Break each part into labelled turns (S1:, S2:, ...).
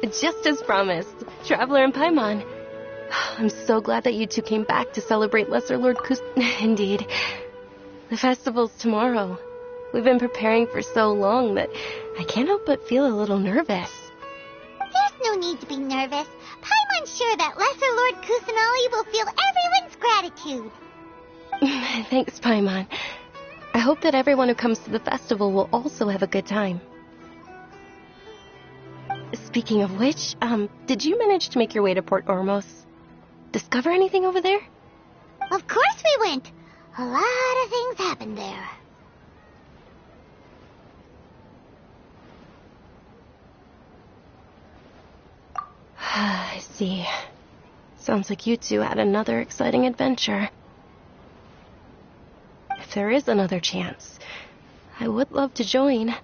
S1: Just as promised, Traveler and Paimon. I'm so glad that you two came back to celebrate Lesser Lord Kus... Indeed. The festival's tomorrow. We've been preparing for so long that I can't help but feel a little nervous.
S2: There's no need to be nervous. Paimon's sure that Lesser Lord Kusanali will feel everyone's gratitude.
S1: Thanks, Paimon. I hope that everyone who comes to the festival will also have a good time. Speaking of which, did you manage to make your way to Port Ormos? Discover anything over there?
S2: Of course we went. A lot of things happened there.
S1: I see. Sounds like you two had another exciting adventure. If there is another chance, I would love to join.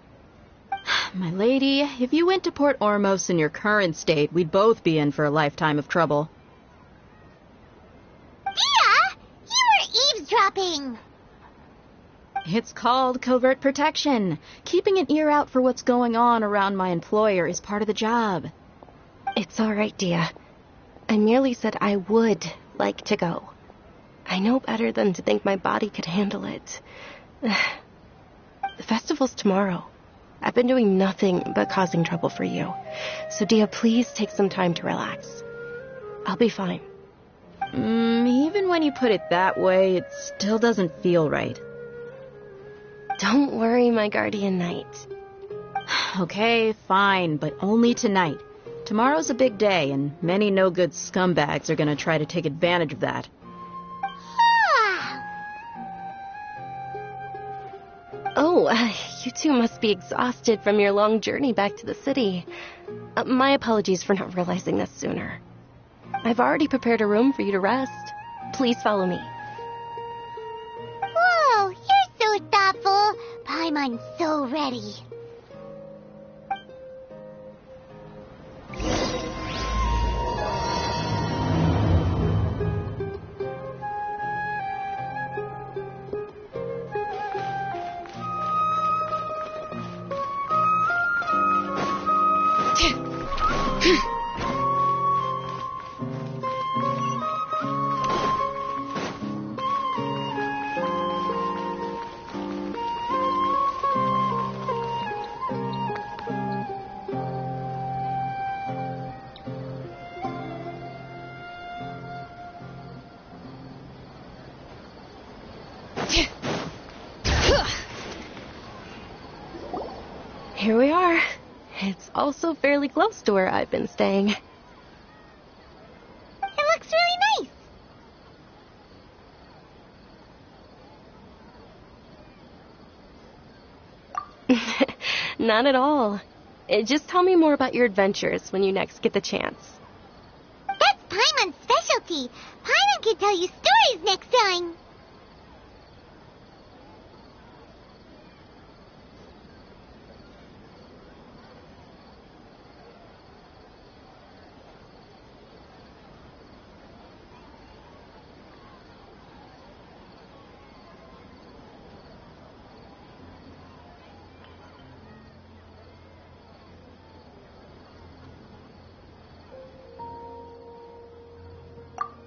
S3: My lady, if you went to Port Ormos in your current state, we'd both be in for a lifetime of trouble.
S2: Dia! You were eavesdropping!
S3: It's called covert protection. Keeping an ear out for what's going on around my employer is part of the job.
S1: It's all right, Dia. I merely said I would like to go. I know better than to think my body could handle it. The festival's tomorrow. I've been doing nothing but causing trouble for you. So, Dia, please take some time to relax. I'll be fine.
S3: Even when you put it that way, it still doesn't feel right.
S1: Don't worry, my guardian knight.
S3: Okay, fine, but only tonight. Tomorrow's a big day, and many no-good scumbags are gonna try to take advantage of that.
S1: Oh, you two must be exhausted from your long journey back to the city. My apologies for not realizing this sooner. I've already prepared a room for you to rest. Please follow me.
S2: Whoa, you're so thoughtful. Paimon's so ready.
S1: Here we are. It's also fairly close to where I've been staying.
S2: It looks really
S1: nice. Not at all. Just tell me more about your adventures when you next get the chance.
S2: That's Paimon's specialty. Paimon can tell you stories next time.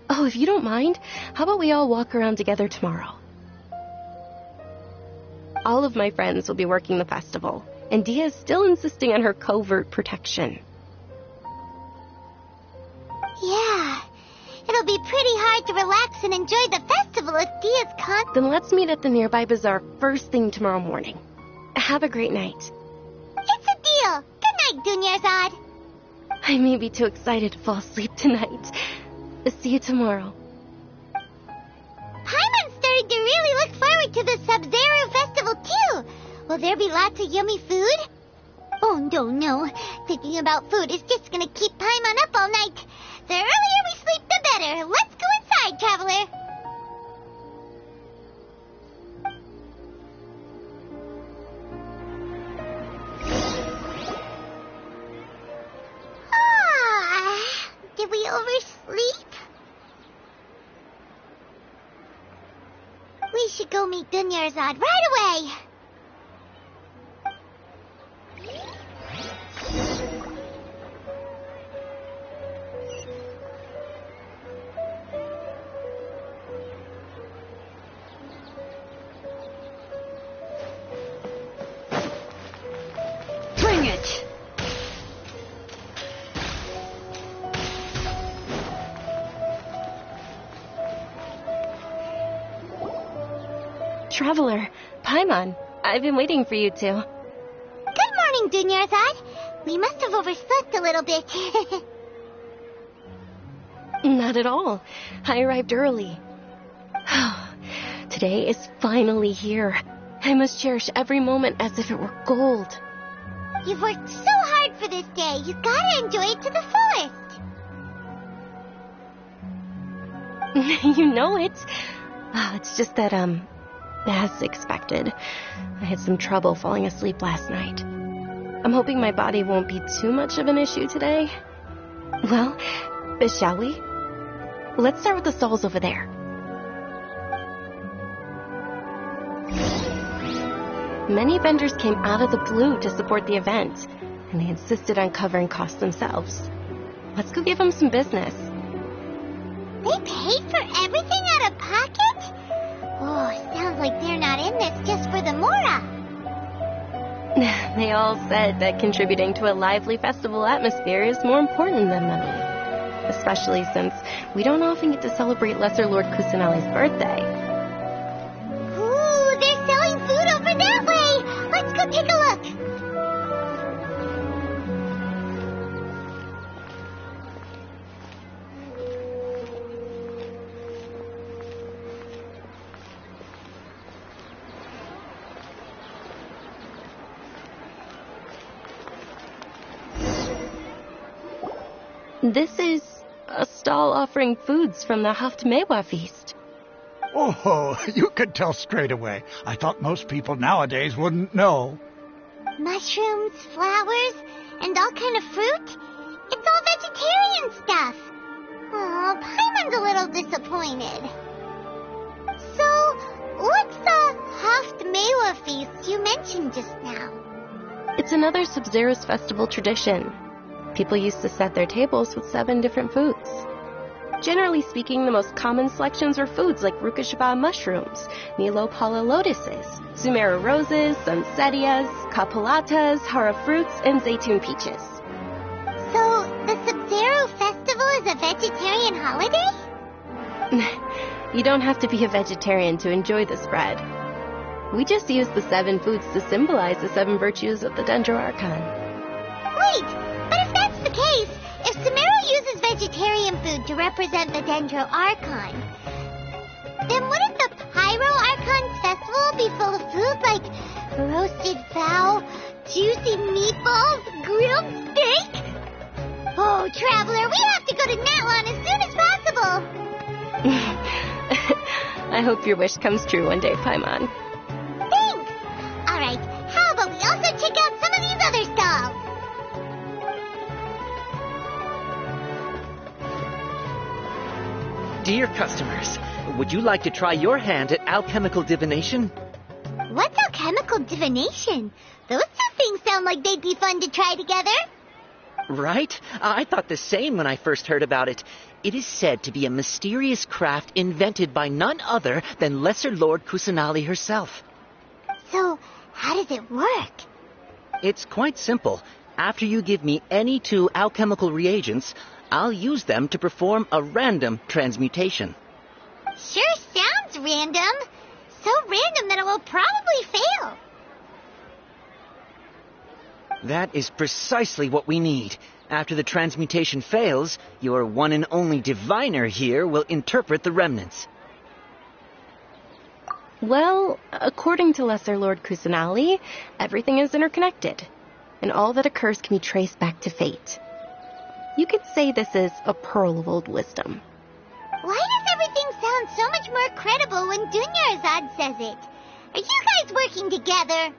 S1: Oh, if you don't mind, how about we all walk around together tomorrow? All of my friends will be working the festival, and Dia is still insisting on her covert protection.
S2: Yeah, it'll be pretty hard to relax and enjoy the festival if Dia's
S1: Then let's meet at the nearby bazaar first thing tomorrow morning. Have a great night.
S2: It's a deal. Good night, Dunyarzad.
S1: I may be too excited to fall asleep tonight. See you tomorrow.
S2: Paimon's starting to really look forward to the Sub-Zero Festival, too. Will there be lots of yummy food? Oh, no. Thinking about food is just gonna keep Paimon up all night. The earlier we sleep, the better. Let's go inside, Traveler. Did we oversleep? We should go meet Dunyarzad right away.
S1: Traveler, Paimon, I've been waiting for you two.
S2: Good morning, Dunyarzad. We must have overslept a little bit.
S1: Not at all. I arrived early. Today is finally here. I must cherish every moment as if it were gold.
S2: You've worked so hard for this day. You gotta enjoy it to the fullest.
S1: You know it. It's just that, as expected, I had some trouble falling asleep last night. I'm hoping my body won't be too much of an issue today. Well, shall we? Let's start with the stalls over there. Many vendors came out of the blue to support the event, and they insisted on covering costs themselves. Let's go give them some business.
S2: They paid for everything out of pocket? Oh, sounds like they're not in this just for the Mora.
S1: They all said that contributing to a lively festival atmosphere is more important than money. Especially since we don't often get to celebrate Lesser Lord Kusanali's birthday.
S2: Ooh, they're selling food over that way! Let's go take a look!
S1: This is a stall offering foods from the Haftmewa feast.
S4: Oh, you could tell straight away. I thought most people nowadays wouldn't know.
S2: Mushrooms, flowers, and all kind of fruit? It's all vegetarian stuff. Oh, Paimon's a little disappointed. So, what's the Haftmewa feast you mentioned just now?
S1: It's another Sub-Zero's festival tradition. People used to set their tables with 7 different foods. Generally speaking, the most common selections were foods like Rukashaba mushrooms, Nilopala lotuses, Sumera roses, Sunsetias, Kapalatas, Hara fruits, and Zaytun peaches.
S2: So, the Sub-Zero festival is a vegetarian holiday?
S1: You don't have to be a vegetarian to enjoy this bread. We just use the 7 foods to symbolize the 7 virtues of the Dendro Archon.
S2: Wait! But if that's the case, if Sumeru uses vegetarian food to represent the Dendro Archon, then wouldn't the Pyro Archon's festival be full of food like roasted fowl, juicy meatballs, grilled steak? Oh, Traveler, we have to go to Natlan as soon as possible!
S1: I hope your wish comes true one day, Paimon.
S2: Thanks! Alright, how about we also check out some of these other stalls?
S5: Dear customers, would you like to try your hand at alchemical divination?
S2: What's alchemical divination? Those two things sound like they'd be fun to try together.
S5: Right? I thought the same when I first heard about it. It is said to be a mysterious craft invented by none other than Lesser Lord Kusanali herself.
S2: So, how does it work?
S5: It's quite simple. After you give me any 2 alchemical reagents, I'll use them to perform a random transmutation.
S2: Sure sounds random. So random that it will probably fail.
S5: That is precisely what we need. After the transmutation fails, your one and only diviner here will interpret the remnants.
S1: Well, according to Lesser Lord Kusanali, everything is interconnected, and all that occurs can be traced back to fate. You could say this is a pearl of old wisdom.
S2: Why does everything sound so much more credible when Dunyarzad says it? Are you guys working together?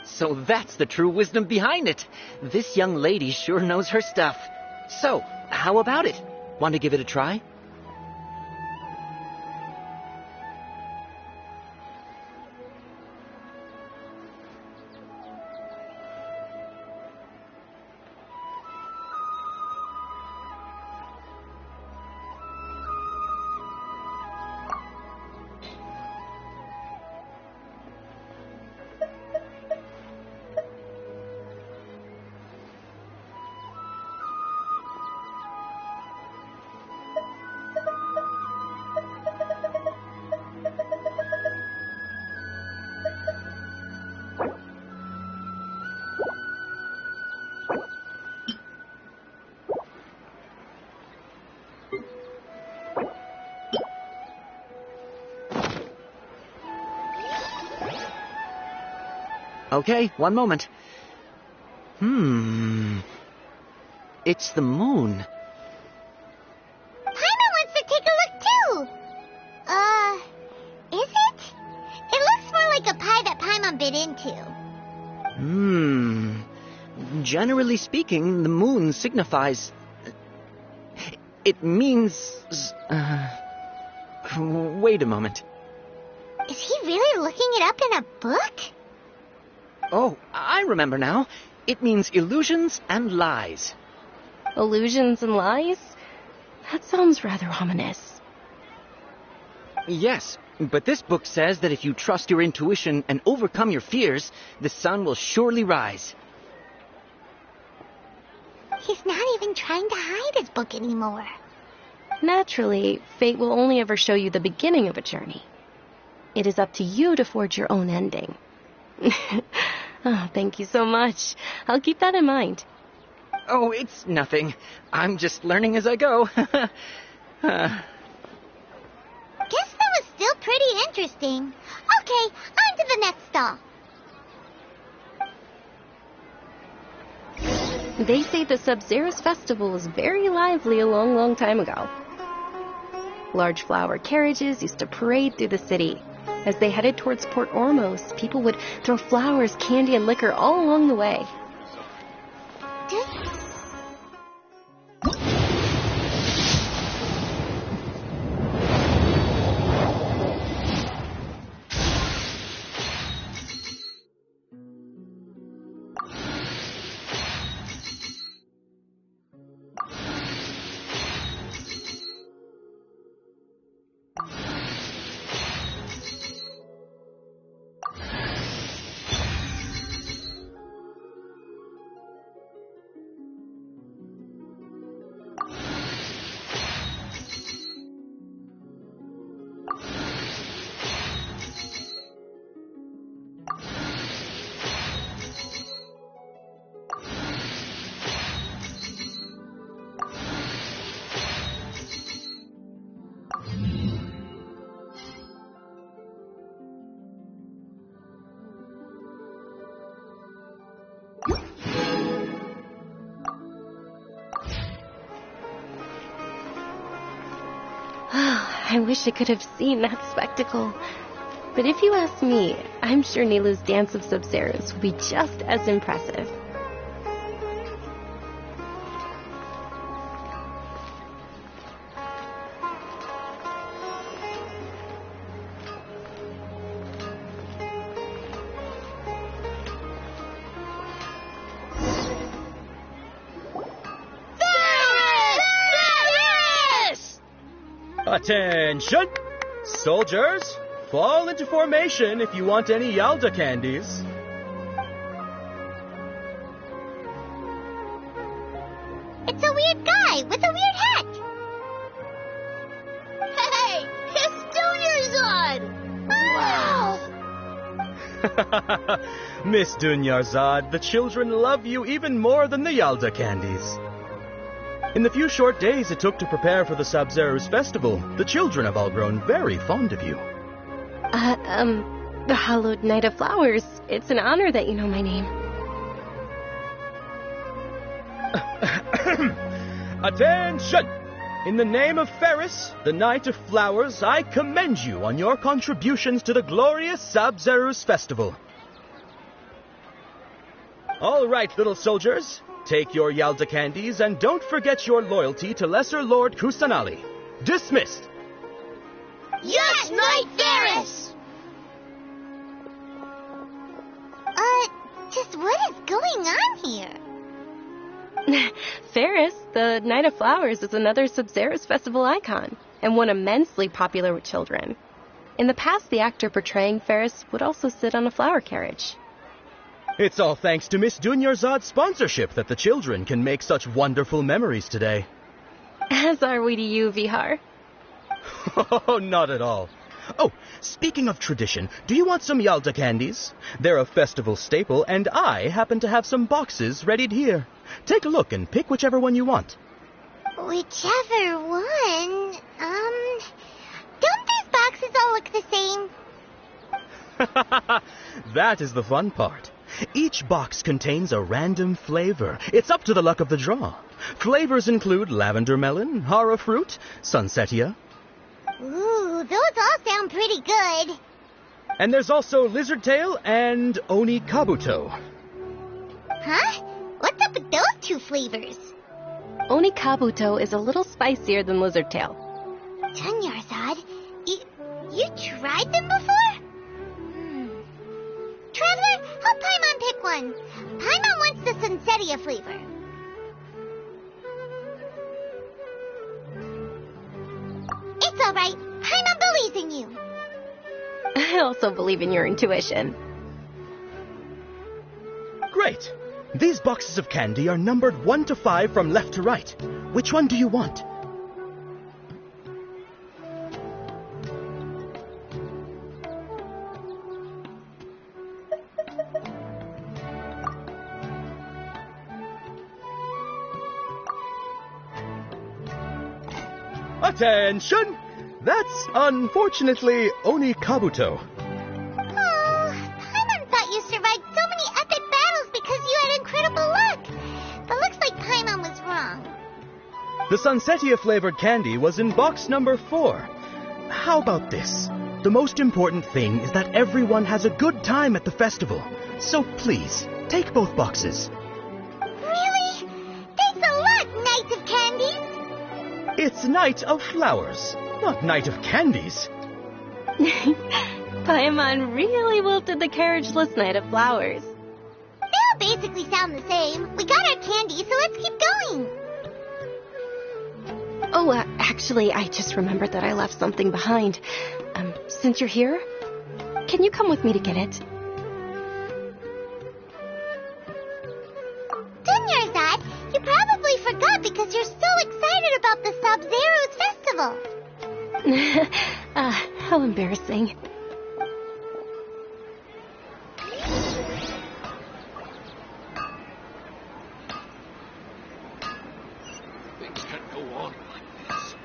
S5: So that's the true wisdom behind it. This young lady sure knows her stuff. So, how about it? Want to give it a try? Okay, one moment. It's the moon.
S2: Paimon wants to take a look too. Is it? It looks more like a pie that Paimon bit into.
S5: Generally speaking, the moon signifies... It means... Wait a moment.
S2: Is he really looking it up in a book?
S5: Oh, I remember now. It means illusions and lies.
S1: Illusions and lies? That sounds rather ominous.
S5: Yes, but this book says that if you trust your intuition and overcome your fears, the sun will surely rise.
S2: He's not even trying to hide his book anymore.
S1: Naturally, fate will only ever show you the beginning of a journey. It is up to you to forge your own ending. Oh, thank you so much. I'll keep that in mind.
S5: Oh, it's nothing. I'm just learning as I go.
S2: Guess that was still pretty interesting. Okay, on to the next stall.
S1: They say the Sub-Zero's festival was very lively a long, long time ago. Large flower carriages used to parade through the city. As they headed towards Port Ormos, people would throw flowers, candy, and liquor all along the way. I wish I could have seen that spectacle. But if you ask me, I'm sure Nilou's Dance of Sub-Zeros will be just as impressive.
S6: Attention! Soldiers, fall into formation if you want any Yalda candies.
S2: It's a weird guy with a weird hat. Hey, it's Dunyarzad! Wow!
S6: Miss Dunyarzad, the children love you even more than the Yalda candies. In the few short days it took to prepare for the Sub-Zero's festival, the children have all grown very fond of you.
S1: The Hallowed Knight of Flowers. It's an honor that you know my name.
S6: Attention! In the name of Ferris, the Knight of Flowers, I commend you on your contributions to the glorious Sub-Zero's festival. All right, little soldiers. Take your Yalda candies and don't forget your loyalty to Lesser Lord Kusanali. Dismissed!
S2: Yes, Knight Ferris! Just what is going on here?
S1: Ferris, the Knight of Flowers, is another Sub-Zero's festival icon, and one immensely popular with children. In the past, the actor portraying Ferris would also sit on a flower carriage.
S6: It's all thanks to Miss Dunyarzad's sponsorship that the children can make such wonderful memories today.
S1: As are we to you, Vihar.
S6: Oh, not at all. Oh, speaking of tradition, do you want some Yalda candies? They're a festival staple, and I happen to have some boxes readied here. Take a look and pick whichever one you want.
S2: Whichever one? Don't these boxes all look the same?
S6: That is the fun part. Each box contains a random flavor. It's up to the luck of the draw. Flavors include lavender melon, hara fruit, sunsetia.
S2: Ooh, those all sound pretty good.
S6: And there's also lizard tail and oni kabuto.
S2: Huh? What's up with those two flavors?
S1: Oni Kabuto is a little spicier than Lizard Tail.
S2: Dunyarzad, you tried them before? Traveler, help Paimon pick one. Paimon wants the Sunsetia flavor. It's all right. Paimon believes in you.
S1: I also believe in your intuition.
S6: Great. These boxes of candy are numbered 1 to 5 from left to right. Which one do you want? Attention! That's unfortunately Oni Kabuto.
S2: Oh, Paimon thought you survived so many epic battles because you had incredible luck. But looks like Paimon was wrong.
S6: The Sunsetia flavored candy was in box number 4. How about this? The most important thing is that everyone has a good time at the festival. So please, take both boxes.
S2: Really? Thanks a lot, Knight of Candies.
S6: It's Night of Flowers, not Night of Candies.
S1: Paimon really wilted the carriageless Knight of Flowers.
S2: They all basically sound the same. We got our candy, so let's keep going.
S1: Oh, actually, I just remembered that I left something behind. Since you're here, can you come with me to get it?
S2: Dunyarzad, you probably forgot because you're so excited about the Sub-Zero's festival.
S1: How embarrassing.
S7: Things can't go on like this.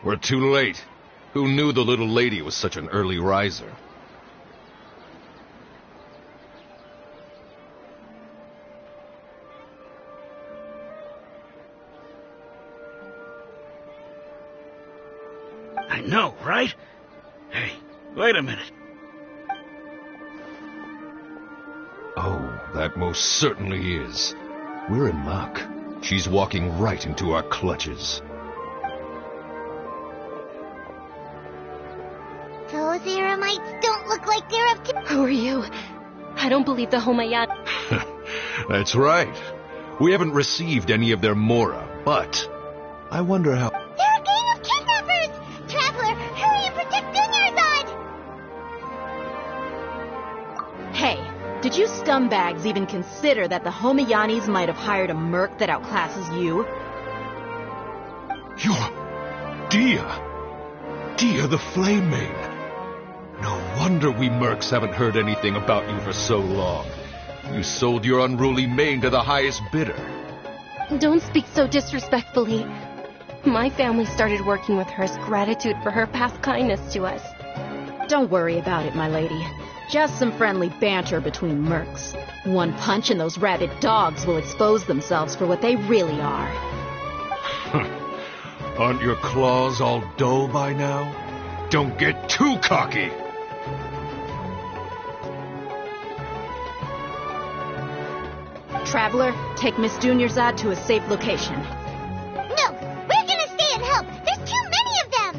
S7: We're too late. Who knew the little lady was such an early riser?
S4: I know, right? Hey, wait a minute.
S7: Oh, that most certainly is. We're in luck. She's walking right into our clutches.
S2: Those Eremites don't look like they're up to...
S1: Who are you? I don't believe the Homayan.
S7: That's right. We haven't received any of their mora, but I wonder how...
S2: They're a gang of kidnappers! Traveler, hurry and protect Dunyarzad!
S3: Hey, did you scumbags even consider that the Homayanis might have hired a merc that outclasses you?
S7: You're... Dia! Dia the Flame Maid! No wonder we mercs haven't heard anything about you for so long. You sold your unruly mane to the highest bidder.
S1: Don't speak so disrespectfully. My family started working with her as gratitude for her past kindness to us.
S3: Don't worry about it, my lady. Just some friendly banter between mercs. One punch and those rabid dogs will expose themselves for what they really are.
S7: Aren't your claws all dull by now? Don't get too cocky!
S3: Traveler, take Miss Dunyarzad to a safe location.
S2: No, we're gonna stay and help. There's too many of them.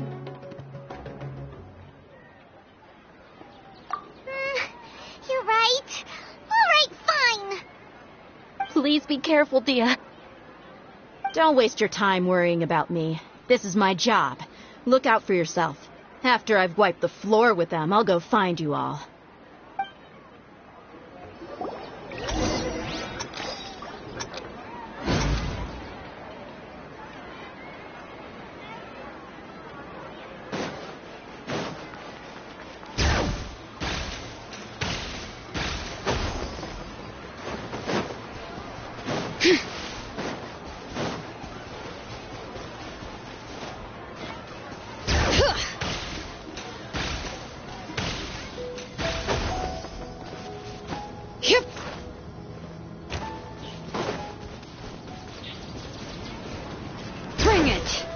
S2: You're right. All right, fine.
S1: Please be careful, Dia.
S3: Don't waste your time worrying about me. This is my job. Look out for yourself. After I've wiped the floor with them, I'll go find you all.
S2: Bring it!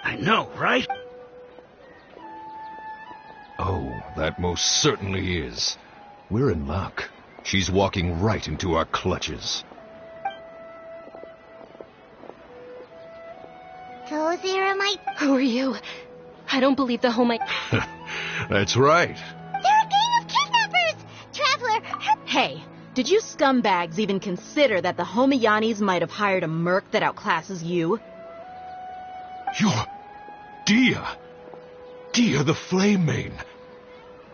S4: I know, right?
S7: Oh, that most certainly is. We're in luck. She's walking right into our clutches.
S2: Those Eremite...
S1: Who are you? I don't believe the Homite...
S7: That's right.
S2: They're a gang of kidnappers! Traveler,
S3: Hey, did you scumbags even consider that the Homiyanis might have hired a merc that outclasses you?
S7: You're... Dia the Flame Mane.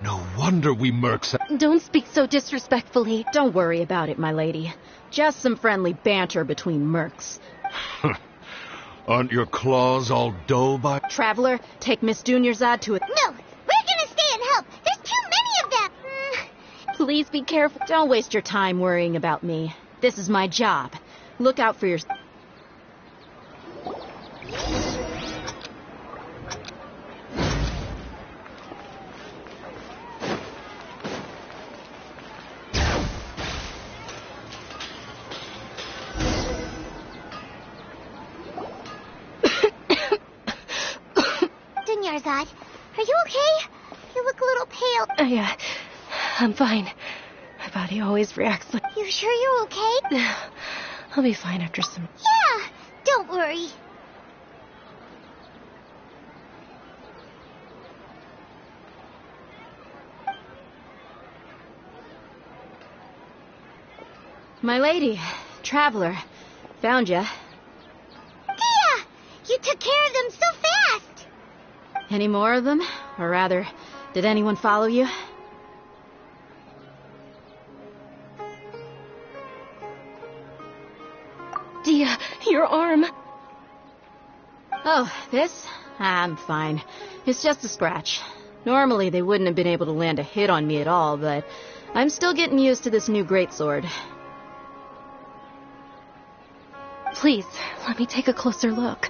S7: No wonder we mercs...
S1: Don't speak so disrespectfully.
S3: Don't worry about it, my lady. Just some friendly banter between mercs.
S7: Aren't your claws all dull by...
S3: Traveler, take Miss Dunyarzad to a...
S2: No! We're gonna stay and help! There's too many of them!
S1: Please be careful.
S3: Don't waste your time worrying about me. This is my job. Look out for your...
S2: Dunyarzad, are you okay? You look a little pale.
S1: Yeah, I'm fine. My body always reacts like...
S2: You sure you're okay?
S1: I'll be fine after some...
S2: Yeah, don't worry.
S3: My lady, Traveler, found ya.
S2: Dia! You took care of them so fast!
S3: Any more of them? Or rather, did anyone follow you?
S1: Dia, your arm.
S3: Oh, this? I'm fine. It's just a scratch. Normally they wouldn't have been able to land a hit on me at all, but I'm still getting used to this new greatsword.
S1: Please, let me take a closer look.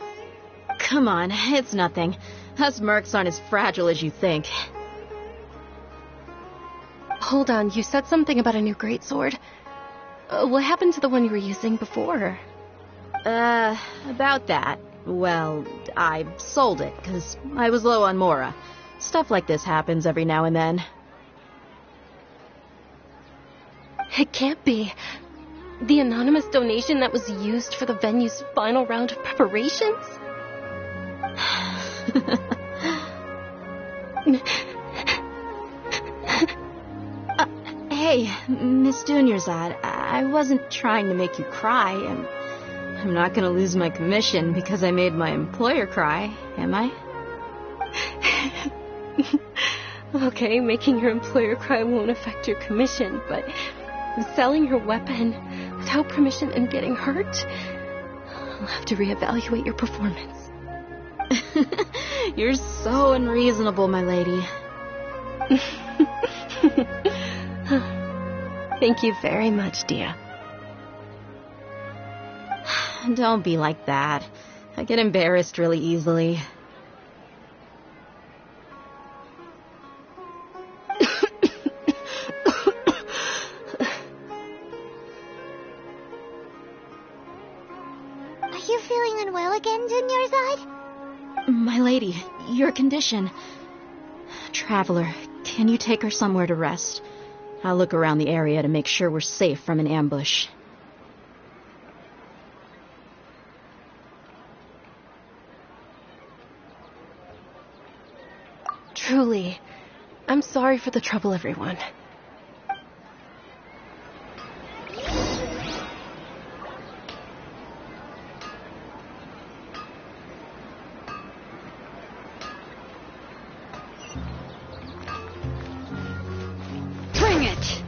S3: Come on, it's nothing. Us mercs aren't as fragile as you think.
S1: Hold on, you said something about a new greatsword. What happened to the one you were using before?
S3: About that. Well, I sold it, because I was low on Mora. Stuff like this happens every now and then.
S1: It can't be. The anonymous donation that was used for the venue's final round of preparations?
S3: Hey, Miss Dunyarzad, I wasn't trying to make you cry. I'm not gonna lose my commission because I made my employer cry, am I?
S1: Okay, making your employer cry won't affect your commission, but selling her weapon without permission and getting hurt. I'll have to reevaluate your performance.
S3: You're so unreasonable, my lady.
S1: Thank you very much, Dia.
S3: Don't be like that. I get embarrassed really easily.
S2: Are you feeling unwell again, Dunyarzad?
S3: My lady, your condition. Traveler, can you take her somewhere to rest? I'll look around the area to make sure we're safe from an ambush.
S1: Truly, I'm sorry for the trouble, everyone.
S3: Bring it!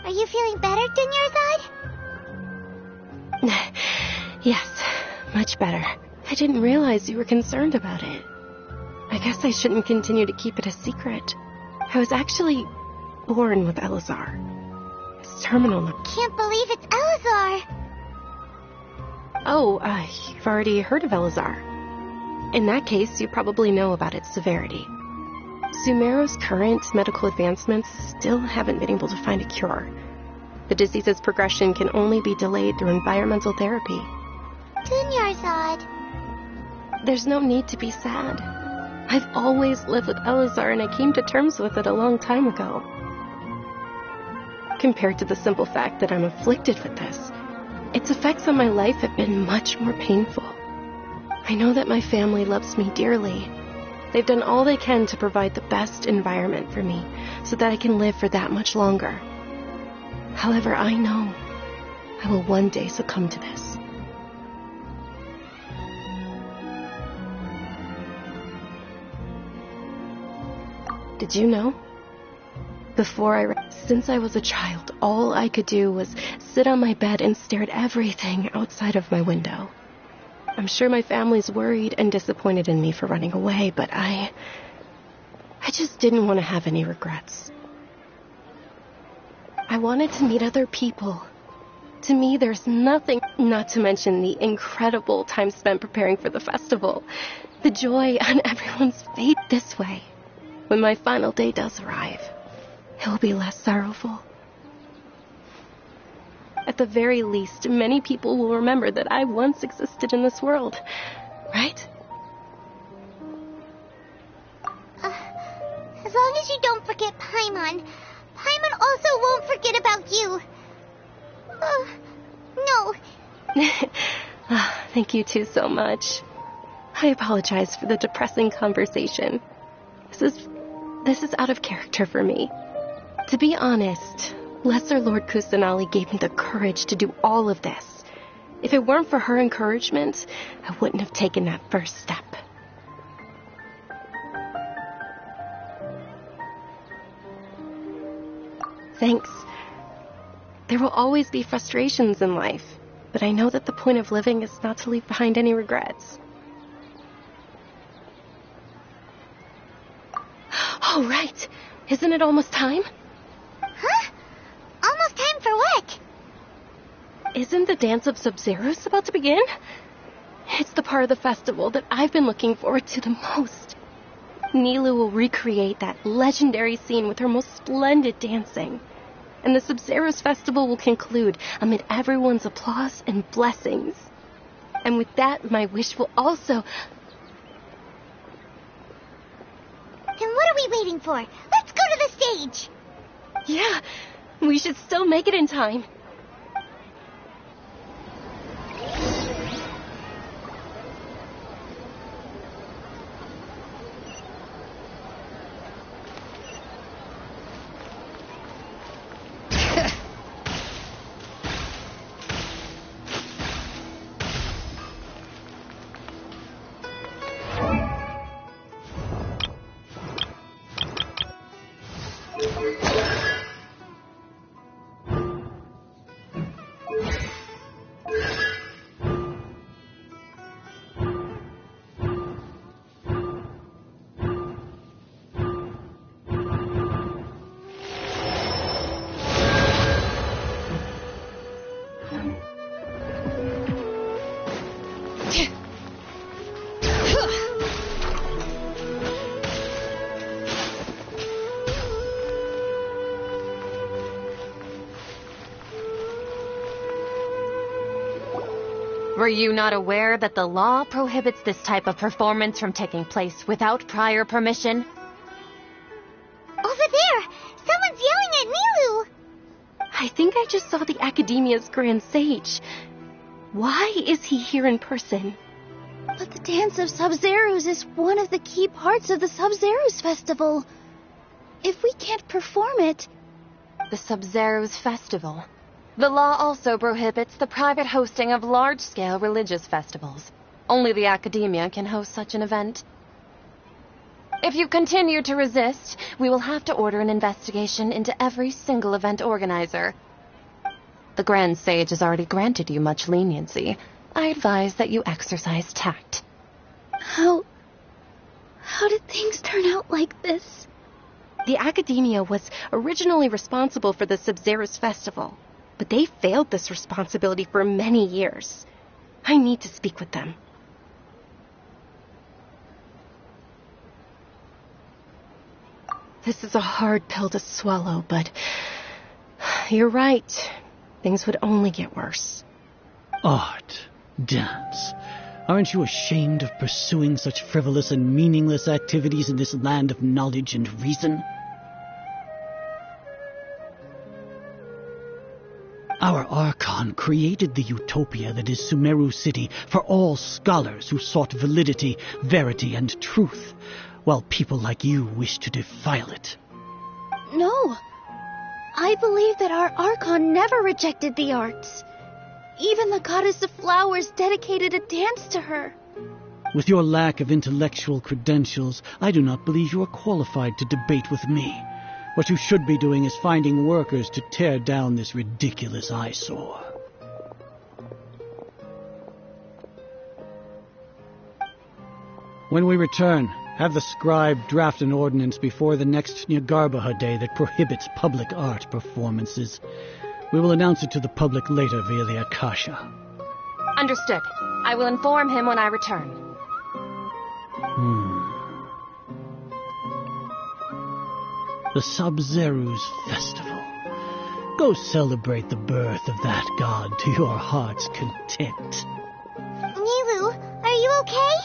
S2: Are you feeling better, Dunyarzad?
S1: Yes, much better. I didn't realize you were concerned about it. I guess I shouldn't continue to keep it a secret. I was actually born with Elazar. It's terminal now.
S2: Can't believe it's Elazar.
S1: Oh, you've already heard of Elazar. In that case, you probably know about its severity. Sumeru's current medical advancements still haven't been able to find a cure. The disease's progression can only be delayed through environmental therapy.
S2: Dunyarzad.
S1: There's no need to be sad. I've always lived with Elazar, and I came to terms with it a long time ago. Compared to the simple fact that I'm afflicted with this, its effects on my life have been much more painful. I know that my family loves me dearly. They've done all they can to provide the best environment for me so that I can live for that much longer. However, I know I will one day succumb to this. Did you know? Since I was a child, all I could do was sit on my bed and stare at everything outside of my window. I'm sure my family's worried and disappointed in me for running away, but I just didn't want to have any regrets. I wanted to meet other people. To me, there's nothing, not to mention the incredible time spent preparing for the festival. The joy on everyone's face this way. When my final day does arrive, it will be less sorrowful. At the very least, many people will remember that I once existed in this world, right?
S2: As long as you don't forget Paimon. Paimon also won't forget about you. No.
S1: Thank you two so much. I apologize for the depressing conversation. This is out of character for me. To be honest, Lesser Lord Kusanali gave me the courage to do all of this. If it weren't for her encouragement, I wouldn't have taken that first step. Thanks. There will always be frustrations in life, but I know that the point of living is not to leave behind any regrets. Oh, right. Isn't it almost time?
S2: Huh? Almost time for what?
S1: Isn't the Dance of Sub-Zeros about to begin? It's the part of the festival that I've been looking forward to the most. Nilu will recreate that legendary scene with her most splendid dancing. And the Sub-Zeros festival will conclude amid everyone's applause and blessings. And with that, my wish will also...
S2: Then what are we waiting for? Let's go to the stage!
S1: Yeah, we should still make it in time. Were you not aware that the law prohibits this type of performance from taking place without prior permission?
S2: Over there! Someone's yelling at Nilu!
S1: I think I just saw the Academia's Grand Sage. Why is he here in person?
S3: But the Dance of Sub-Zerus is one of the key parts of the Sub-Zerus Festival. If we can't perform it...
S1: The Sub-Zerus Festival. The law also prohibits the private hosting of large-scale religious festivals. Only the Academia can host such an event. If you continue to resist, we will have to order an investigation into every single event organizer. The Grand Sage has already granted you much leniency. I advise that you exercise tact.
S3: How did things turn out like this?
S1: The Academia was originally responsible for the Sub-Zerus Festival, but they failed this responsibility for many years. I need to speak with them. This is a hard pill to swallow, but you're right. Things would only get worse.
S8: Art, dance. Aren't you ashamed of pursuing such frivolous and meaningless activities in this land of knowledge and reason? Our Archon created the utopia that is Sumeru City for all scholars who sought validity, verity, and truth, while people like you wish to defile it.
S3: No. I believe that our Archon never rejected the arts. Even the goddess of flowers dedicated a dance to her.
S8: With your lack of intellectual credentials, I do not believe you are qualified to debate with me. What you should be doing is finding workers to tear down this ridiculous eyesore. When we return, have the scribe draft an ordinance before the next Nyargarbaha Day that prohibits public art performances. We will announce it to the public later via the Akasha.
S1: Understood. I will inform him when I return.
S8: The Sub-Zerus Festival. Go celebrate the birth of that god to your heart's content.
S2: Nilu, are you okay?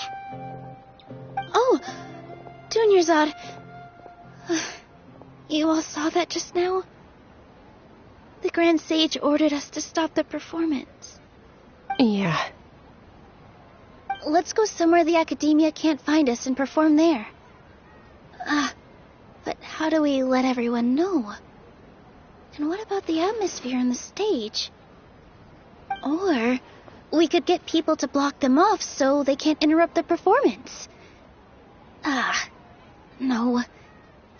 S3: Oh, Dunyarzad. You all saw that just now? The Grand Sage ordered us to stop the performance.
S1: Yeah.
S3: Let's go somewhere the Academia can't find us and perform there. But how do we let everyone know? And what about the atmosphere on the stage? Or we could get people to block them off so they can't interrupt the performance. No.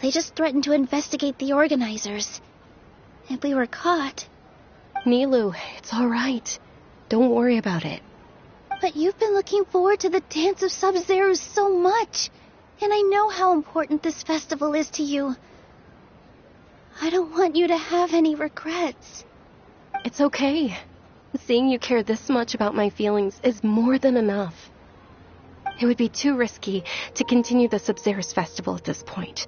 S3: They just threatened to investigate the organizers. If we were caught...
S1: Nilu, it's all right. Don't worry about it.
S3: But you've been looking forward to the Dance of Sub-Zerus so much. And I know how important this festival is to you. I don't want you to have any regrets.
S1: It's okay. Seeing you care this much about my feelings is more than enough. It would be too risky to continue the Sub-Zerus Festival at this point.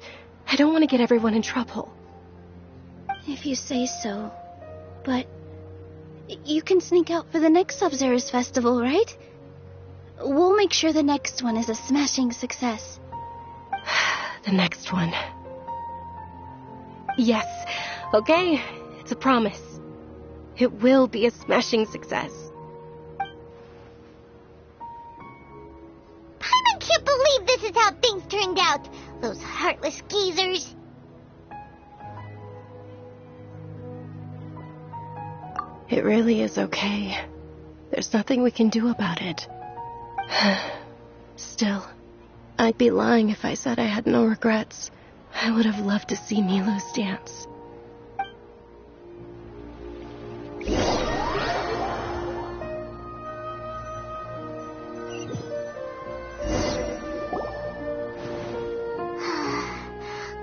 S1: I don't want to get everyone in trouble.
S3: If you say so. But you can sneak out for the next Sub-Zerus Festival, right? We'll make sure the next one is a smashing success.
S1: The next one. Yes. Okay. It's a promise. It will be a smashing success.
S2: I can't believe this is how things turned out. Those heartless geezers.
S1: It really is okay. There's nothing we can do about it. Still, I'd be lying if I said I had no regrets. I would have loved to see Nilu's dance.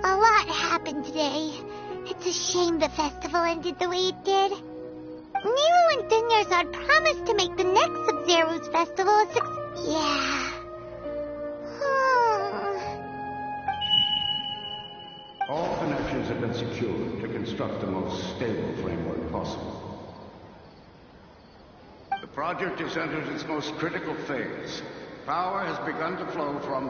S2: A lot happened today. It's a shame the festival ended the way it did. Nilu and Dunyarzad promised to make the next Sub-Zerus festival a success. Yeah.
S9: All connections have been secured to construct the most stable framework possible. project has entered its most critical phase. Power has begun to flow from...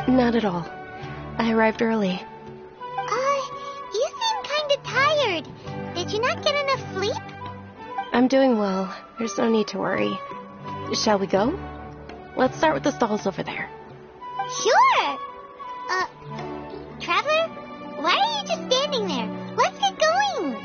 S1: Not at all. I arrived early.
S2: You seem kinda tired. Did you not get enough sleep?
S1: I'm doing well. There's no need to worry. Shall we go? Let's start with the stalls over there.
S2: Sure! Traveler? Why are you just standing there? Let's get going!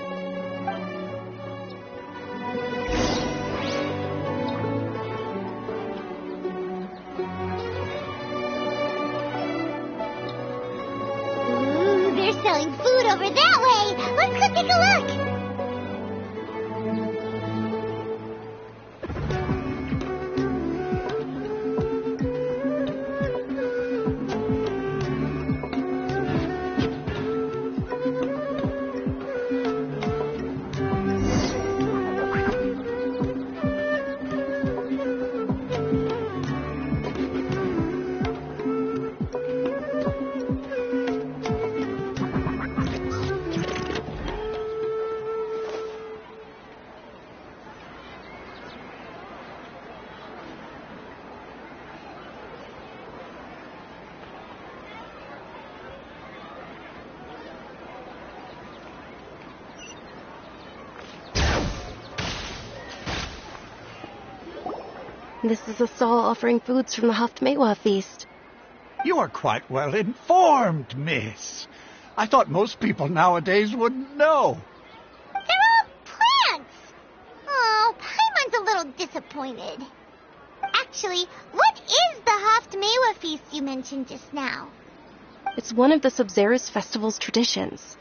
S2: Ooh, they're selling food over that way! Let's go take a look!
S1: This is a stall offering foods from the Haftmewa feast.
S4: You are quite well informed, miss. I thought most people nowadays wouldn't know.
S2: They're all plants! Oh, Paimon's a little disappointed. Actually, what is the Haftmewa feast you mentioned just now?
S1: It's one of the Sub-Zerus festival's traditions.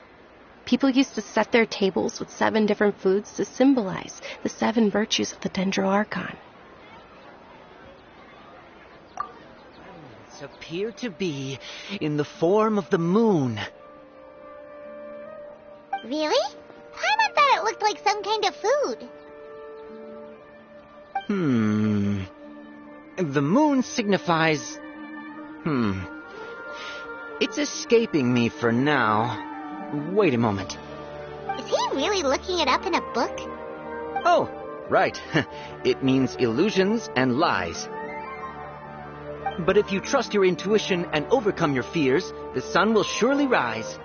S1: People used to set their tables with 7 different foods to symbolize the 7 virtues of the Dendro Archon.
S5: Appear to be in the form of the moon.
S2: Really? Paimon thought it looked like some kind of food.
S5: The moon signifies... It's escaping me for now. Wait a moment.
S2: Is he really looking it up in a book?
S5: Oh, right. It means illusions and lies. But if you trust your intuition and overcome your fears, the sun will surely rise.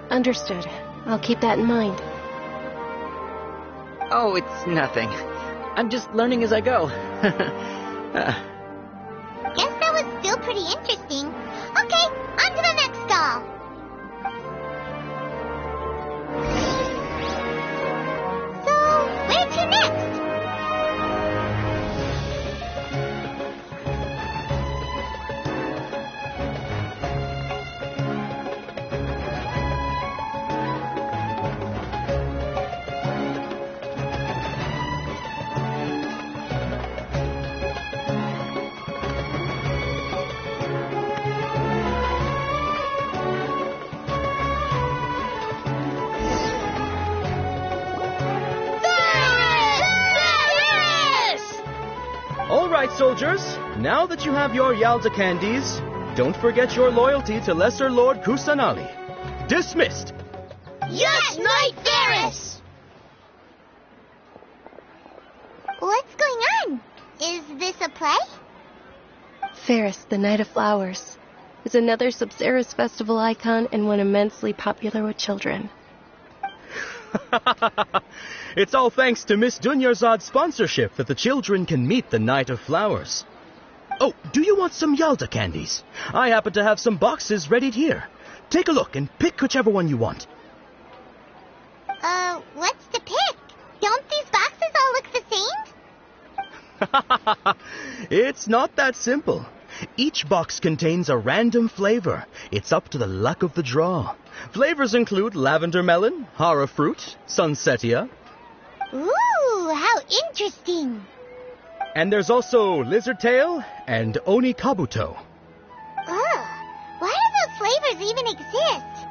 S1: Understood. I'll keep that in mind.
S5: Oh, it's nothing. I'm just learning as I go.
S2: Guess that was still pretty interesting. Okay, on to the next stall. So, where to next?
S6: All right, soldiers. Now that you have your Yalda candies, don't forget your loyalty to Lesser Lord Kusanali. Dismissed!
S2: Yes, Knight Ferris! What's going on? Is this a play?
S1: Ferris, the Knight of Flowers, is another Sabzeruz festival icon and one immensely popular with children.
S6: It's all thanks to Miss Dunyarzad's sponsorship that the children can meet the Knight of Flowers. Oh, do you want some Yalta candies? I happen to have some boxes readied here. Take a look and pick whichever one you want.
S2: What's to pick? Don't these boxes all look the same?
S6: It's not that simple. Each box contains a random flavor. It's up to the luck of the draw. Flavors include lavender melon, hara fruit, sunsetia.
S2: Ooh, how interesting.
S6: And there's also lizard tail and oni kabuto.
S2: Ugh, why do those flavors even exist?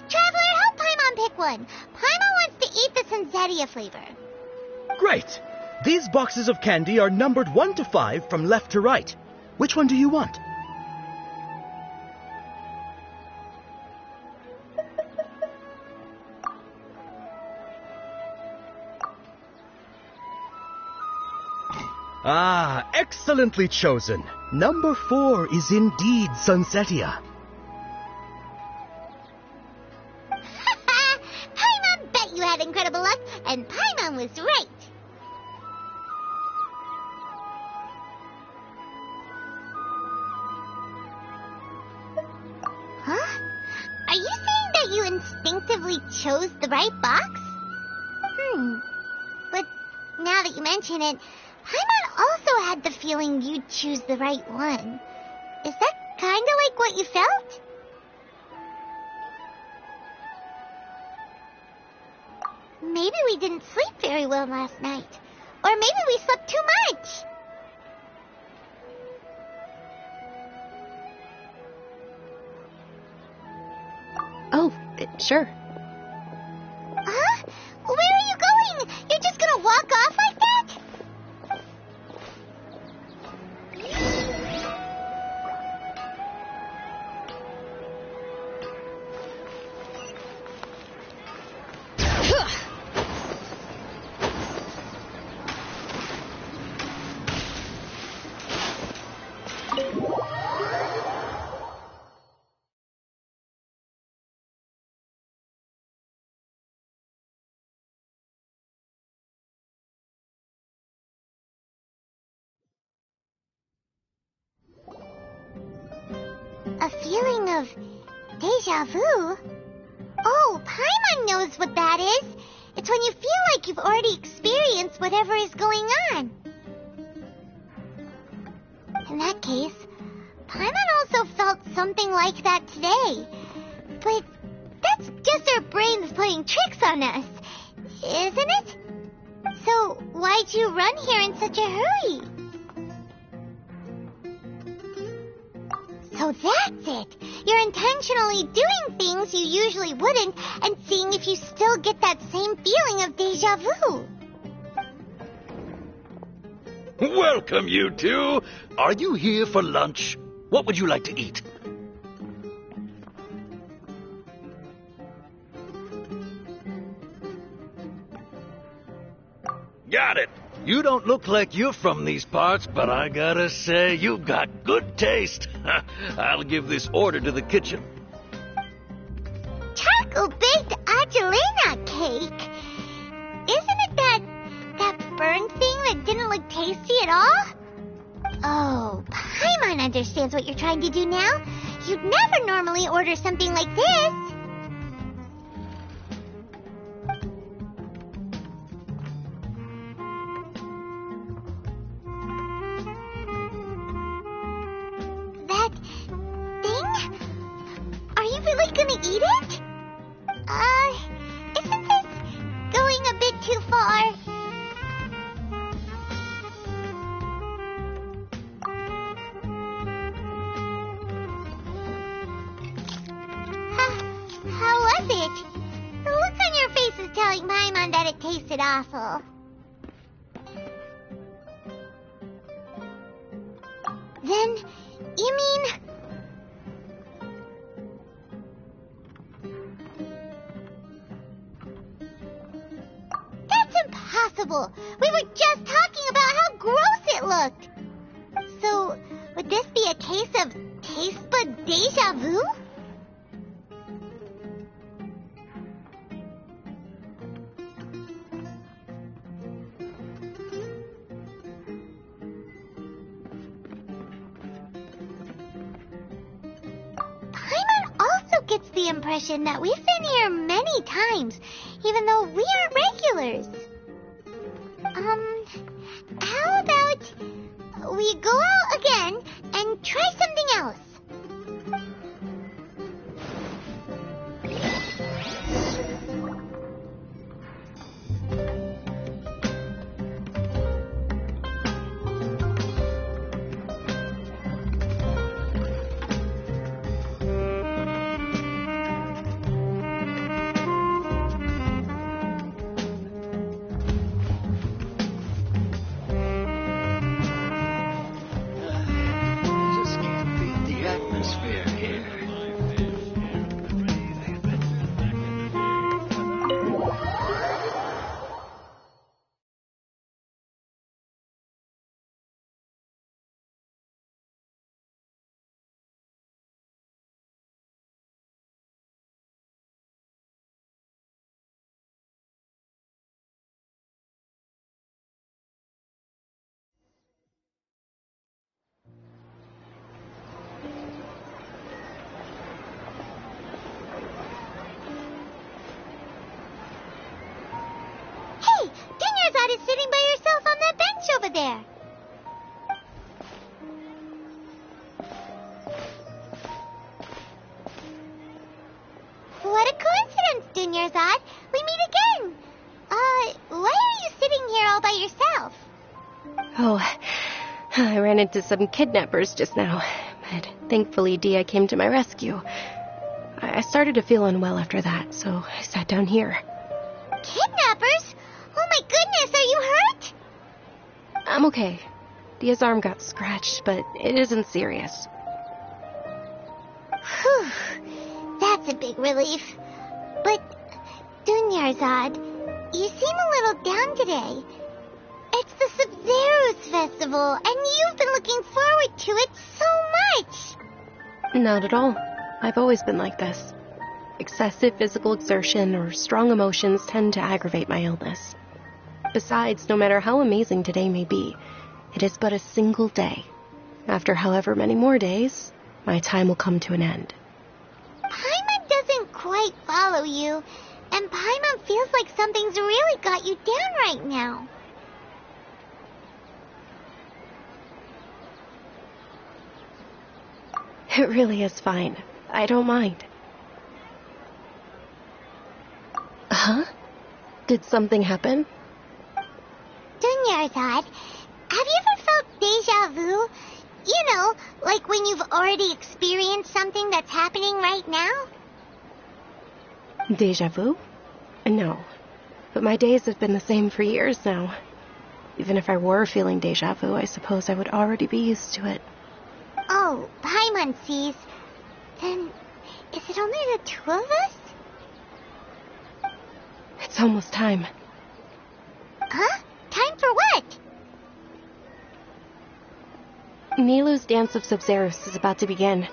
S2: Traveler, help Paimon pick one. Paimon wants to eat the sunsetia flavor.
S6: Great! These boxes of candy are numbered 1 to 5 from left to right. Which one do you want? Ah, excellently chosen. Number 4 is indeed sunsetia.
S2: Paimon bet you had incredible luck, and Paimon was right. Huh? Are you saying that you instinctively chose the right box? But now that you mention it, Paimon also had the feeling you'd choose the right one. Is that kind of like what you felt? Maybe we didn't sleep very well last night. Or maybe we slept too much.
S1: Oh, sure.
S2: Huh? Where are you going? You're just gonna walk off like that? A feeling of deja vu? Oh, Paimon knows what that is. It's when you feel like you've already experienced whatever is going on. In that case, Paimon also felt something like that today. But that's just our brains playing tricks on us, isn't it? So why'd you run here in such a hurry? So that's it. You're intentionally doing things you usually wouldn't and seeing if you still get that same feeling of deja vu.
S10: Welcome, you two. Are you here for lunch? What would you like to eat? Got it. You don't look like you're from these parts, but I gotta say, you've got good taste. I'll give this order to the kitchen.
S2: Charcoal-baked Angelina cake? Isn't it that burned thing that didn't look tasty at all? Oh, Paimon understands what you're trying to do now. You'd never normally order something like this. That thing? Are you really gonna eat it? Isn't this going a bit too far? How was it? The look on your face is telling Paimon that it tasted awful. Then, you mean... impossible! We were just talking about how gross it looked! So, would this be a case of taste bud deja vu? Gets the impression that we've been here many times, even though we aren't regulars. How about we go out again and try something else? Is sitting by yourself on that bench over there. What a coincidence, Dunyarzad. We meet again. Why are you sitting here all by yourself?
S1: Oh, I ran into some kidnappers just now, but thankfully Dia came to my rescue. I started to feel unwell after that, so I sat down here.
S2: Kidnappers? Oh my goodness, are you hurt?
S1: I'm okay. Dia's arm got scratched, but it isn't serious.
S2: Whew, that's a big relief. But, Dunyarzad, you seem a little down today. It's the Sub-Zero's festival, and you've been looking forward to it so much.
S1: Not at all. I've always been like this. Excessive physical exertion or strong emotions tend to aggravate my illness. Besides, no matter how amazing today may be, it is but a single day. After however many more days, my time will come to an end.
S2: Paimon doesn't quite follow you, and Paimon feels like something's really got you down right now.
S1: It really is fine. I don't mind. Huh? Did something happen?
S2: Dunyarzad, have you ever felt deja vu? You know, like when you've already experienced something that's happening right now?
S1: Deja vu? No. But my days have been the same for years now. Even if I were feeling deja vu, I suppose I would already be used to it.
S2: Oh, Paimon sees. Then, is it only the two of us?
S1: It's almost time.
S2: Huh? Time for what?
S1: Nilou's Dance of Sub-Zeros is about to begin.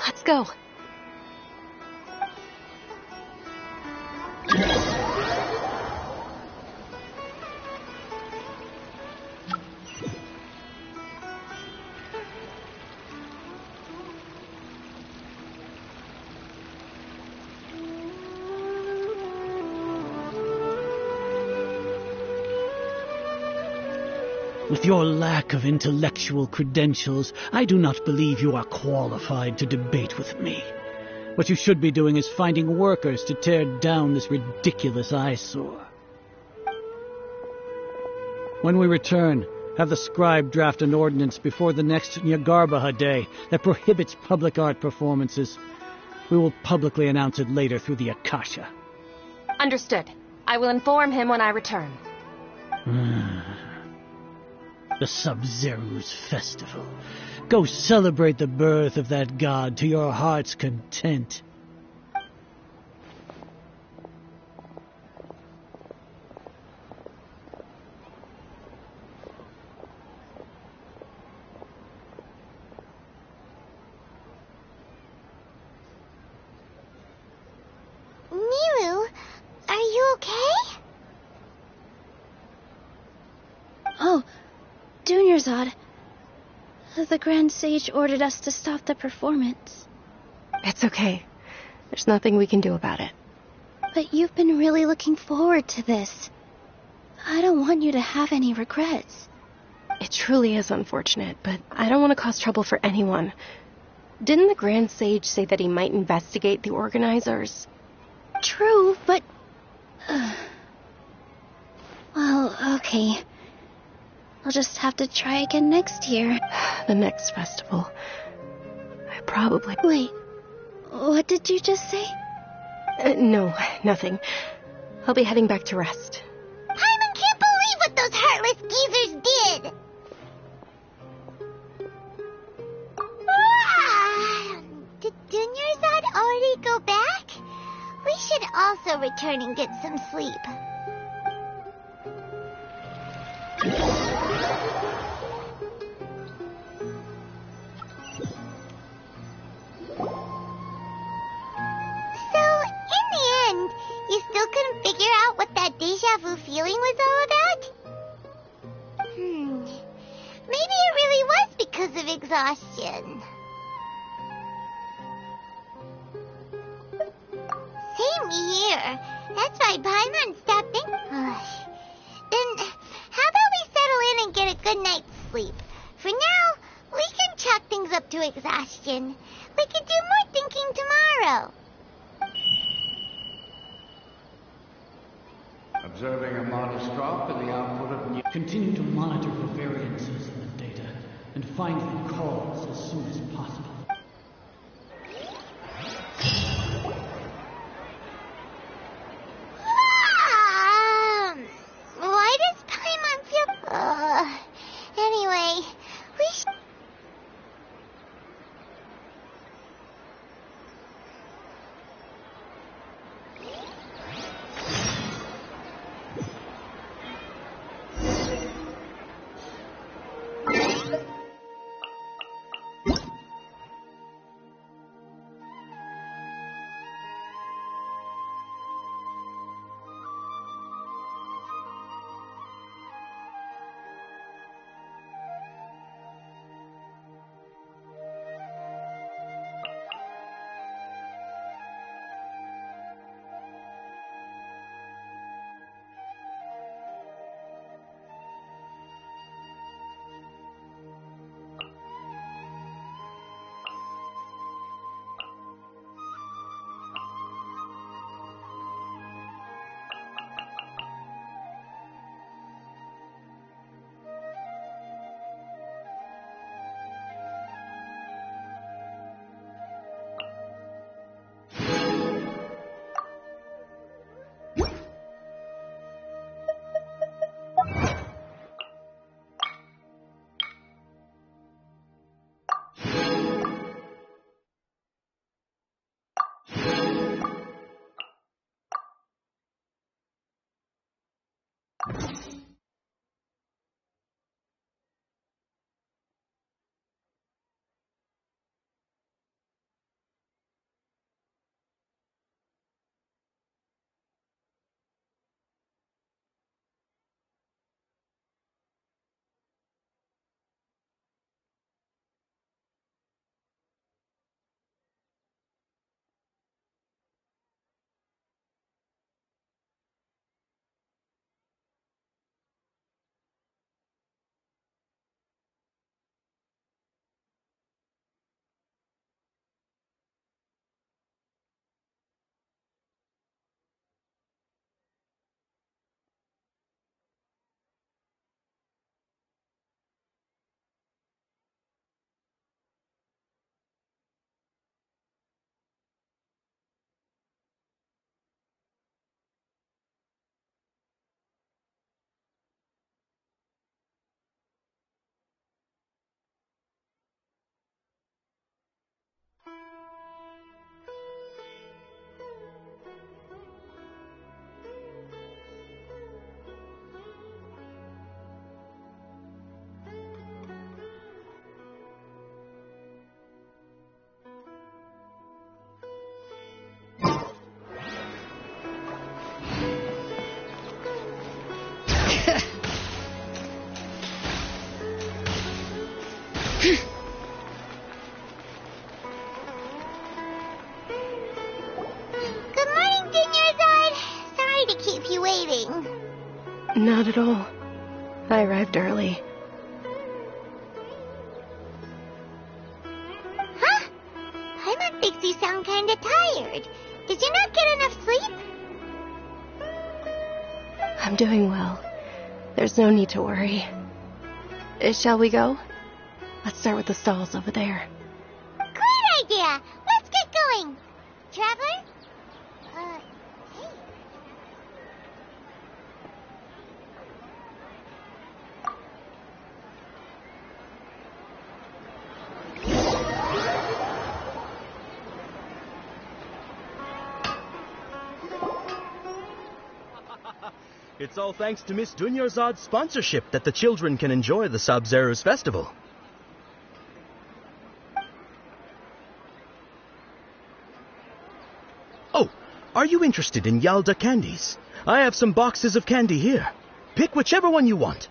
S1: Let's go.
S8: With your lack of intellectual credentials, I do not believe you are qualified to debate with me. What you should be doing is finding workers to tear down this ridiculous eyesore. When we return, have the scribe draft an ordinance before the next Nyagarbha Day that prohibits public art performances. We will publicly announce it later through the Akasha.
S1: Understood. I will inform him when I return.
S8: The Sub-Zero's festival. Go celebrate the birth of that god to your heart's content.
S3: Dunyarzad. The Grand Sage ordered us to stop the performance.
S1: It's okay. There's nothing we can do about it.
S3: But you've been really looking forward to this. I don't want you to have any regrets.
S1: It truly is unfortunate, but I don't want to cause trouble for anyone. Didn't the Grand Sage say that he might investigate the organizers?
S3: True, but... Well, okay. I'll just have to try again next year.
S1: The next festival. I probably...
S3: Wait, what did you just say?
S1: No, nothing. I'll be heading back to rest.
S2: Paimon can't believe what those heartless geezers did! Did Dunyarzad already go back? We should also return and get some sleep. You still couldn't figure out what that deja vu feeling was all about? Maybe it really was because of exhaustion. Same here. That's why Paimon stopped in. Then, how about we settle in and get a good night's sleep? For now, we can chalk things up to exhaustion. We could do more thinking tomorrow.
S9: Observing a modest drop in the output of new...
S8: Continue to monitor for variances in the data and find the cause as soon as possible.
S2: Why does Paimon feel... Anyway, we should... waiting.
S1: Not at all. I arrived early.
S2: Huh? Paimon thinks you sound kinda tired. Did you not get enough sleep?
S1: I'm doing well. There's no need to worry. Shall we go? Let's start with the stalls over there.
S2: Great idea! Let's get going! Traveler? Hey.
S6: It's all thanks to Miss Dunyarzad's sponsorship that the children can enjoy the Sabzeruz festival. Oh, are you interested in Yalda candies? I have some boxes of candy here. Pick whichever one you want.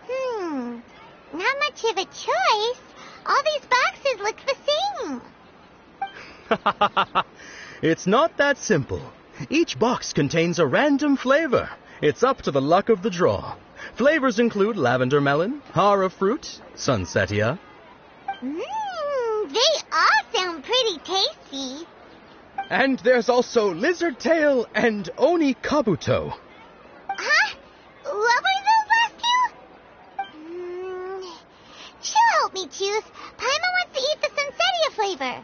S2: Not much of a choice. All these boxes look the same.
S6: It's not that simple. Each box contains a random flavor. It's up to the luck of the draw. Flavors include lavender melon, hara fruit, sunsetia.
S2: They all sound pretty tasty.
S6: And there's also lizard tail and oni kabuto.
S2: Huh? What were those last two? She'll help me choose. Paimon wants to eat the sunsetia flavor.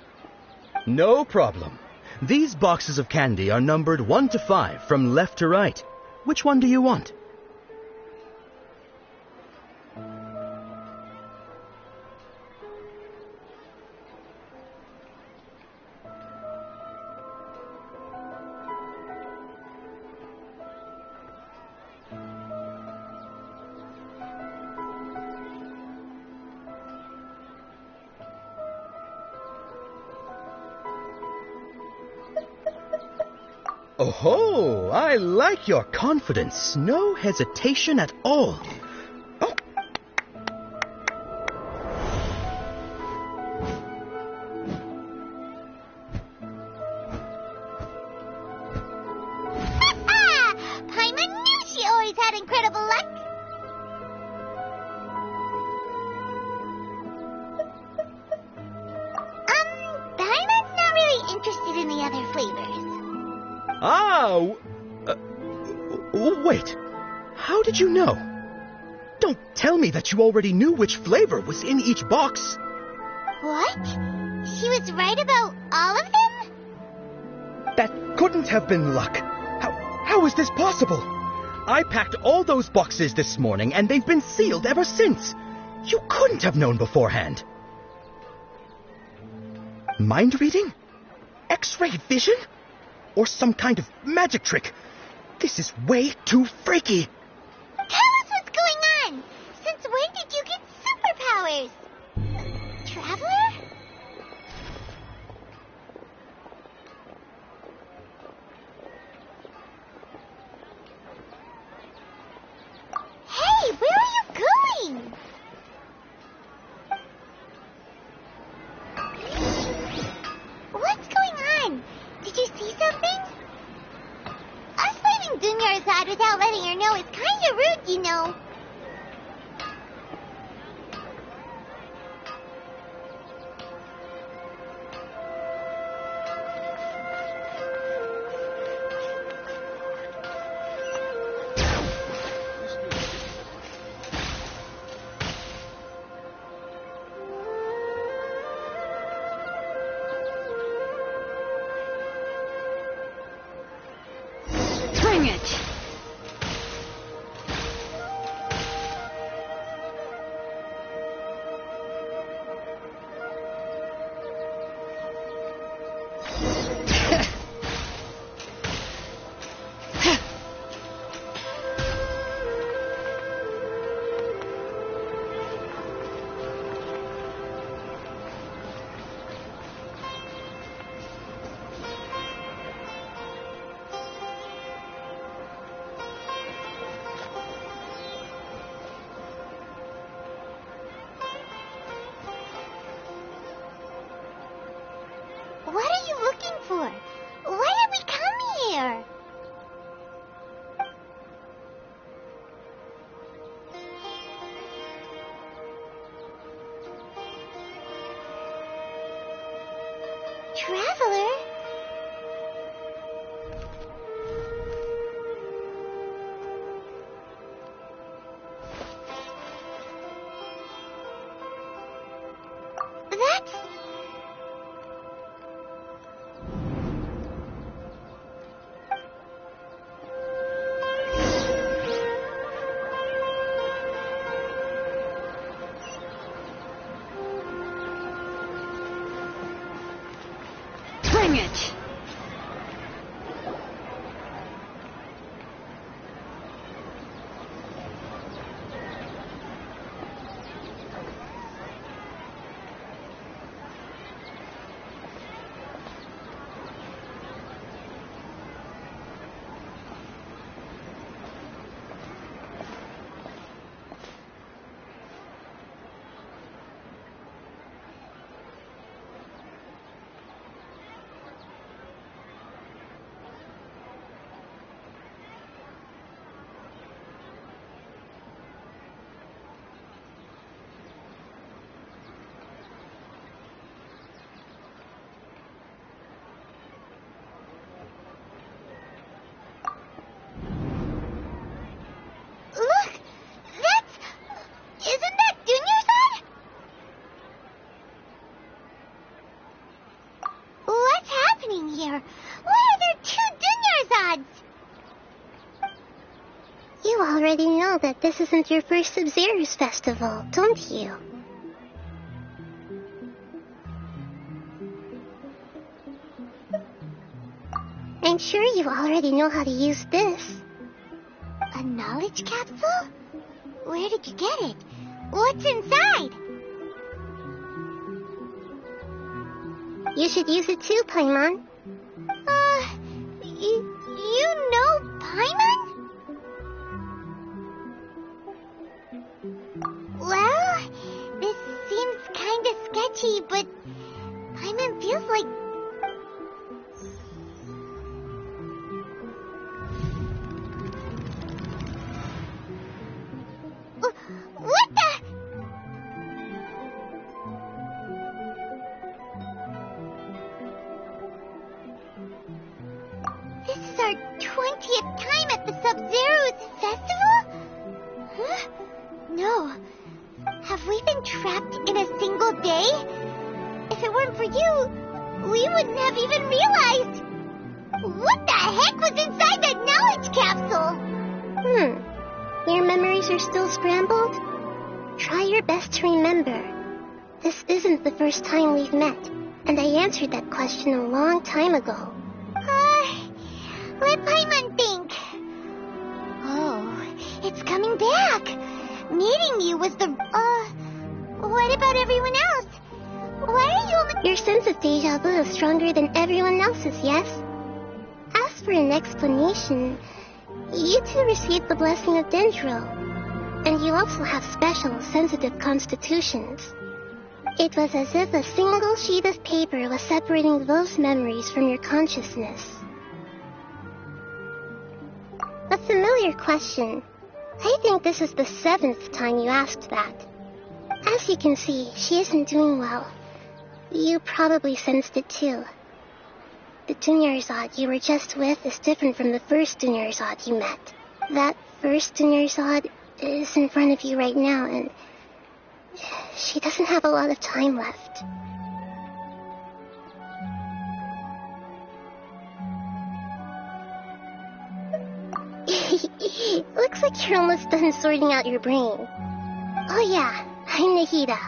S6: No problem. These boxes of candy are numbered 1 to 5 from left to right. Which one do you want? Oh, I like your confidence. No hesitation at all. Oh.
S2: Paimon knew she always had incredible luck. Paimon's not really interested in the other flavors.
S6: Wait. How did you know? Don't tell me that you already knew which flavor was in each box.
S2: What? She was right about all of them?
S6: That couldn't have been luck. How is this possible? I packed all those boxes this morning, and they've been sealed ever since. You couldn't have known beforehand. Mind reading? X-ray vision? Or some kind of magic trick? This is way too freaky.
S2: Tell us what's going on. Since when did you get superpowers? Traveler? Hey, where are you going? What's going on? Did you see something? Us leaving Dunyarzad without letting her know is kinda rude, you know.
S3: Bring it!
S2: What are you looking for? Why did we come here? Traveler? That's...
S11: Bring it!
S2: Here. Why are there 2 Dunyarzad's?
S12: You already know that this isn't your first Sub-Zero's festival, don't you? I'm sure you already know how to use this.
S2: A knowledge capsule? Where did you get it? What's inside?
S12: You should use it too, Paimon.
S2: You know Paimon? Well, this seems kinda sketchy, but Paimon feels like... What the... This is our 20th time at the Sub-Zero's festival? Huh? No. Have we been trapped in a single day? If it weren't for you, we wouldn't have even realized. What the heck was inside that knowledge capsule?
S12: Your memories are still scrambled? Try your best to remember. This isn't the first time we've met, and I answered that question a long time ago.
S2: Let Paimon think. Oh, it's coming back. Meeting you was the... what about everyone else? Why are you only...
S12: Your sense of deja vu is stronger than everyone else's, yes? As for an explanation, you two received the blessing of Dendro, and you also have special, sensitive constitutions. It was as if a single sheet of paper was separating those memories from your consciousness. A familiar question. I think this is the 7th time you asked that. As you can see, she isn't doing well. You probably sensed it too. The Dunyarzad you were just with is different from the first Dunyarzad you met. That first Dunyarzad is in front of you right now, and she doesn't have a lot of time left. Looks like you're almost done sorting out your brain. Oh yeah, I'm Nahida.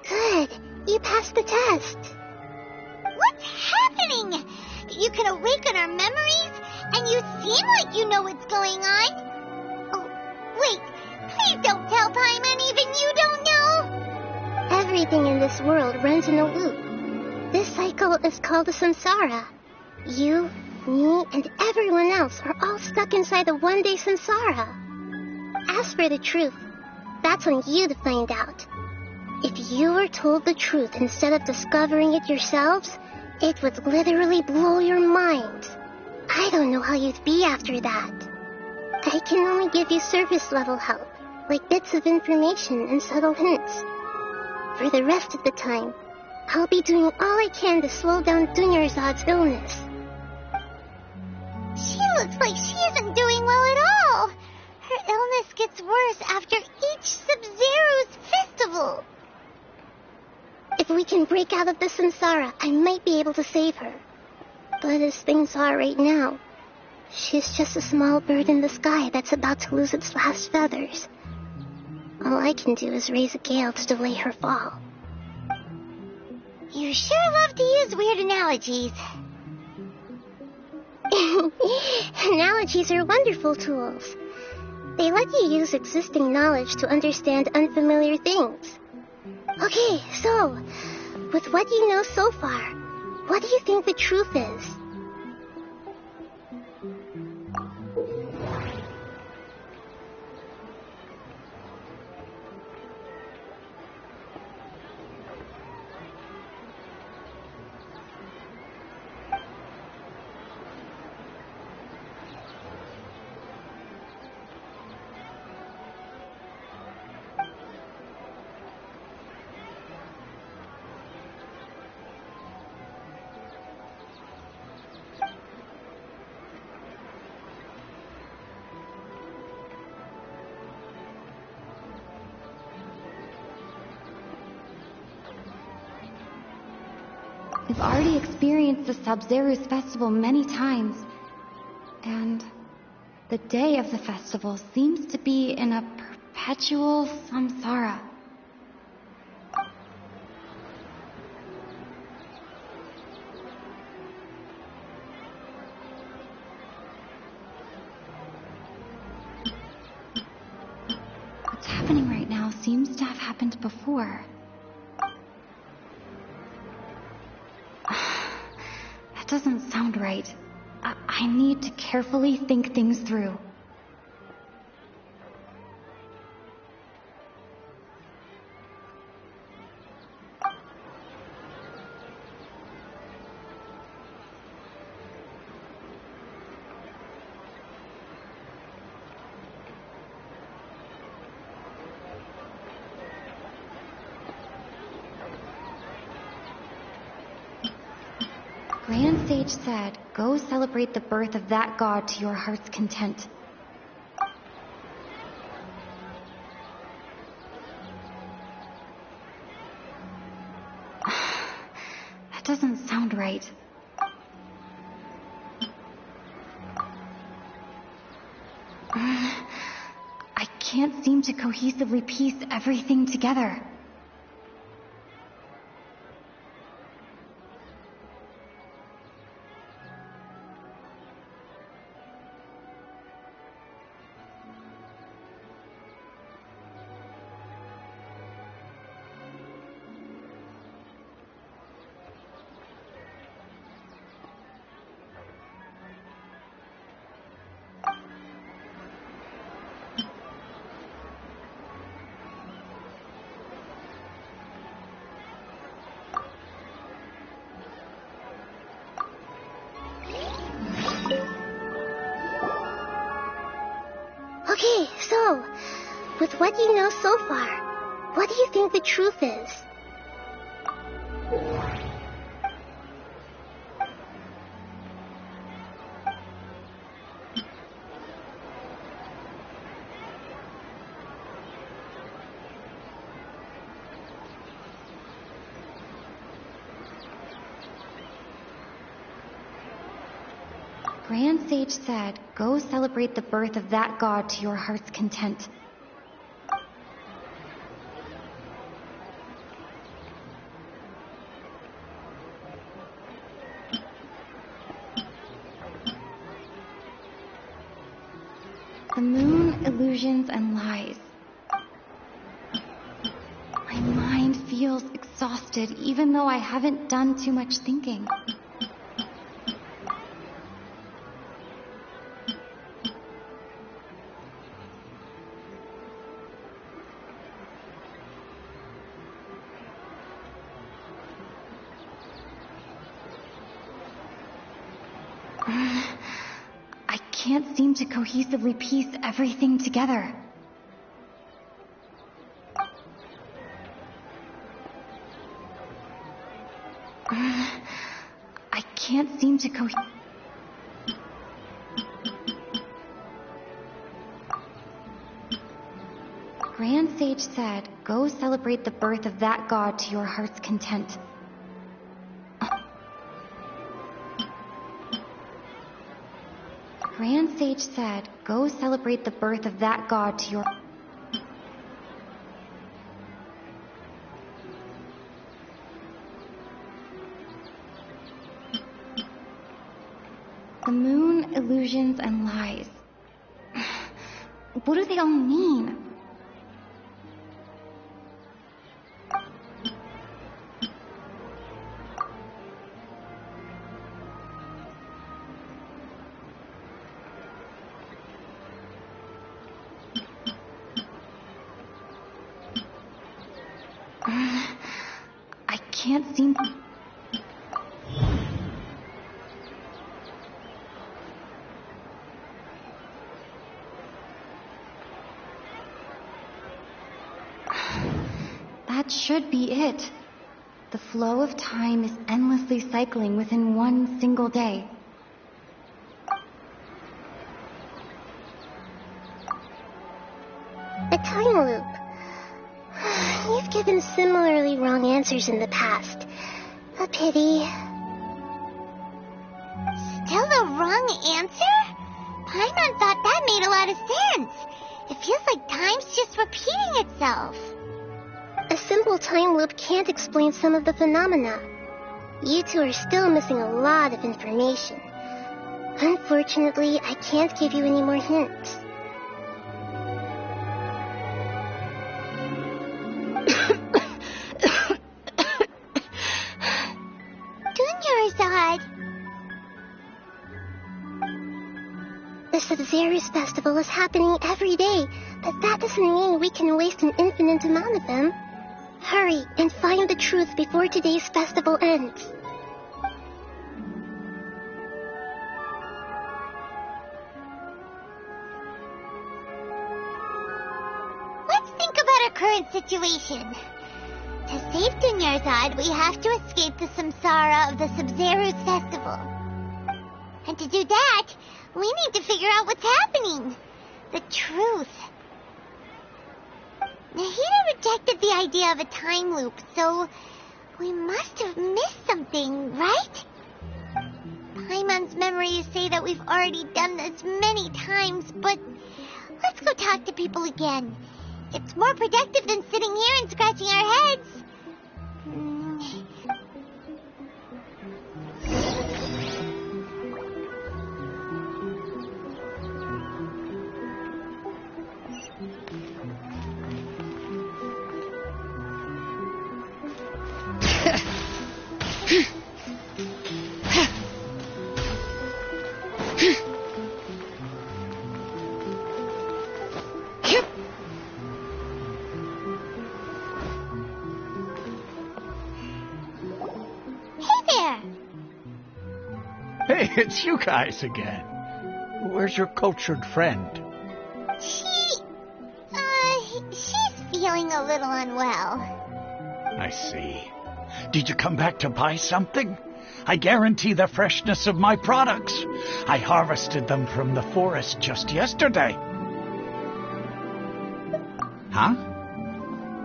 S12: Good, you passed the test.
S2: What's happening? You can awaken our memories, and you seem like you know what's going on. Oh, wait, please don't tell Paimon even you don't know.
S12: Everything in this world runs in a loop. This cycle is called the samsara. You, me, and everyone else are all stuck inside the one-day samsara. As for the truth, that's on you to find out. If you were told the truth instead of discovering it yourselves, it would literally blow your mind. I don't know how you'd be after that. I can only give you surface-level help, like bits of information and subtle hints. For the rest of the time, I'll be doing all I can to slow down Dunyarzad's illness.
S2: She looks like she isn't doing well at all. Her illness gets worse after each Sub-Zero's festival.
S12: If we can break out of the samsara, I might be able to save her. But as things are right now, she's just a small bird in the sky that's about to lose its last feathers. All I can do is raise a gale to delay her fall.
S2: You sure love to use weird analogies.
S12: Analogies are wonderful tools. They let you use existing knowledge to understand unfamiliar things. Okay, so, with what you know so far, what do you think the truth is?
S13: We've already experienced the Sub-Zero's festival many times, and the day of the festival seems to be in a perpetual samsara. What's happening right now seems to have happened before. That doesn't sound right. I need to carefully think things through. Grand Sage said, "Go celebrate the birth of that god to your heart's content." That doesn't sound right. I can't seem to cohesively piece everything together.
S12: Okay, so, with what you know so far, what do you think the truth is?
S13: Grand Sage said, "Go celebrate the birth of that god to your heart's content." The moon, illusions, and lies. My mind feels exhausted, even though I haven't done too much thinking. I can't seem to cohesively piece everything together. can't seem to go. Grand Sage said, go celebrate the birth of that god to your heart's content. Grand Sage said, go celebrate the birth of that god to your... The moon, illusions, and lies. What do they all mean? I can't seem... That should be it. The flow of time is endlessly cycling within one single day.
S12: A time loop. You've given similarly wrong answers in the past. A pity.
S2: Still the wrong answer? Paimon thought that made a lot of sense. It feels like time's just repeating itself.
S12: A simple time loop can't explain some of the phenomena. You two are still missing a lot of information. Unfortunately, I can't give you any more hints. The Sub-Zero's festival is happening every day, but that doesn't mean we can waste an infinite amount of them. Hurry and find the truth before today's festival ends.
S2: Let's think about our current situation. To save Dunyarzad, we have to escape the samsara of the Sub-Zero's festival. And to do that, we need to figure out what's happening. The truth. Nahida rejected the idea of a time loop, so we must have missed something, right? Paimon's memories say that we've already done this many times, but let's go talk to people again. It's more productive than sitting here and scratching our heads.
S4: Hey, it's you guys again. Where's your cultured friend?
S2: She's feeling a little unwell.
S4: I see. Did you come back to buy something? I guarantee the freshness of my products. I harvested them from the forest just yesterday. Huh?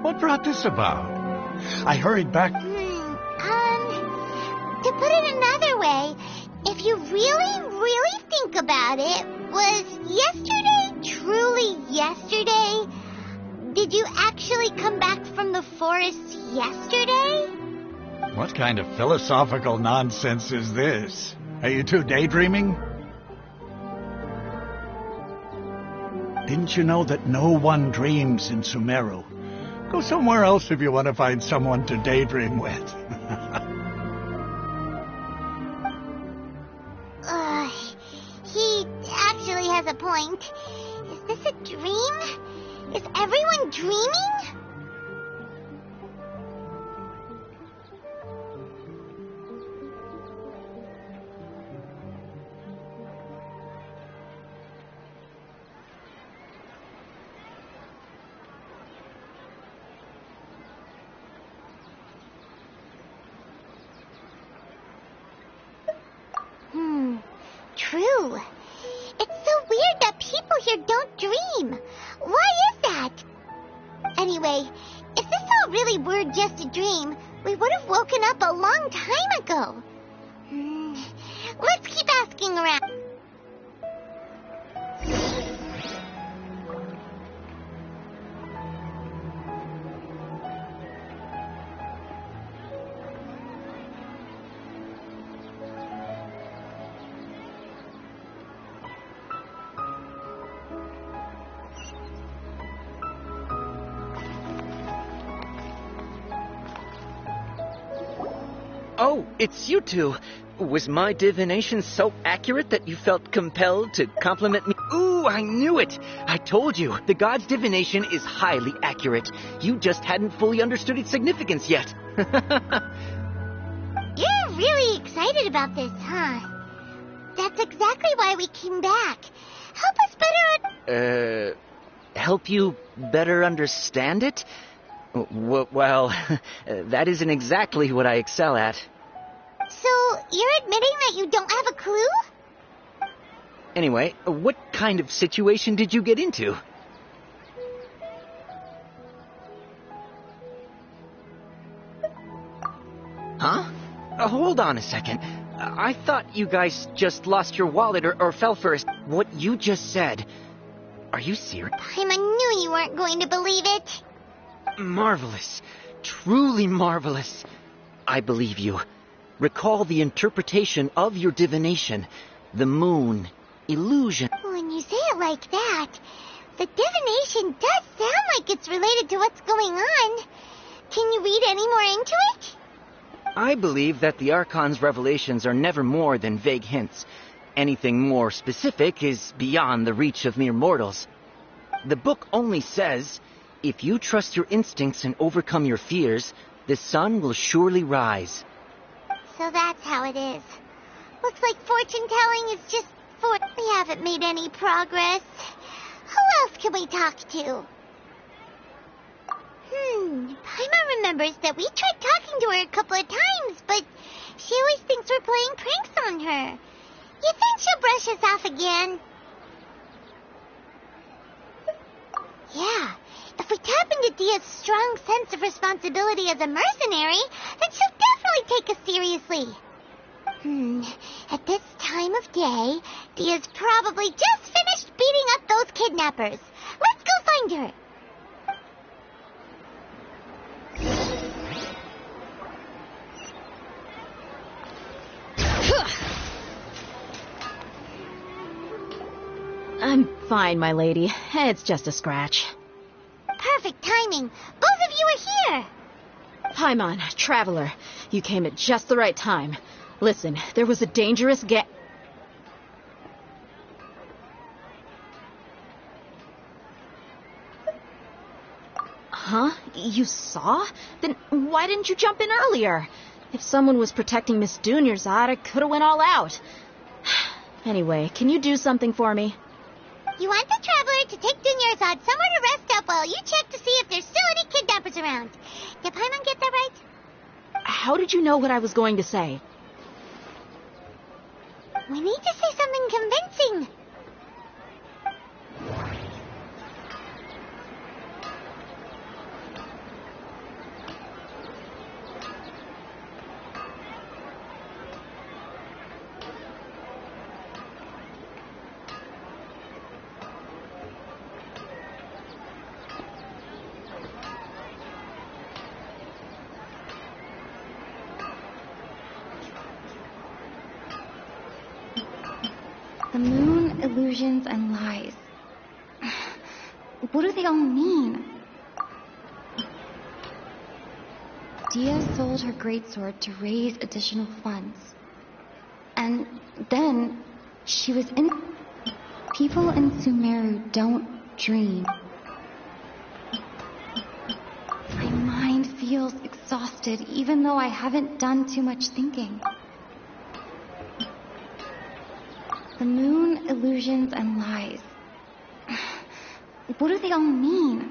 S4: What brought this about? I hurried back...
S2: To put it another way, if you really think about it, was yesterday truly yesterday? Did you actually come back from the forest yesterday?
S4: What kind of philosophical nonsense is this? Are you two daydreaming? Didn't you know that no one dreams in Sumeru? Go somewhere else if you want to find someone to daydream with.
S2: He actually has a point. Is this a dream? Is everyone dreaming? true. It's so weird that people here don't dream. Why is that? Anyway, if this all really were just a dream, we would have woken up a long time ago. Let's keep asking around.
S5: Oh, it's you two. Was my divination so accurate that you felt compelled to compliment me? Ooh, I knew it! I told you, the god's divination is highly accurate. You just hadn't fully understood its significance yet.
S2: You're really excited about this, huh? That's exactly why we came back. Help us better...
S5: Help you better understand it? Well, that isn't exactly what I excel at.
S2: So, you're admitting that you don't have a clue?
S5: Anyway, what kind of situation did you get into? Huh? Hold on a second. I thought you guys just lost your wallet or fell for a... What you just said. Are you serious?
S2: Paimon knew you weren't going to believe it.
S5: Marvelous. Truly marvelous. I believe you. Recall the interpretation of your divination. The moon. Illusion.
S2: When you say it like that, the divination does sound like it's related to what's going on. Can you read any more into it?
S5: I believe that the Archon's revelations are never more than vague hints. Anything more specific is beyond the reach of mere mortals. The book only says, if you trust your instincts and overcome your fears, the sun will surely rise.
S2: So that's how it is. Looks like fortune-telling is just we haven't made any progress. Who else can we talk to? Paimon remembers that we tried talking to her a couple of times, but she always thinks we're playing pranks on her. You think she'll brush us off again? Yeah, if we tap into Dia's strong sense of responsibility as a mercenary, then she'll definitely take us seriously. At this time of day, Dia's probably just finished beating up those kidnappers. Let's go find her.
S11: I'm fine, my lady. It's just a scratch.
S2: Perfect timing. Both of you are here.
S11: Paimon, traveler, you came at just the right time. Listen, there was a dangerous Huh? You saw? Then why didn't you jump in earlier? If someone was protecting Miss Dunyarzad, I could have went all out. Anyway, can you do something for me?
S2: You want the traveler to take Dunyarzad somewhere to rest up while you check to see if there's still any kidnappers around. Did Paimon get that right?
S11: How did you know what I was going to say?
S2: We need to say something convincing.
S13: The moon, illusions, and lies. What do they all mean? Dia sold her greatsword to raise additional funds. And then she was in... People in Sumeru don't dream. My mind feels exhausted, even though I haven't done too much thinking. The moon, illusions, and lies. What do they all mean?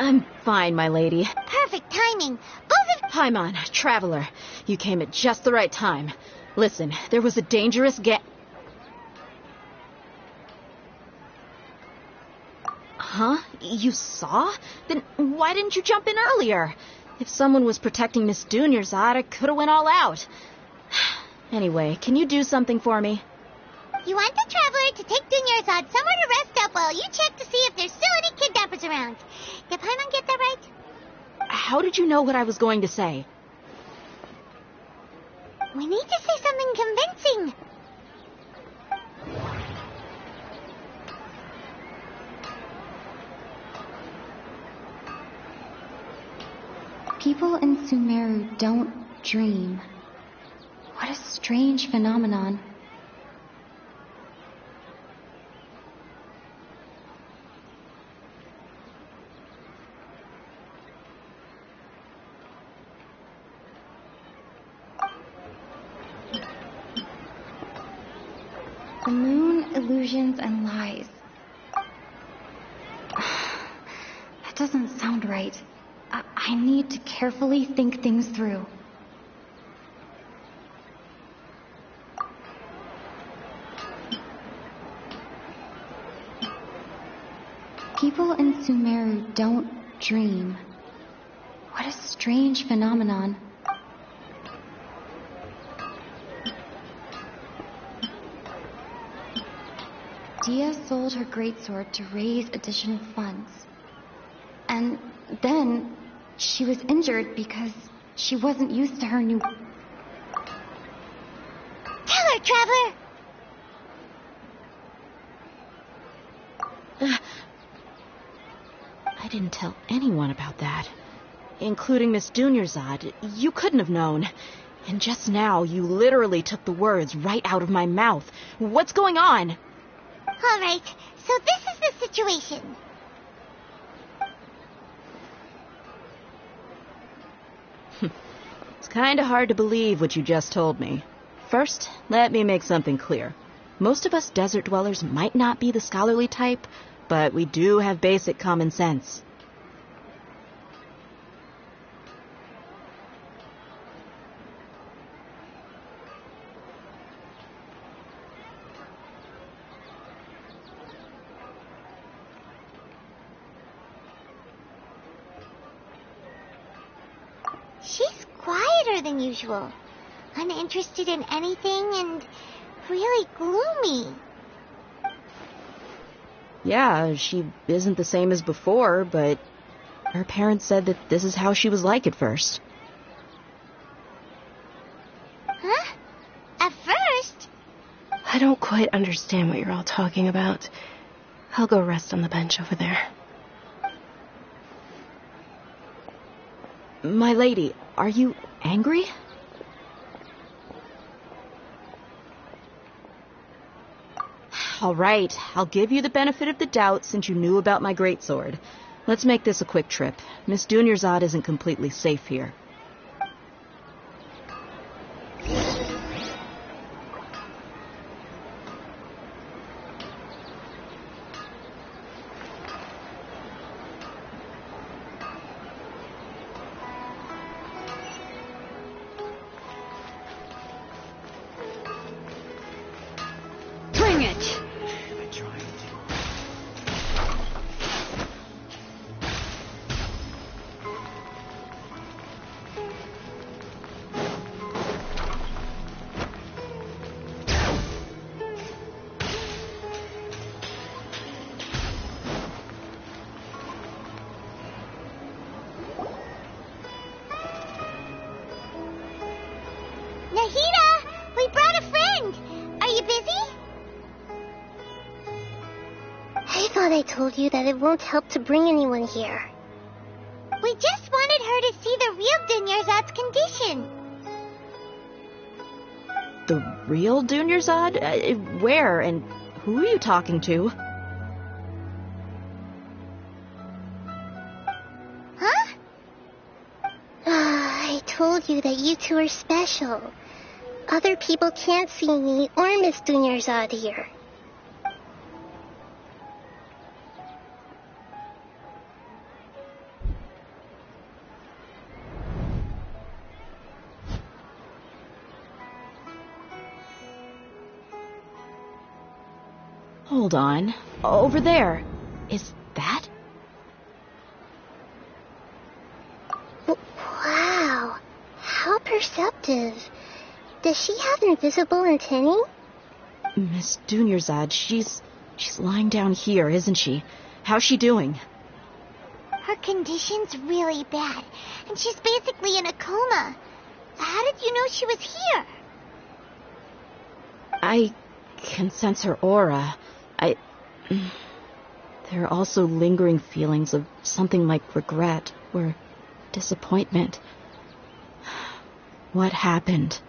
S11: I'm fine, my lady.
S2: Perfect timing. Both of...
S11: Paimon, traveler, you came at just the right time. Listen, there was a dangerous Huh? You saw? Then why didn't you jump in earlier? If someone was protecting Miss Dunyarzad, I could have went all out. Anyway, can you do something for me?
S2: You want the traveler to take Dunyarzad somewhere to rest up while you check to see if there's still any kidnappers around. Did Paimon get that right?
S11: How did you know what I was going to say?
S2: We need to say something convincing.
S13: People in Sumeru don't dream. What a strange phenomenon. The moon, illusions, and lies. That doesn't sound right. I need to carefully think things through. People in Sumeru don't dream. What a strange phenomenon. Dia sold her greatsword to raise additional funds. And then she was injured because she wasn't used to her new...
S2: Tell her, traveler!
S11: I didn't tell anyone about that. Including Miss Dunyarzad. You couldn't have known. And just now, you literally took the words right out of my mouth. What's going on?
S2: All right, so this is the situation.
S11: It's kind of hard to believe what you just told me. First, let me make something clear. Most of us desert dwellers might not be the scholarly type, but we do have basic common sense.
S2: She's quieter than usual, uninterested in anything, and really gloomy.
S11: Yeah, she isn't the same as before, but her parents said that this is how she was like at first.
S2: Huh? At first?
S1: I don't quite understand what you're all talking about. I'll go rest on the bench over there.
S11: My lady, are you angry? All right, I'll give you the benefit of the doubt since you knew about my greatsword. Let's make this a quick trip. Miss Dunyarzad isn't completely safe here.
S1: Bring it!
S2: Nahida, we brought a friend. Are you busy?
S12: I thought I told you that it won't help to bring anyone here.
S2: We just wanted her to see the real Dunyarzad's condition.
S11: The real Dunyarzad? Where and who are you talking to?
S2: Huh?
S12: I told you that you two are special. Other people can't see me or Miss Dunyarzad here.
S11: Hold on. Over there. Is that?
S12: Wow. How perceptive. Does she have invisible antennae?
S11: Miss Dunyarzad, she's lying down here, isn't she? How's she doing?
S2: Her condition's really bad, and she's basically in a coma. How did you know she was here?
S11: I can sense her aura. There are also lingering feelings of something like regret or disappointment. What happened?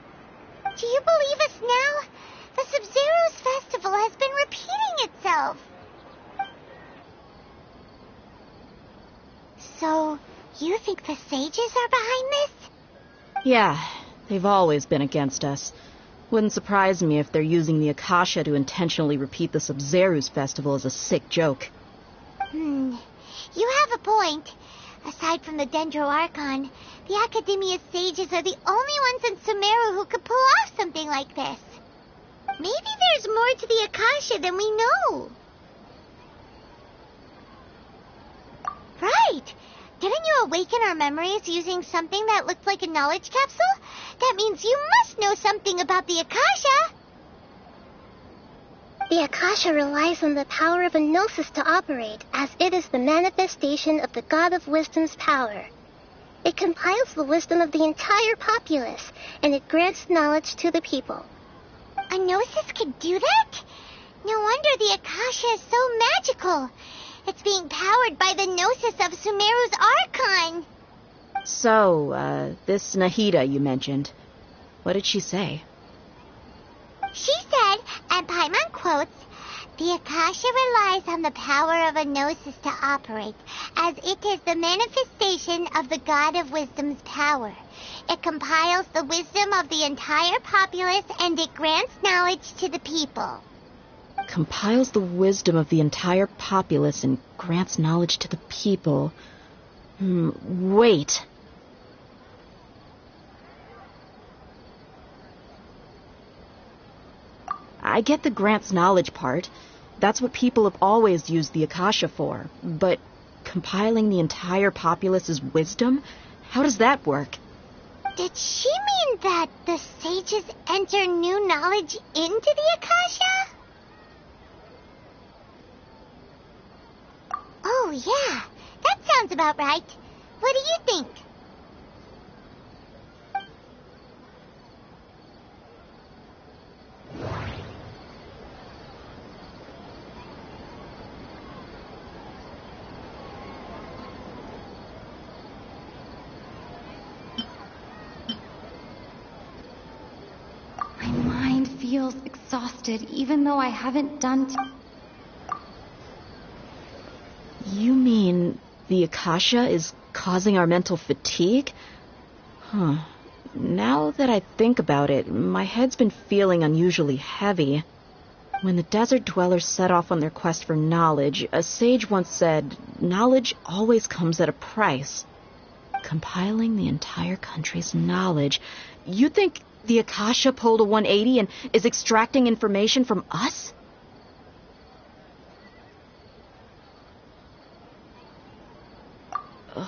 S2: Do you believe us now? The Sub-Zero's festival has been repeating itself. So, you think the sages are behind this?
S11: Yeah, they've always been against us. Wouldn't surprise me if they're using the Akasha to intentionally repeat the Sub-Zero's festival as a sick joke.
S2: You have a point. Aside from the Dendro Archon, the Academia sages are the only ones in Sumeru who could pull off something like this. Maybe there's more to the Akasha than we know. Right. Didn't you awaken our memories using something that looked like a knowledge capsule? That means you must know something about the Akasha.
S12: The Akasha relies on the power of a gnosis to operate, as it is the manifestation of the God of Wisdom's power. It compiles the wisdom of the entire populace, and it grants knowledge to the people.
S2: A gnosis could do that? No wonder the Akasha is so magical. It's being powered by the gnosis of Sumeru's Archon.
S11: So, this Nahida you mentioned, what did she say?
S2: She said, and Paimon quotes, "The Akasha relies on the power of a gnosis to operate, as it is the manifestation of the God of Wisdom's power. It compiles the wisdom of the entire populace, and it grants knowledge to the people."
S11: Compiles the wisdom of the entire populace and grants knowledge to the people. Wait. I get the grants knowledge part. That's what people have always used the Akasha for. But compiling the entire populace's wisdom? How does that work?
S2: Did she mean that the sages enter new knowledge into the Akasha? Oh, yeah. That sounds about right. What do you think?
S13: My mind feels exhausted, even though I haven't done...
S11: You mean the Akasha is causing our mental fatigue? Huh. Now that I think about it, my head's been feeling unusually heavy. When the desert dwellers set off on their quest for knowledge, a sage once said, knowledge always comes at a price. Compiling the entire country's knowledge. You think the Akasha pulled a 180 and is extracting information from us?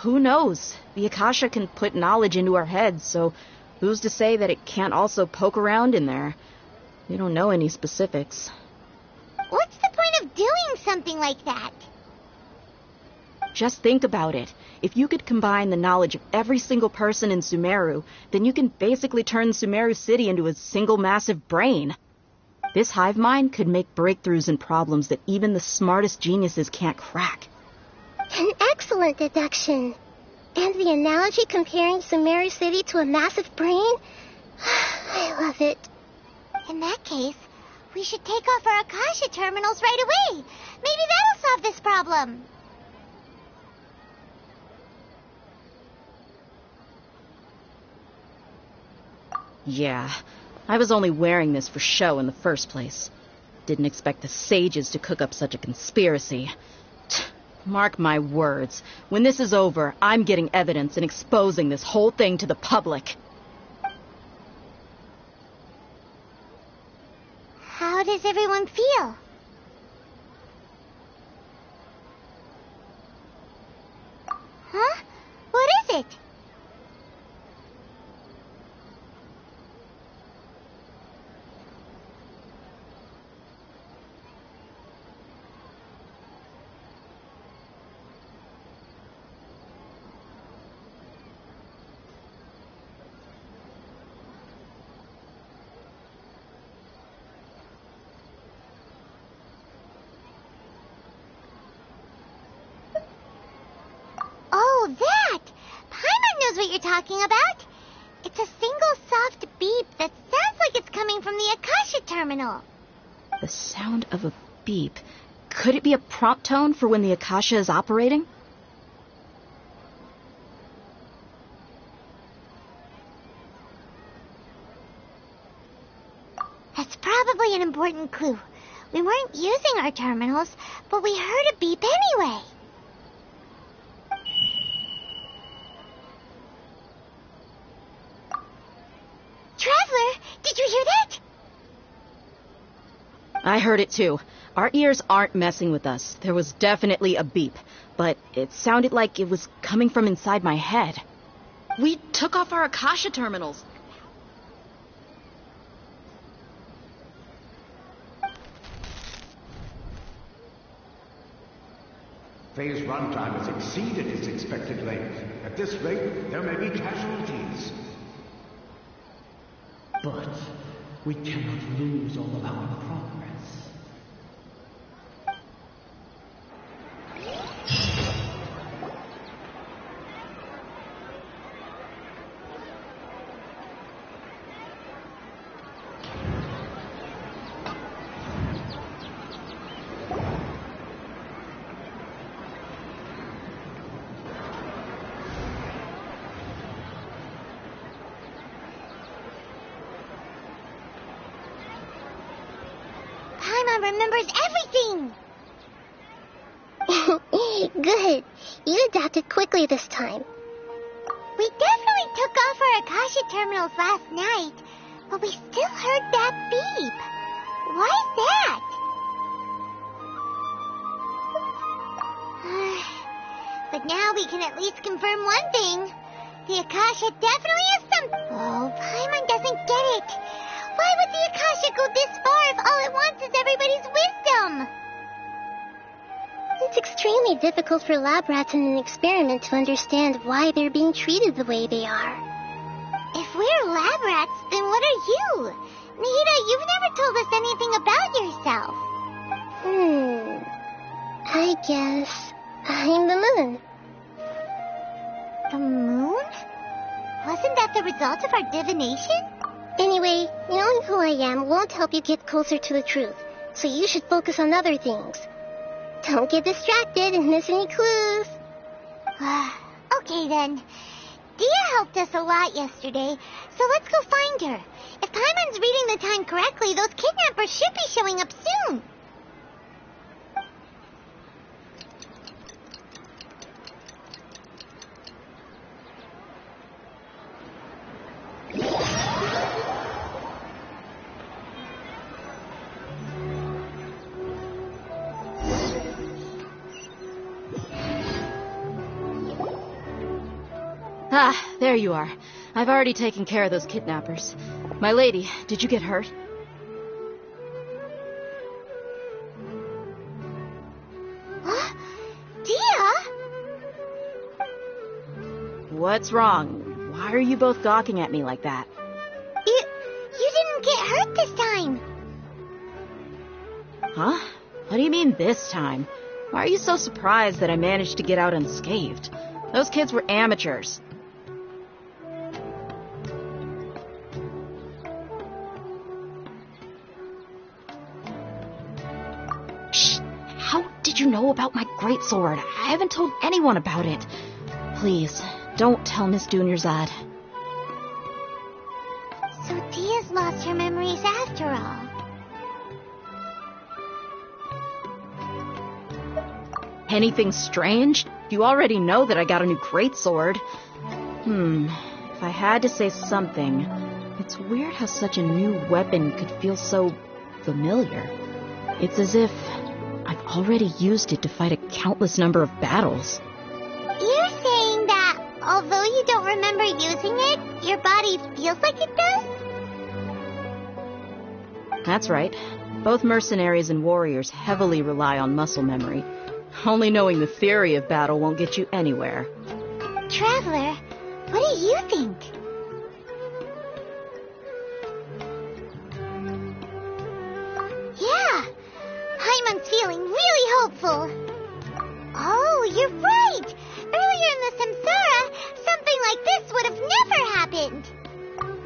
S11: Who knows? The Akasha can put knowledge into our heads, so who's to say that it can't also poke around in there? We don't know any specifics.
S2: What's the point of doing something like that?
S11: Just think about it. If you could combine the knowledge of every single person in Sumeru, then you can basically turn Sumeru City into a single massive brain. This hive mind could make breakthroughs in problems that even the smartest geniuses can't crack.
S12: An excellent deduction. And the analogy comparing Sumeru City to a massive brain? I love it.
S2: In that case, we should take off our Akasha terminals right away. Maybe that'll solve this problem.
S11: Yeah, I was only wearing this for show in the first place. Didn't expect the sages to cook up such a conspiracy. Mark my words, when this is over, I'm getting evidence and exposing this whole thing to the public.
S2: How does everyone feel? knows what you're talking about. It's a single soft beep that sounds like it's coming from the Akasha terminal.
S11: The sound of a beep. Could it be a prompt tone for when the Akasha is operating?
S2: That's probably an important clue. We weren't using our terminals, but we heard a beep anyway. Traveler, did you hear that?
S11: I heard it too. Our ears aren't messing with us. There was definitely a beep, but it sounded like it was coming from inside my head. We took off our Akasha terminals.
S9: Phase runtime has exceeded its expected length. At this rate, there may be casualties.
S8: But we cannot lose all of our progress.
S2: Remembers everything!
S12: Good. You adapted quickly this time.
S2: We definitely took off our Akasha terminals last night, but we still heard that beep. Why's that? But now we can at least confirm one thing. The Akasha definitely has some... Oh, Paimon doesn't get it. Why would the Akasha go this far if all it wants is everybody's wisdom?
S12: It's extremely difficult for lab rats in an experiment to understand why they're being treated the way they are.
S2: If we're lab rats, then what are you? Nahida, you've never told us anything about yourself.
S12: I guess I'm the moon.
S2: The moon? Wasn't that the result of our divination?
S12: Anyway, knowing who I am won't help you get closer to the truth, so you should focus on other things. Don't get distracted and miss any clues.
S2: Okay then. Dia helped us a lot yesterday, so let's go find her. If Paimon's reading the time correctly, those kidnappers should be showing up soon.
S11: Ah, there you are. I've already taken care of those kidnappers. My lady, did you get hurt?
S2: Huh? Dia?
S11: What's wrong? Why are you both gawking at me like that?
S2: You didn't get hurt this time.
S11: Huh? What do you mean this time? Why are you so surprised that I managed to get out unscathed? Those kids were amateurs. Shh! How did you know about my greatsword? I haven't told anyone about it. Please, don't tell Miss Dunyarzad.
S2: So Dia's lost her memories after all.
S11: Anything strange? You already know that I got a new greatsword. If I had to say something, it's weird how such a new weapon could feel so familiar. It's as if I've already used it to fight a countless number of battles.
S2: You're saying that although you don't remember using it, your body feels like it does?
S11: That's right. Both mercenaries and warriors heavily rely on muscle memory. Only knowing the theory of battle won't get you anywhere.
S2: Traveler, what do you think? Yeah, Paimon's feeling really hopeful. Oh, you're right. Earlier in the Samsara, something like this would have never happened.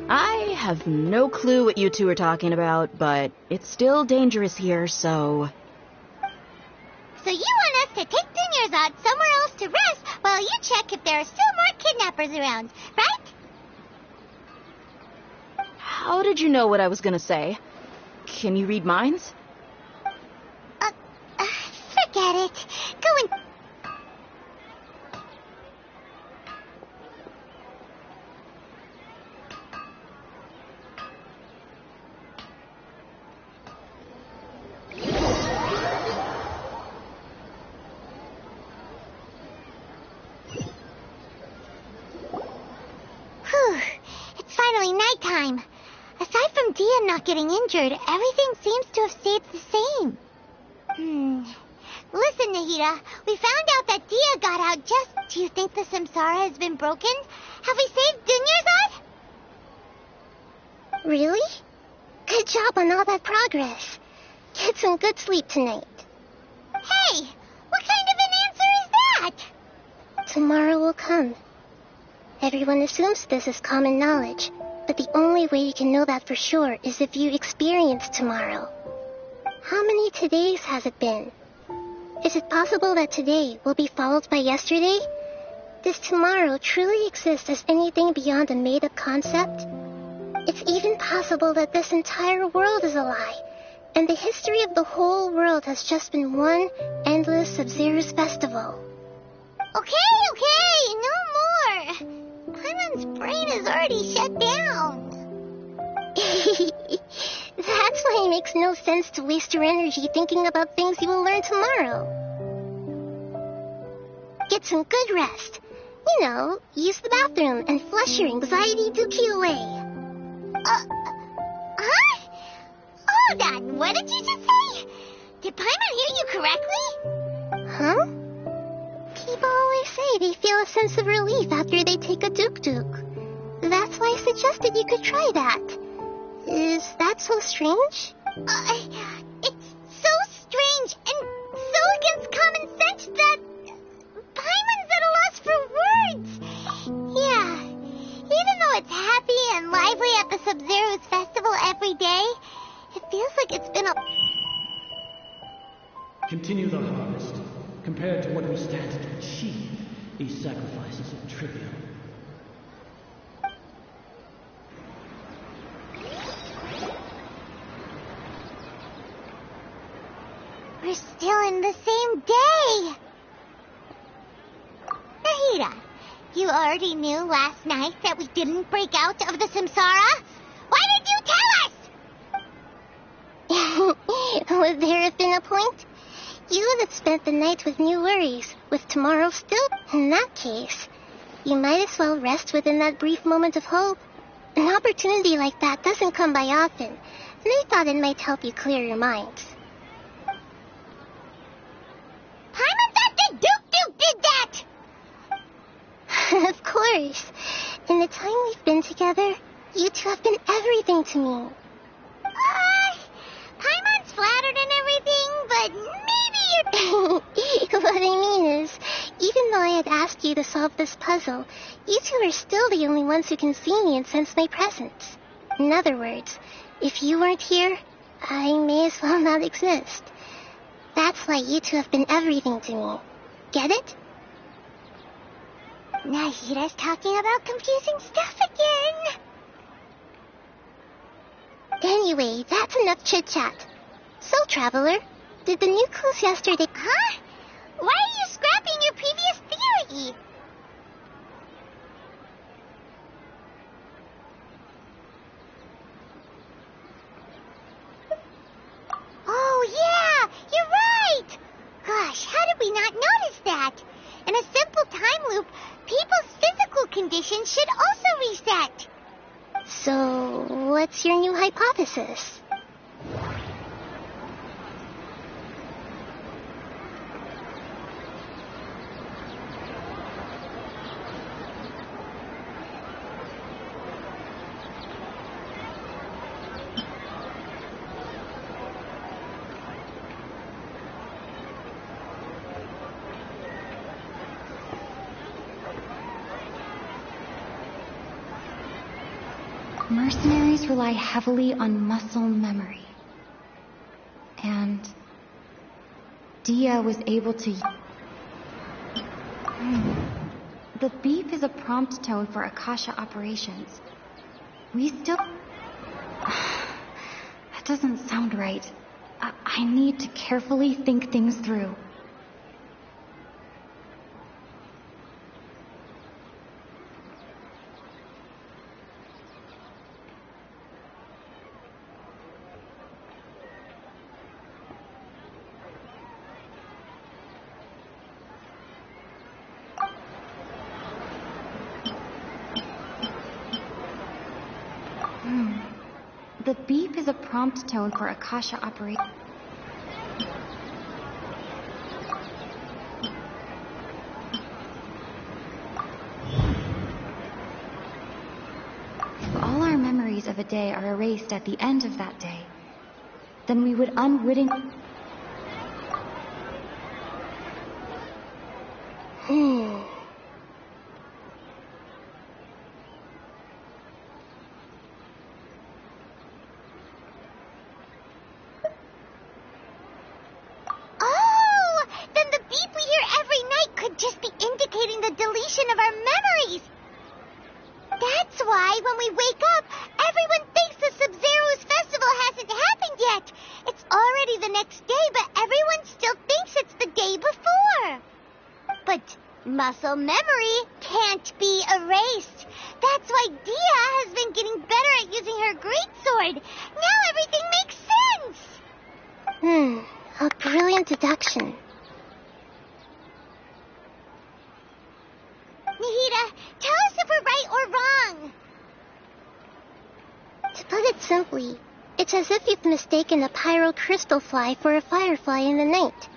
S11: I have no clue what you two are talking about, but it's still dangerous here, so...
S2: So you want us to take Dunyarzad somewhere else to rest while you check if there are still more kidnappers around, right?
S11: How did you know what I was gonna say? Can you read minds?
S2: Forget it. Go and... Whew. It's finally nighttime. Aside from Dia not getting injured, everything seems to have stayed the same. Listen, Nahida, we found out that Dia got out just... Do you think the Samsara has been broken? Have we saved Dunyarzad?
S12: Really? Good job on all that progress. Get some good sleep tonight.
S2: Hey, what kind of an answer is that?
S12: Tomorrow will come. Everyone assumes this is common knowledge, but the only way you can know that for sure is if you experience tomorrow. How many todays has it been? Is it possible that today will be followed by yesterday? Does tomorrow truly exist as anything beyond a made-up concept? It's even possible that this entire world is a lie, and the history of the whole world has just been one endless Sub-Zero's festival.
S2: Okay, no more. Paimon's brain is already shut down.
S12: That's why it makes no sense to waste your energy thinking about things you will learn tomorrow. Get some good rest. You know, use the bathroom and flush your anxiety dookie away.
S2: Huh? Hold on, what did you just say? Did Paimon hear you correctly?
S12: Huh? People always say they feel a sense of relief after they take a duk-duk. That's why I suggested you could try that. Is that so strange?
S2: It's so strange and so against common sense that Paimon's at a loss for words. Yeah, even though it's happy and lively at the Sub-Zero's festival every day, it feels like it's been a...
S8: Continue the harvest. Compared to what we stand to achieve, these sacrifices are trivial.
S2: We're still in the same day. Nahida, you already knew last night that we didn't break out of the Samsara? Why did you tell us?
S12: Would there have been a point? You would have spent the night with new worries, with tomorrow still. In that case, you might as well rest within that brief moment of hope. An opportunity like that doesn't come by often, and I thought it might help you clear your minds.
S2: Paimon thought the Duke did that!
S12: Of course. In the time we've been together, you two have been everything to me.
S2: Paimon's flattered and everything, but maybe you're...
S12: What I mean is, even though I had asked you to solve this puzzle, you two are still the only ones who can see me and sense my presence. In other words, if you weren't here, I may as well not exist. That's why you two have been everything to me. Get it?
S2: Nahida's talking about confusing stuff again.
S12: Anyway, that's enough chit-chat. So, Traveler, did the new clues yesterday...
S2: Huh? Why are you scrapping your previous theory? Oh, yeah! You're right! Gosh, how did we not notice that? In a simple time loop, people's physical condition should also reset.
S12: So, what's your new hypothesis?
S13: mercenaries rely heavily on muscle memory. And Dia was able to... The beep is a prompt tone for Akasha operations. We still... That doesn't sound right. I need to carefully think things through. The beep is a prompt tone for Akasha operation. If all our memories of a day are erased at the end of that day, then we would unwittingly...
S2: Muscle memory can't be erased. That's why Dia has been getting better at using her greatsword. Now everything makes sense.
S12: A brilliant deduction.
S2: Nihida, tell us if we're right or wrong.
S12: To put it simply, it's as if you've mistaken a pyro crystal fly for a firefly in the night.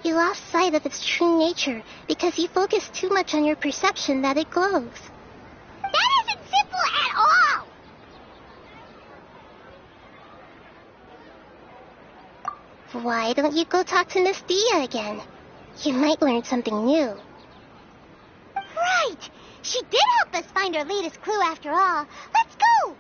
S12: You lost sight of its true nature because you focus too much on your perception that it glows.
S2: That isn't simple at all!
S12: Why don't you go talk to Miss Dia again? You might learn something new.
S2: Right! She did help us find our latest clue after all. Let's go!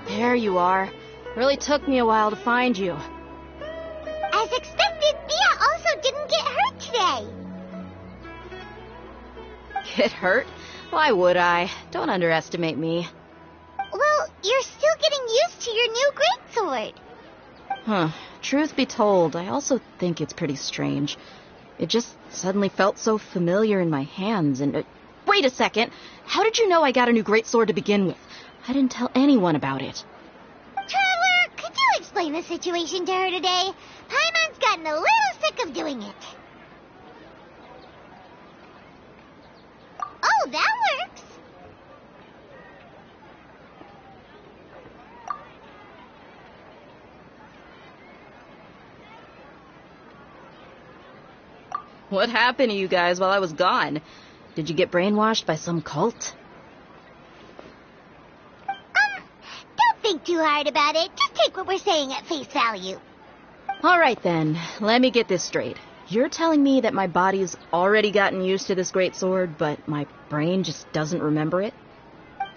S11: There you are. Really took me a while to find you.
S2: As expected, Dia also didn't get hurt today.
S11: Get hurt? Why would I? Don't underestimate me.
S2: Well, you're still getting used to your new greatsword.
S11: Truth be told, I also think it's pretty strange. It just suddenly felt so familiar in my hands and... wait a second! How did you know I got a new greatsword to begin with? I didn't tell anyone about it.
S2: Traveler, could you explain the situation to her today? Paimon's gotten a little sick of doing it. Oh, that works.
S11: What happened to you guys while I was gone? Did you get brainwashed by some cult?
S2: Don't think too hard about it. Just take what we're saying at face value.
S11: All right, then. Let me get this straight. You're telling me that my body's already gotten used to this greatsword, but my brain just doesn't remember it?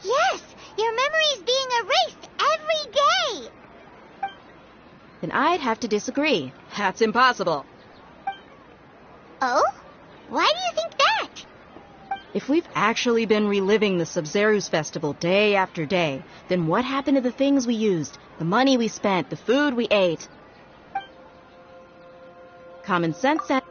S2: Yes, your memory's being erased every day.
S11: Then I'd have to disagree. That's impossible.
S2: Oh? Why do you think that?
S11: If we've actually been reliving the Sub-Zeru's festival day after day, then what happened to the things we used, the money we spent, the food we ate? Common sense says...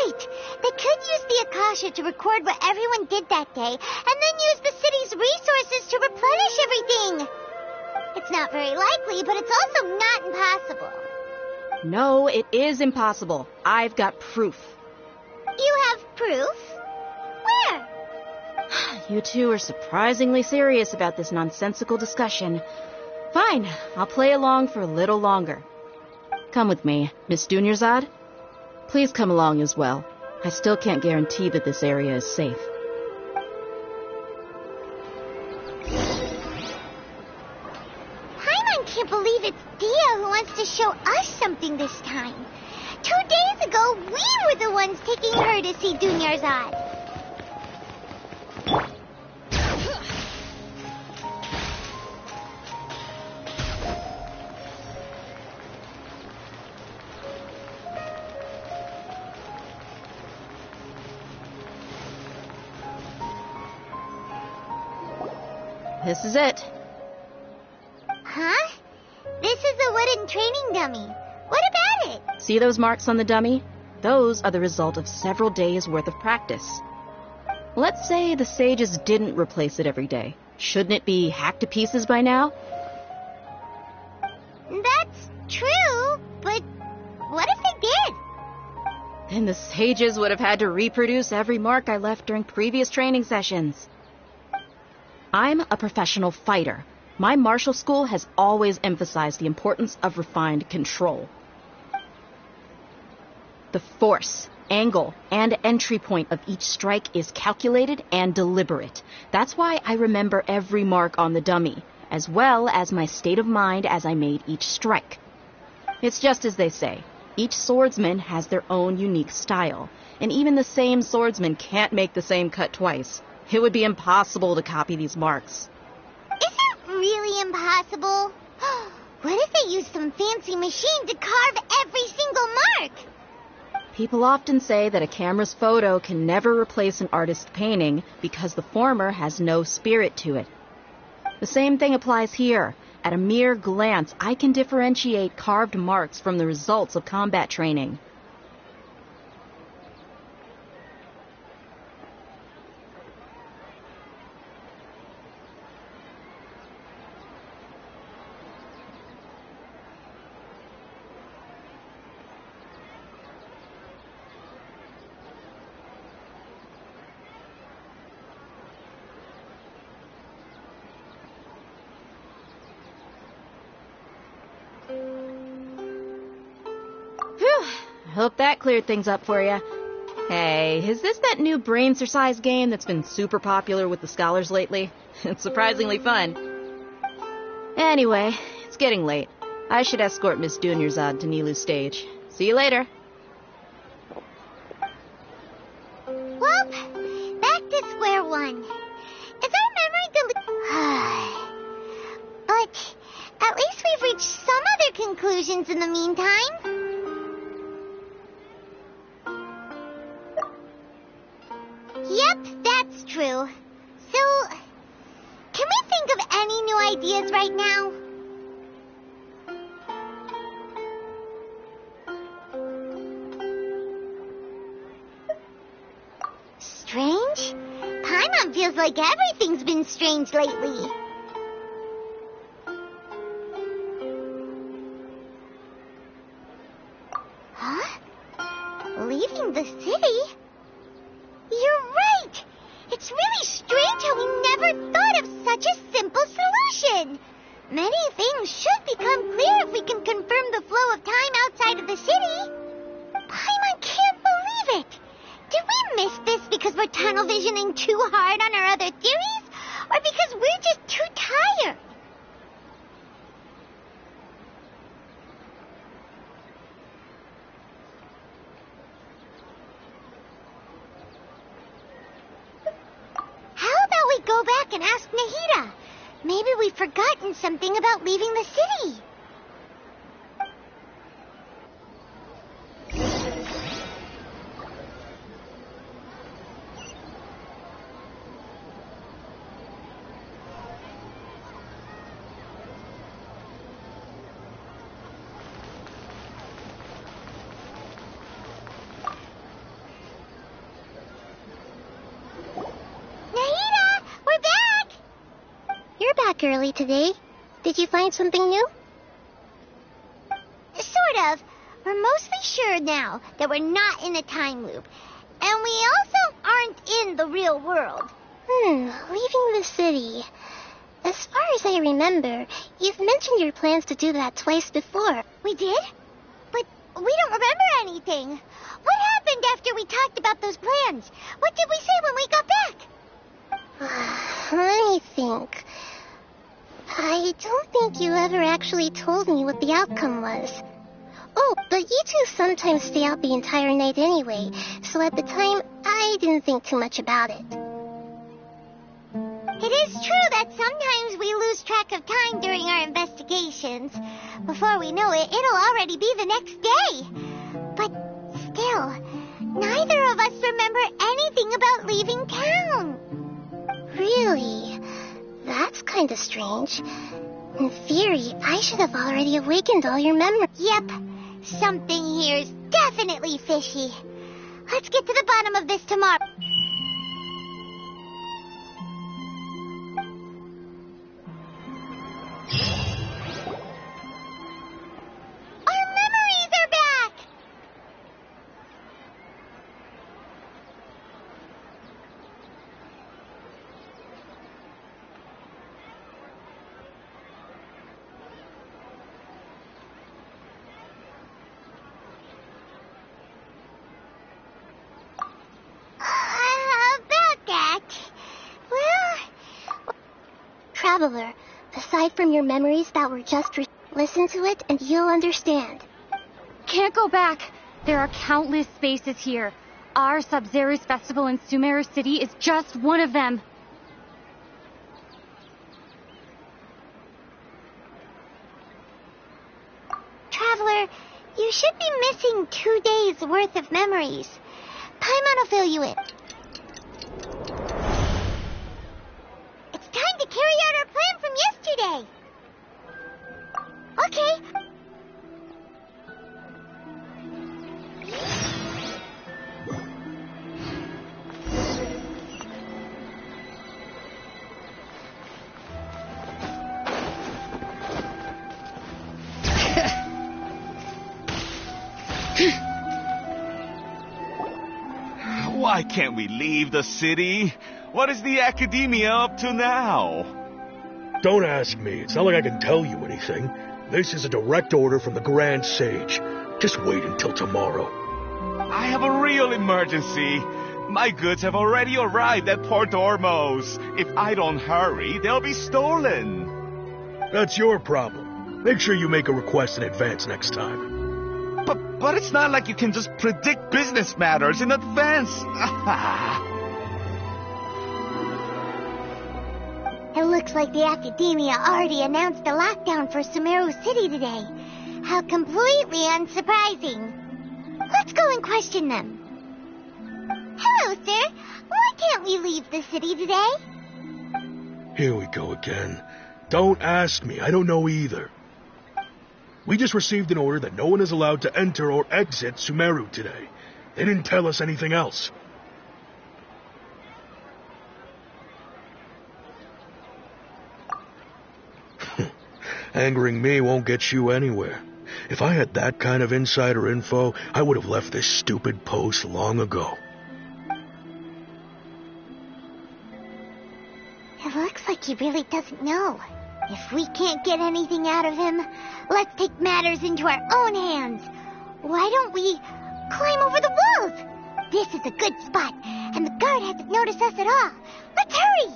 S2: right. They could use the Akasha to record what everyone did that day, and then use the city's resources to replenish everything. It's not very likely, but it's also not impossible.
S11: No, it is impossible. I've got proof.
S2: You have proof? Where?
S11: You two are surprisingly serious about this nonsensical discussion. Fine, I'll play along for a little longer. Come with me, Miss Dunyarzad. Please come along as well. I still can't guarantee that this area is safe.
S2: Paimon can't believe it's Dia who wants to show us something this time. 2 days ago, we were the ones taking her to see Dunyarzad.
S11: This is it.
S2: Huh? This is a wooden training dummy. What about it?
S11: See those marks on the dummy? Those are the result of several days' worth of practice. Let's say the sages didn't replace it every day. Shouldn't it be hacked to pieces by now?
S2: That's true, but what if they did?
S11: Then the sages would have had to reproduce every mark I left during previous training sessions. I'm a professional fighter. My martial school has always emphasized the importance of refined control. The force, angle, and entry point of each strike is calculated and deliberate. That's why I remember every mark on the dummy, as well as my state of mind as I made each strike. It's just as they say, each swordsman has their own unique style, and even the same swordsman can't make the same cut twice. It would be impossible to copy these marks.
S2: Is it really impossible? What if they use some fancy machine to carve every single mark?
S11: People often say that a camera's photo can never replace an artist's painting because the former has no spirit to it. The same thing applies here. At a mere glance, I can differentiate carved marks from the results of combat training. Hope that cleared things up for you. Hey, is this that new brain exercise game that's been super popular with the scholars lately? It's surprisingly fun. Anyway, it's getting late. I should escort Miss Dunyarzad to Nilu's stage. See you later.
S2: Well, back to square one. Is our memory But at least we've reached some other conclusions in the meantime. Yep, that's true. So, can we think of any new ideas right now? Strange? Paimon feels like everything's been strange lately. Huh? Leaving the city? You're right! It's really strange how we never thought of such a simple solution. Many things should become clear if we can confirm the flow of time outside of the city. Paimon can't believe it! Did we miss this because we're tunnel visioning too hard on our other theories? Or because we're just too tired? How about we go back and ask Nahida? Maybe we've forgotten something about leaving the city.
S12: back early today. Did you find something new?
S2: Sort of. We're mostly sure now that we're not in a time loop. And we also aren't in the real world.
S12: Leaving the city. As far as I remember, you've mentioned your plans to do that twice before.
S2: We did? But we don't remember anything. What happened after we talked about those plans? What did we say when we got back?
S12: Let me think. I don't think you ever actually told me what the outcome was. Oh, but you two sometimes stay out the entire night anyway, so at the time, I didn't think too much about it.
S2: It is true that sometimes we lose track of time during our investigations. Before we know it, it'll already be the next day. But still, neither of us remember anything about leaving town.
S12: Really? That's kind of strange. In theory, I should have already awakened all your memories.
S2: Yep. Something here's definitely fishy. Let's get to the bottom of this tomorrow. Our memories are back! About that. Well...
S12: Traveler, aside from your memories that were just listen to it and you'll understand.
S13: Can't go back. There are countless spaces here. Our Sub-Zero's festival in Sumeru City is just one of them.
S2: Traveler, you should be missing 2 days worth of memories. Paimon will fill you in. It's time to carry out our plan from yesterday. Okay.
S14: Why can't we leave the city? What is the academia up to now?
S15: Don't ask me. It's not like I can tell you anything. This is a direct order from the Grand Sage. Just wait until tomorrow.
S14: I have a real emergency. My goods have already arrived at Port Ormos. If I don't hurry, they'll be stolen.
S15: That's your problem. Make sure you make a request in advance next time.
S14: But it's not like you can just predict business matters in advance.
S2: It looks like the academia already announced a lockdown for Sumeru City today. How completely unsurprising. Let's go and question them. Hello, sir. Why can't we leave the city today?
S15: Here we go again. Don't ask me. I don't know either. We just received an order that no one is allowed to enter or exit Sumeru today. They didn't tell us anything else. Angering me won't get you anywhere. If I had that kind of insider info, I would have left this stupid post long ago.
S2: It looks like he really doesn't know. If we can't get anything out of him, let's take matters into our own hands. Why don't we climb over the walls? This is a good spot, and the guard hasn't noticed us at all. Let's hurry!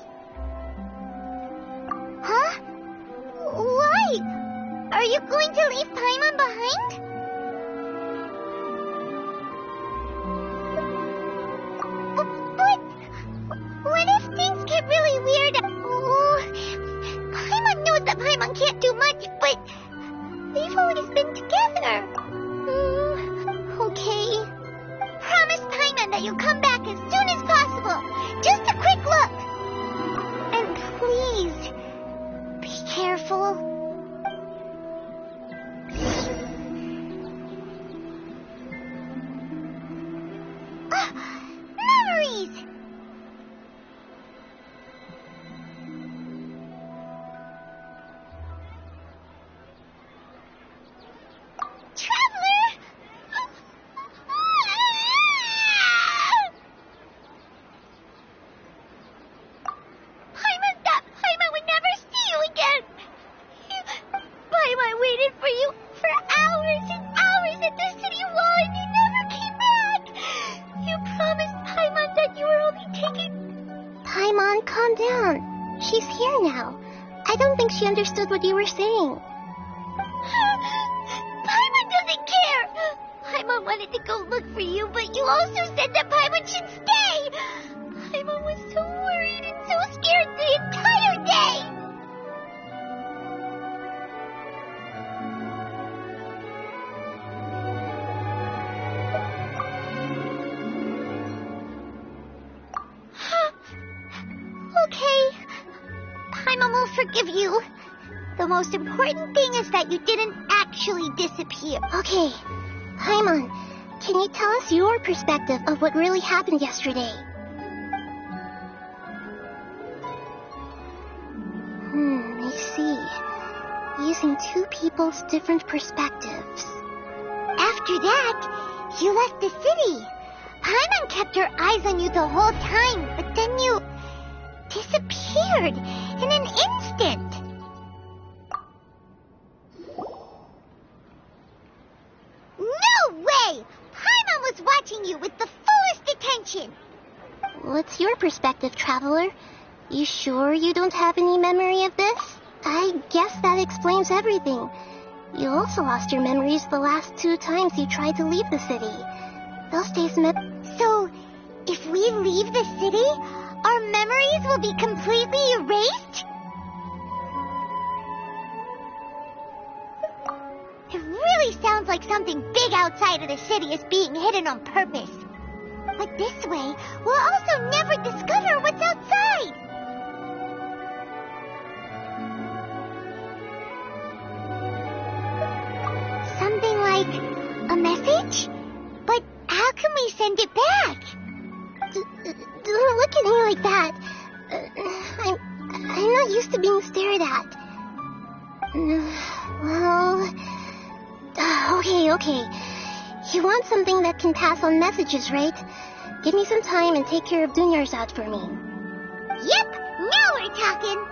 S2: Huh? Why? Are you going to leave Paimon behind? But what if things get really weird? Paimon knows that Paimon can't do much, but we've always been together. Okay. Promise Paimon that you'll come back as soon as possible. Just a quick look. And please, be careful. Memories!
S12: calm down. She's here now. I don't think she understood what you were saying.
S2: Paimon doesn't care! Paimon wanted to go look for you, but you also said that Paimon should stay! Paimon was so worried and so scared the entire day! Okay. Paimon will forgive you. The most important thing is that you didn't actually disappear.
S12: Okay. Paimon, can you tell us your perspective of what really happened yesterday? I see. Using two people's different perspectives.
S2: After that, you left the city. Paimon kept her eyes on you the whole time, but then you disappeared in an instant. No way! Paimon was watching you with the fullest attention.
S12: What's your perspective, Traveler? You sure you don't have any memory of this? I guess that explains everything. You also lost your memories the last 2 times you tried to leave the city. Those days
S2: So, if we leave the city, our memories will be completely erased? It really sounds like something big outside of the city is being hidden on purpose. But this way, we'll also never discover what's outside. Something like a message? But how can we send it back?
S12: Don't look at me like that. I'm not used to being stared at. Well... Okay. You want something that can pass on messages, right? Give me some time and take care of Dunyarzad for me.
S2: Yep, now we're talking.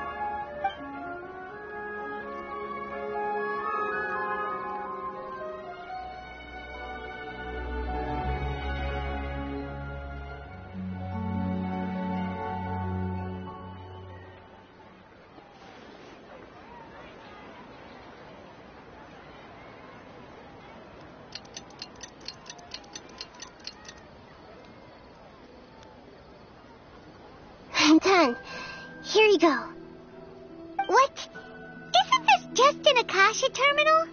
S12: I'm done. Here you go.
S2: What? Isn't this just an Akasha terminal?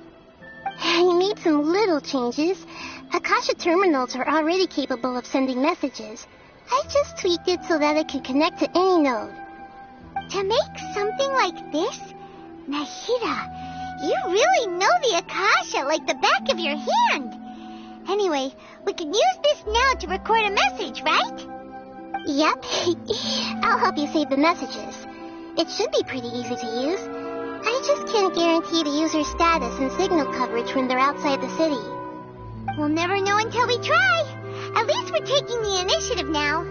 S12: I made some little changes. Akasha terminals are already capable of sending messages. I just tweaked it so that it can connect to any node.
S2: To make something like this? Nahida, you really know the Akasha like the back of your hand. Anyway, we can use this now to record a message, right?
S12: Yep. I'll help you save the messages. It should be pretty easy to use. I just can't guarantee the user's status and signal coverage when they're outside the city.
S2: We'll never know until we try. At least we're taking the initiative now.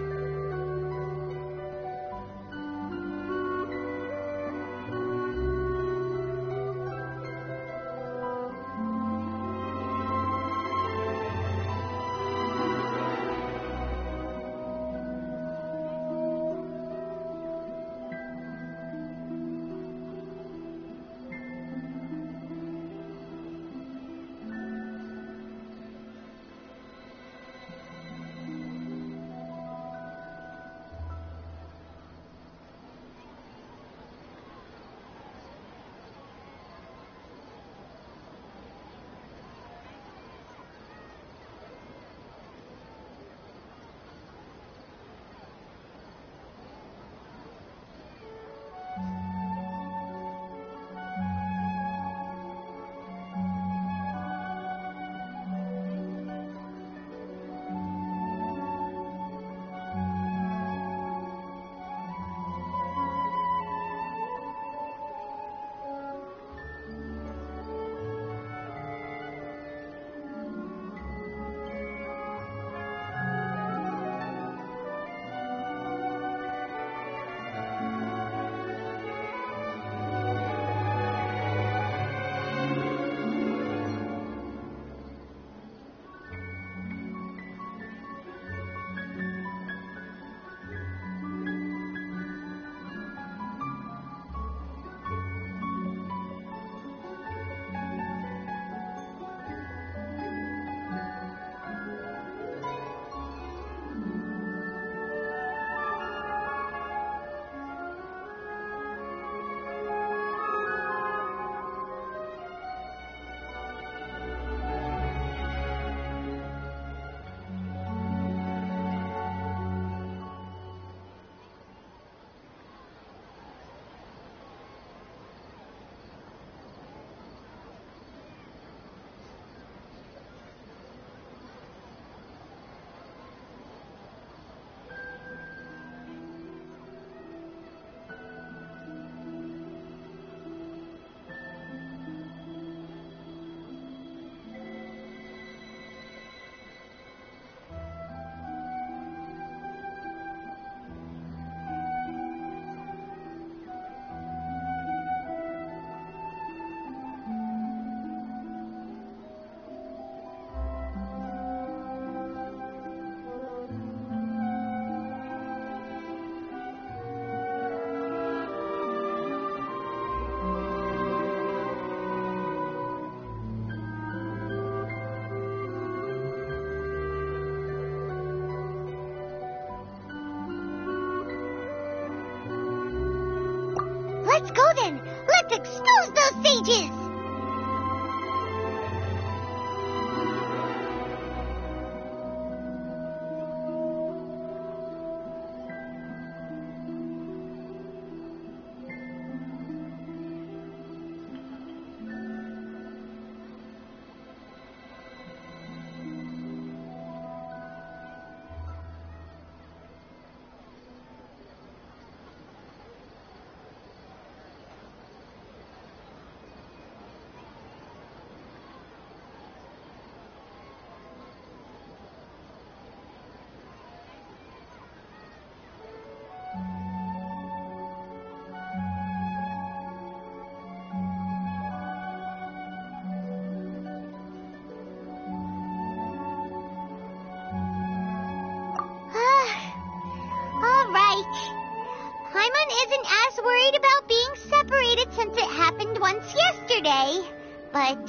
S2: once yesterday, but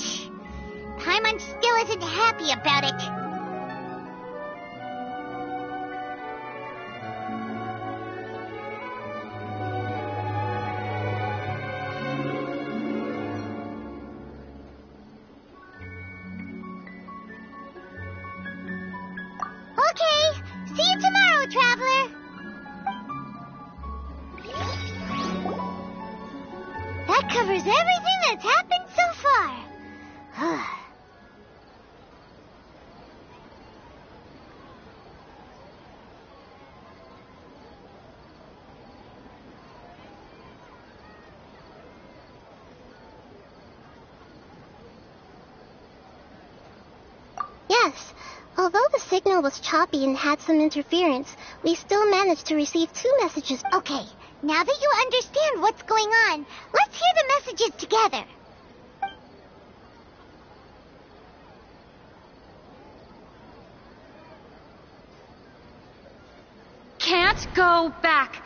S2: Paimon still isn't happy about it. Okay, see you tomorrow, Traveler. That covers everything that's happened so far.
S12: Yes, although the signal was choppy and had some interference, we still managed to receive 2 messages.
S2: Okay, now that you understand what's going on, let's hear the messages together.
S16: Can't go back.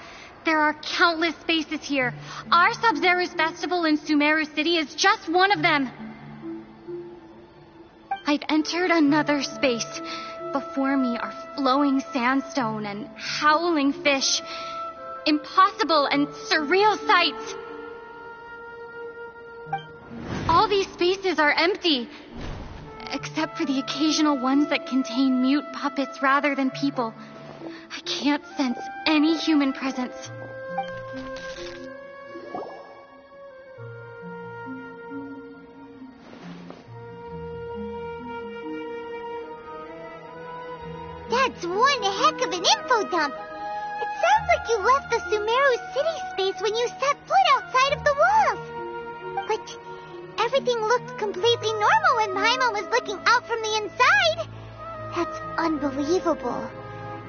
S16: There are countless spaces here. Our Sub-Zero's festival in Sumeru City is just one of them. I've entered another space. Before me are flowing sandstone and howling fish. Impossible and surreal sights. All these spaces are empty, except for the occasional ones that contain mute puppets rather than people. I can't sense any human presence.
S2: That's one heck of an info dump. It sounds like you left the Sumeru City space when you set foot outside of the walls. But everything looked completely normal when Paimon was looking out from the inside. That's unbelievable.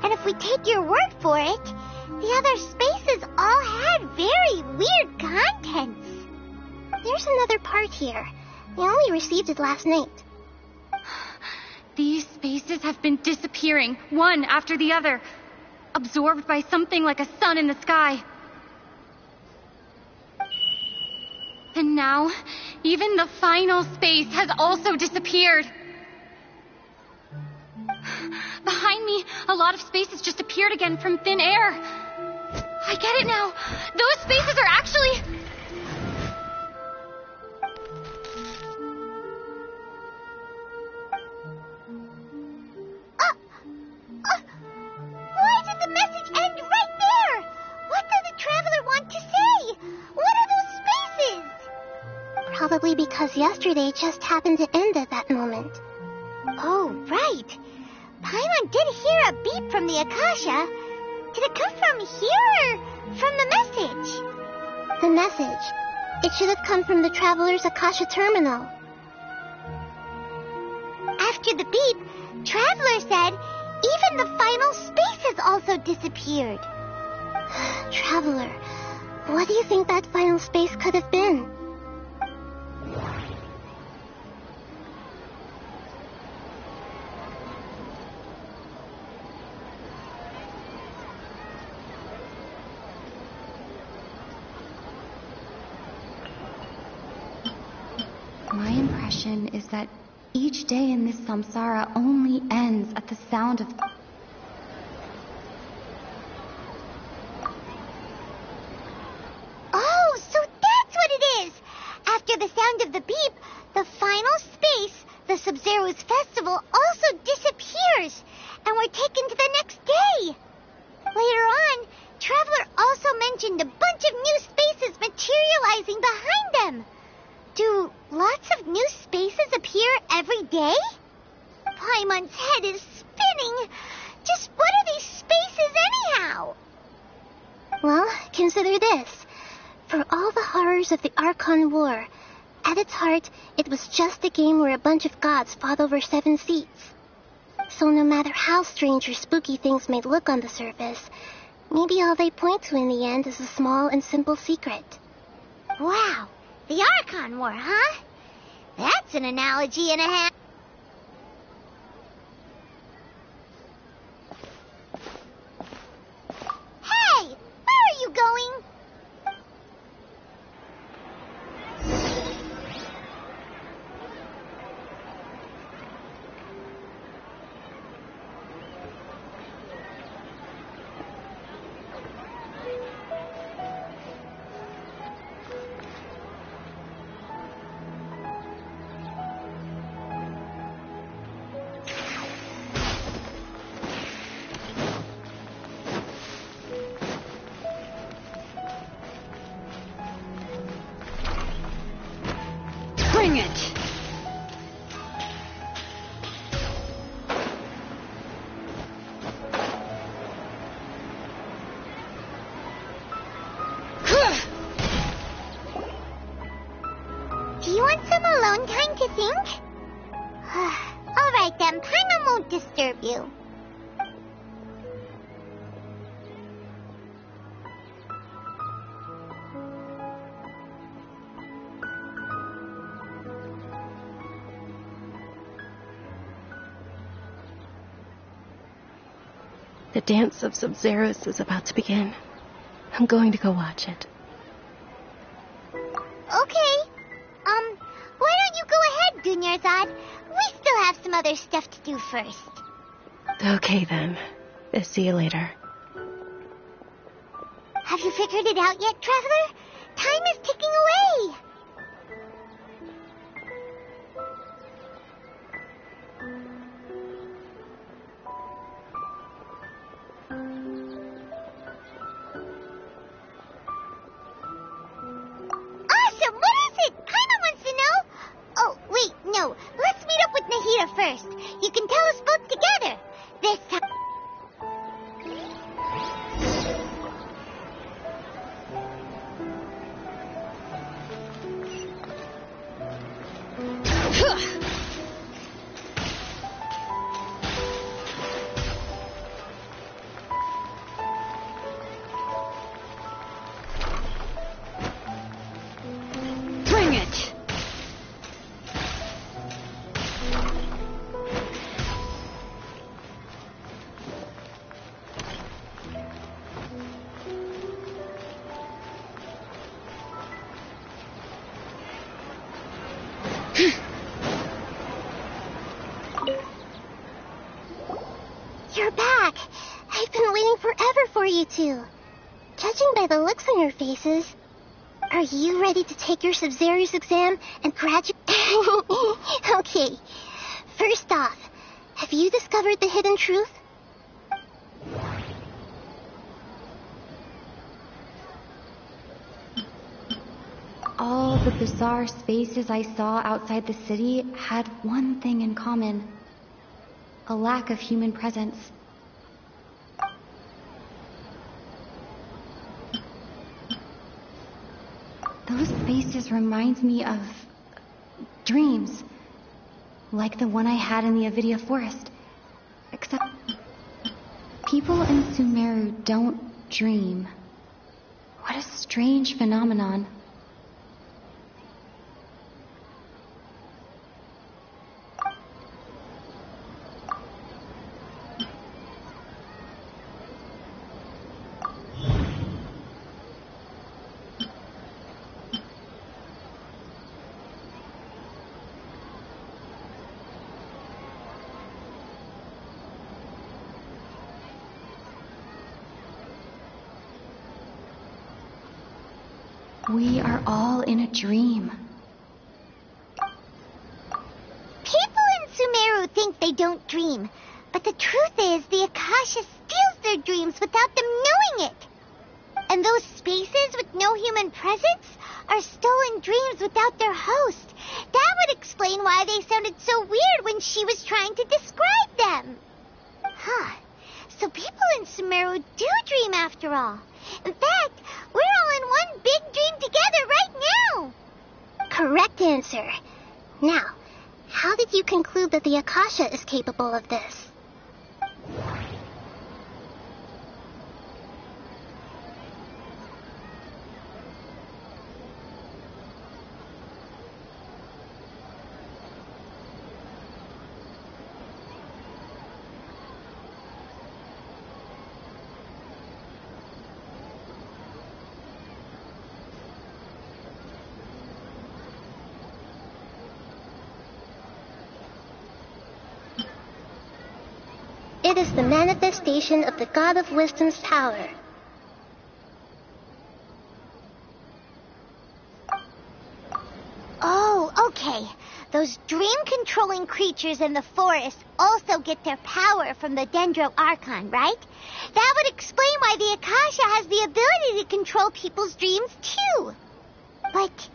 S2: And if we take your word for it, the other spaces all had very weird contents.
S12: There's another part here. We only received it last night.
S16: These spaces have been disappearing, one after the other, absorbed by something like a sun in the sky. And now, even the final space has also disappeared. Behind me, a lot of spaces just appeared again from thin air. I get it now. Those spaces are actually...
S2: Why did the message end right there? What did the Traveler want to say? What are those spaces?
S12: Probably because yesterday just happened to end at that moment.
S2: Oh, right. Paimon did hear a beep from the Akasha. Did it come from here or from the message?
S12: The message. It should have come from the Traveler's Akasha terminal.
S2: After the beep, Traveler said even the final space has also disappeared.
S12: Traveler, what do you think that final space could have been?
S13: My impression is that each day in this samsara only ends at the sound of...
S2: Oh, so that's what it is! After the sound of the beep, the final space, the Sub-Zero's festival, also disappears, and we're taken to the next day. Later on, Traveler also mentioned a bunch of new spaces materializing behind them. Do lots of new spaces appear every day? Paimon's head is spinning. Just what are these spaces anyhow?
S12: Well, consider this. For all the horrors of the Archon War, at its heart, it was just a game where a bunch of gods fought over 7 seats. So no matter how strange or spooky things may look on the surface, maybe all they point to in the end is a small and simple secret.
S2: Wow, the Archon War, huh? That's an analogy and a half. Hey, where are you going? think? All right then, Paimon won't disturb you.
S1: The dance of Sub-Zerus is about to begin. I'm going to go watch it.
S2: Okay. Why don't you go ahead, Dunyarzad? We still have some other stuff to do first.
S1: Okay then. See you later.
S2: Have you figured it out yet, Traveler? Time is ticking away. Awesome! What is it? Paimon wants to know. Oh, wait, no. Let's meet up with Nahida first. You can tell us both together. This time.
S16: Bring it!
S12: You're back. I've been waiting forever for you two. Judging by the looks on your faces, are you ready to take your Sub-Zerus exam and graduate? Okay. First off, have you discovered the hidden truth?
S13: All the bizarre spaces I saw outside the city had one thing in common: a lack of human presence. Those spaces remind me of dreams, like the one I had in the Avidia forest. Except people in Sumeru don't dream. What a strange phenomenon. We are all in a dream.
S2: People in Sumeru think they don't dream, but the truth is the Akasha steals their dreams without them knowing it. And those spaces with no human presence are stolen dreams without their host. That would explain why they sounded so weird when she was trying to describe them. Huh. So people in Sumeru do dream after all. In fact, we're all in one big dream together right now.
S12: Correct answer. Now, how did you conclude that the Akasha is capable of this? It is the manifestation of the God of Wisdom's power.
S2: Oh, okay. Those dream-controlling creatures in the forest also get their power from the Dendro Archon, right? That would explain why the Akasha has the ability to control people's dreams, too. But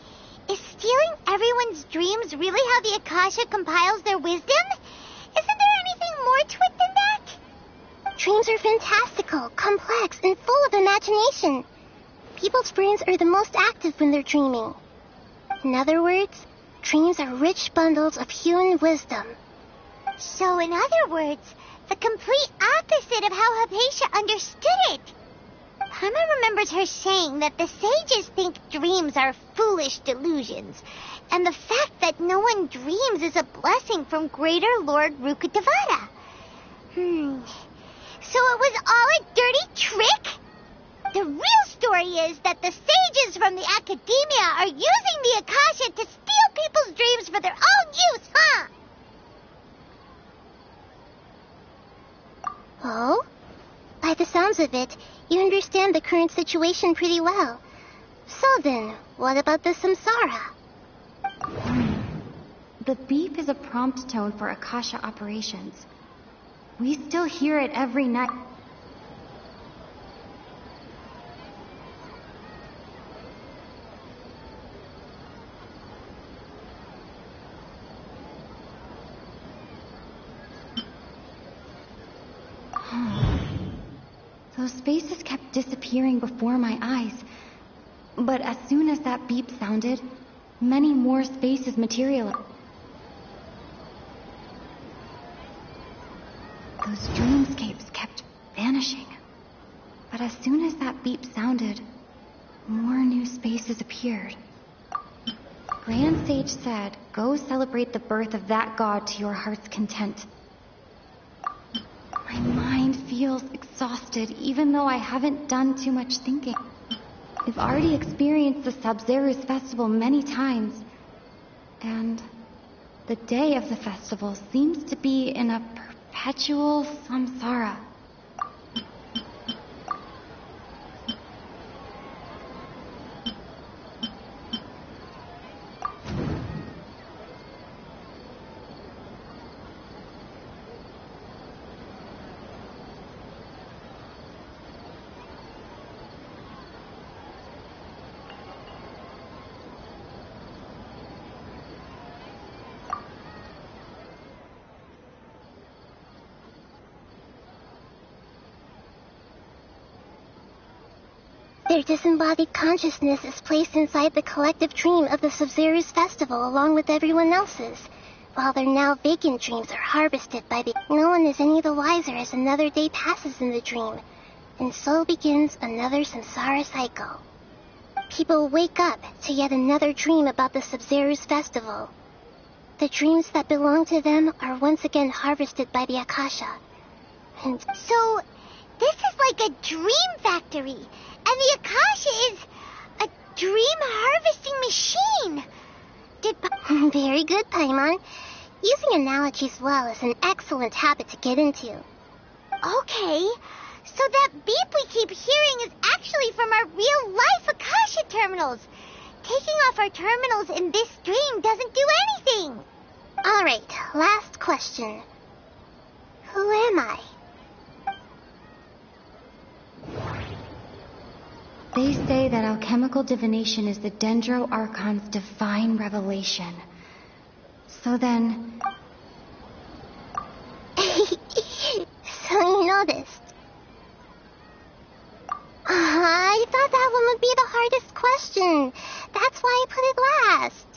S2: is stealing everyone's dreams really how the Akasha compiles their wisdom? Isn't there anything more to it than that?
S12: Dreams are fantastical, complex, and full of imagination. People's brains are the most active when they're dreaming. In other words, dreams are rich bundles of human wisdom.
S2: So, in other words, the complete opposite of how Hypatia understood it. Paimon remembers her saying that the sages think dreams are foolish delusions, and the fact that no one dreams is a blessing from Greater Lord Rukkhadevata. So it was all a dirty trick? The real story is that the sages from the academia are using the Akasha to steal people's dreams for their own use, huh?
S12: Oh? By the sounds of it, you understand the current situation pretty well. So then, what about the samsara?
S13: The beep is a prompt tone for Akasha operations. We still hear it every night. Those spaces kept disappearing before my eyes. But as soon as that beep sounded, many more spaces materialized. Those dreamscapes kept vanishing. But as soon as that beep sounded, more new spaces appeared. Grand Sage said, "Go celebrate the birth of that god to your heart's content." My mind feels exhausted, even though I haven't done too much thinking. I've already experienced the Sabzeruz festival many times, and the day of the festival seems to be in a perpetual samsara.
S12: Their disembodied consciousness is placed inside the collective dream of the Sabzeruz festival along with everyone else's, while their now vacant dreams are harvested by the... No one is any the wiser as another day passes in the dream, and so begins another samsara cycle. People wake up to yet another dream about the Sabzeruz festival. The dreams that belong to them are once again harvested by the Akasha. And
S2: so, this is like a dream factory, and the Akasha is a dream harvesting machine.
S12: Very good, Paimon. Using analogies well is an excellent habit to get into.
S2: Okay, so that beep we keep hearing is actually from our real-life Akasha terminals. Taking off our terminals in this dream doesn't do anything.
S12: All right, last question. Who am I?
S13: They say that alchemical divination is the Dendro Archon's divine revelation. So then...
S12: So you noticed. I thought that one would be the hardest question. That's why I put it last.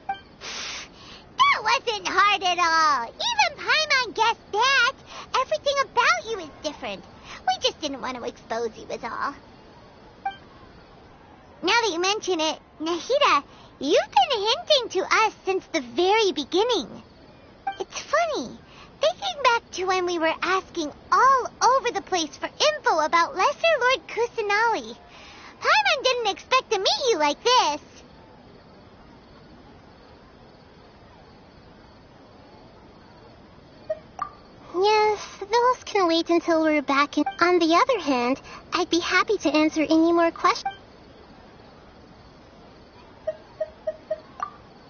S2: That wasn't hard at all. Even Paimon guessed that. Everything about you is different. We just didn't want to expose you is all. Now that you mention it, Nahida, you've been hinting to us since the very beginning. It's funny, thinking back to when we were asking all over the place for info about Lesser Lord Kusanali. Paimon didn't expect to meet you like this.
S12: Yes, those can wait until we're back. On the other hand, I'd be happy to answer any more questions.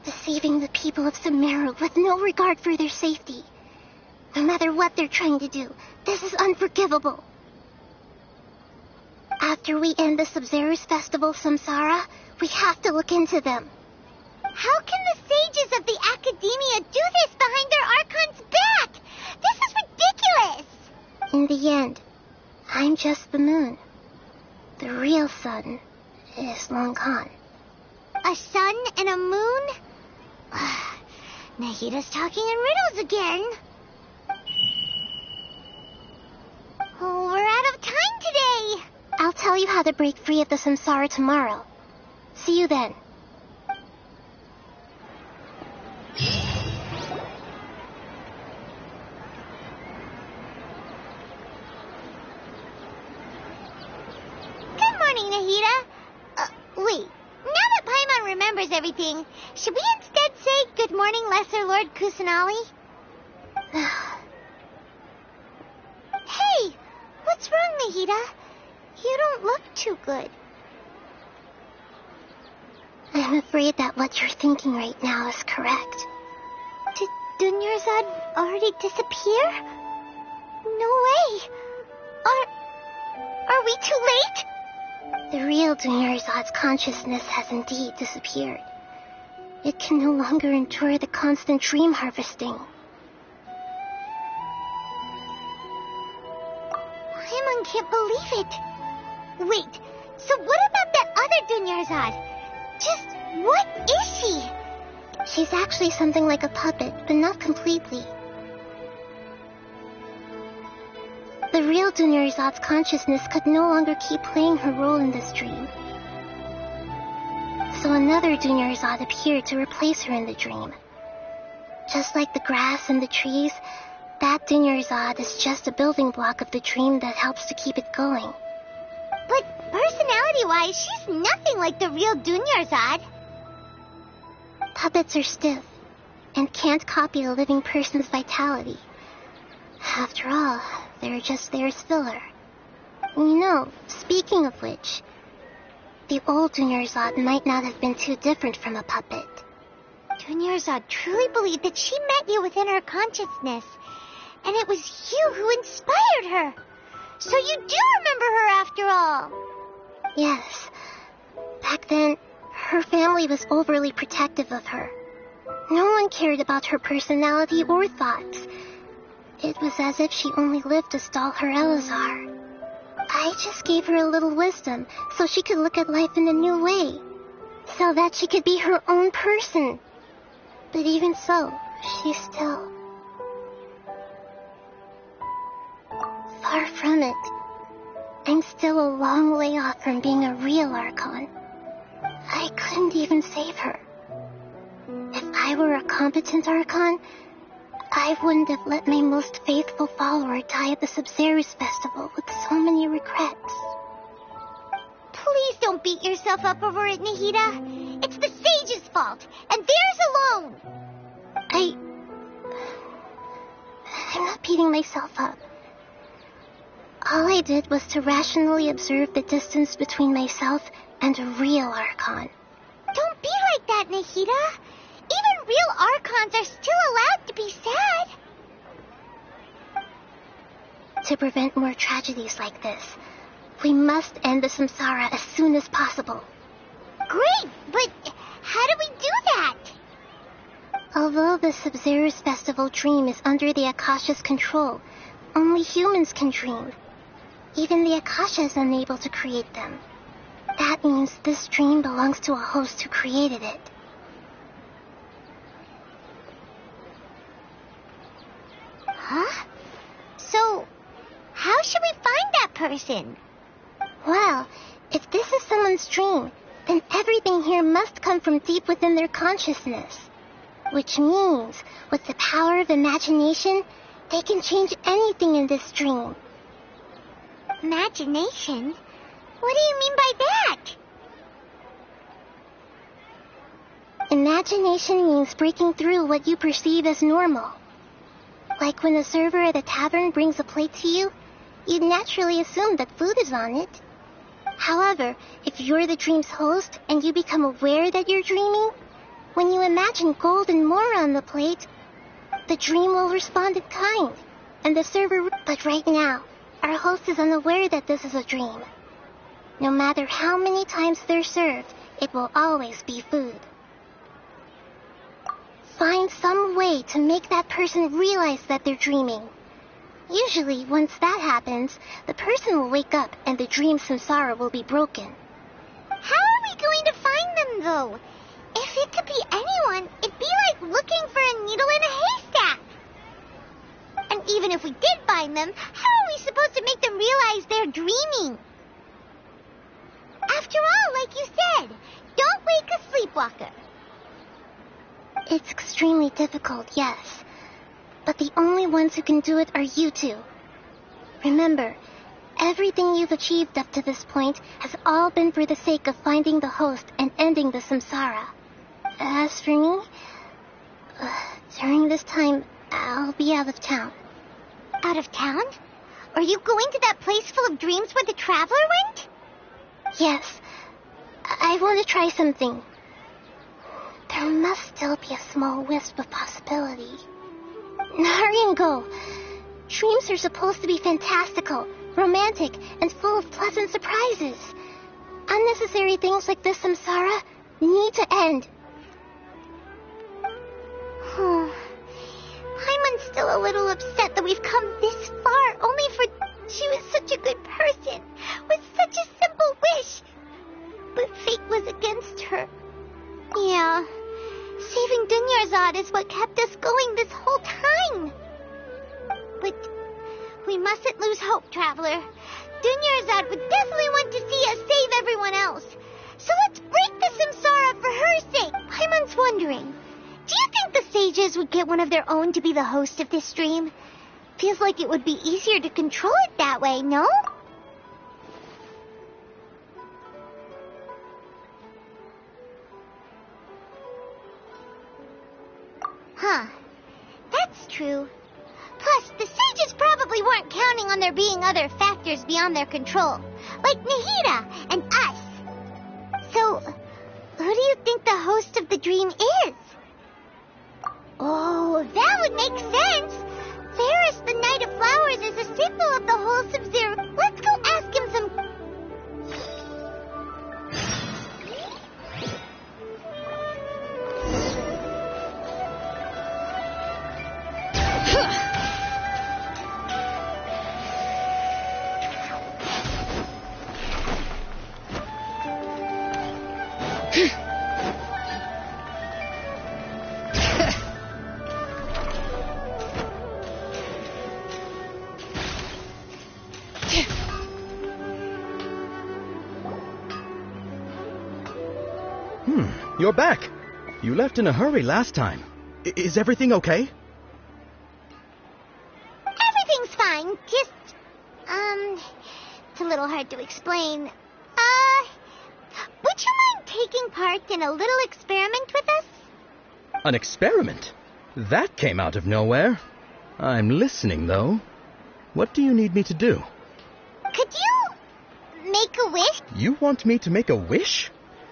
S12: Deceiving the people of Sumeru with no regard for their safety. No matter what they're trying to do, this is unforgivable. After we end the Sabzeruz festival samsara, we have to look into them.
S2: How can the sages of the academia do this behind their Archon's back? This is ridiculous!
S12: In the end, I'm just the moon. The real sun is long gone.
S2: A sun and a moon? Nahita's talking in riddles again. Oh, we're out of time today.
S12: I'll tell you how to break free of the samsara tomorrow. See you then.
S2: Good morning, Nahita. Wait. Now that Paimon remembers everything, should we instead say good morning, Lesser Lord Kusanali? Hey, what's wrong, Nahita? You don't look too good.
S12: I'm afraid that what you're thinking right now is correct.
S2: Did Dunyarzad already disappear? No way. Are we too late?
S12: The real Dunyarzad's consciousness has indeed disappeared. It can no longer endure the constant dream harvesting.
S2: Paimon can't believe it. Wait, so what about that other Dunyarzad? Just what is she?
S12: She's actually something like a puppet, but not completely. The real Dunyarzad's consciousness could no longer keep playing her role in this dream. So another Dunyarzad appeared to replace her in the dream. Just like the grass and the trees, that Dunyarzad is just a building block of the dream that helps to keep it going.
S2: But personality-wise, she's nothing like the real Dunyarzad.
S12: Puppets are stiff and can't copy a living person's vitality. After all, they're just there as filler. You know, speaking of which, the old Dunyarzad might not have been too different from a puppet.
S2: Dunyarzad truly believed that she met you within her consciousness, and it was you who inspired her. So you do remember her after all.
S12: Yes. Back then, her family was overly protective of her. No one cared about her personality or thoughts. It was as if she only lived to stall her Elazar. I just gave her a little wisdom so she could look at life in a new way, so that she could be her own person. But even so, she's still... far from it. I'm still a long way off from being a real Archon. I couldn't even save her. If I were a competent Archon, I wouldn't have let my most faithful follower die at the Sabzeruz festival with so many regrets.
S2: Please don't beat yourself up over it, Nahita. It's the sage's fault, and theirs alone.
S12: I'm not beating myself up. All I did was to rationally observe the distance between myself and a real Archon.
S2: Don't be like that, Nahita. Even real Archons are still allowed to be sad.
S12: To prevent more tragedies like this, we must end the samsara as soon as possible.
S2: Great, but how do we do that?
S12: Although the Sabzeruz festival dream is under the Akasha's control, only humans can dream. Even the Akasha is unable to create them. That means this dream belongs to a host who created it.
S2: Huh? So, how should we find that person?
S12: Well, if this is someone's dream, then everything here must come from deep within their consciousness. Which means, with the power of imagination, they can change anything in this dream.
S2: Imagination? What do you mean by that?
S12: Imagination means breaking through what you perceive as normal. Like when a server at a tavern brings a plate to you, you'd naturally assume that food is on it. However, if you're the dream's host and you become aware that you're dreaming, when you imagine gold and more on the plate, the dream will respond in kind, and the server... But right now, our host is unaware that this is a dream. No matter how many times they're served, it will always be food. Find some way to make that person realize that they're dreaming. Usually, once that happens, the person will wake up and the dream samsara will be broken.
S2: How are we going to find them, though? If If it could be anyone, it'd be like looking for a needle in a haystack. And even if we did find them, how are we supposed to make them realize they're dreaming? After all, like you said, don't wake a sleepwalker.
S12: It's extremely difficult, yes. But the only ones who can do it are you two. Remember, everything you've achieved up to this point has all been for the sake of finding the host and ending the samsara. As for me, during this time, I'll be out of town.
S2: Out of town? Are you going to that place full of dreams where the traveler went?
S12: Yes. I want to try something. There must still be a small wisp of possibility. Hurry and go. Dreams are supposed to be fantastical, romantic, and full of pleasant surprises. Unnecessary things like this samsara need to end.
S2: Paimon's still a little upset that we've come this far, only for she was such a good person, with such a simple wish. But fate was against her. Yeah, saving Dunyarzad is what kept us going this whole time. But we mustn't lose hope, Traveler. Dunyarzad would definitely want to see us save everyone else. So let's break the samsara for her sake. Paimon's wondering, do you think the sages would get one of their own to be the host of this stream? Feels like it would be easier to control it that way, no? Huh. That's true. Plus, the sages probably weren't counting on there being other factors beyond their control, like Nahida and us. So, who do you think the host of the dream is? Oh, that would make sense. Ferris, the Knight of Flowers, is a symbol of the whole Sub-Zero. Let's go ask him some...
S6: You're back. You left in a hurry last time. Is everything okay?
S2: Everything's fine. Just, it's a little hard to explain. Would you mind taking part in a little experiment with us?
S6: An experiment? That came out of nowhere. I'm listening, though. What do you need me to do?
S2: Could you make a wish?
S6: You want me to make a wish?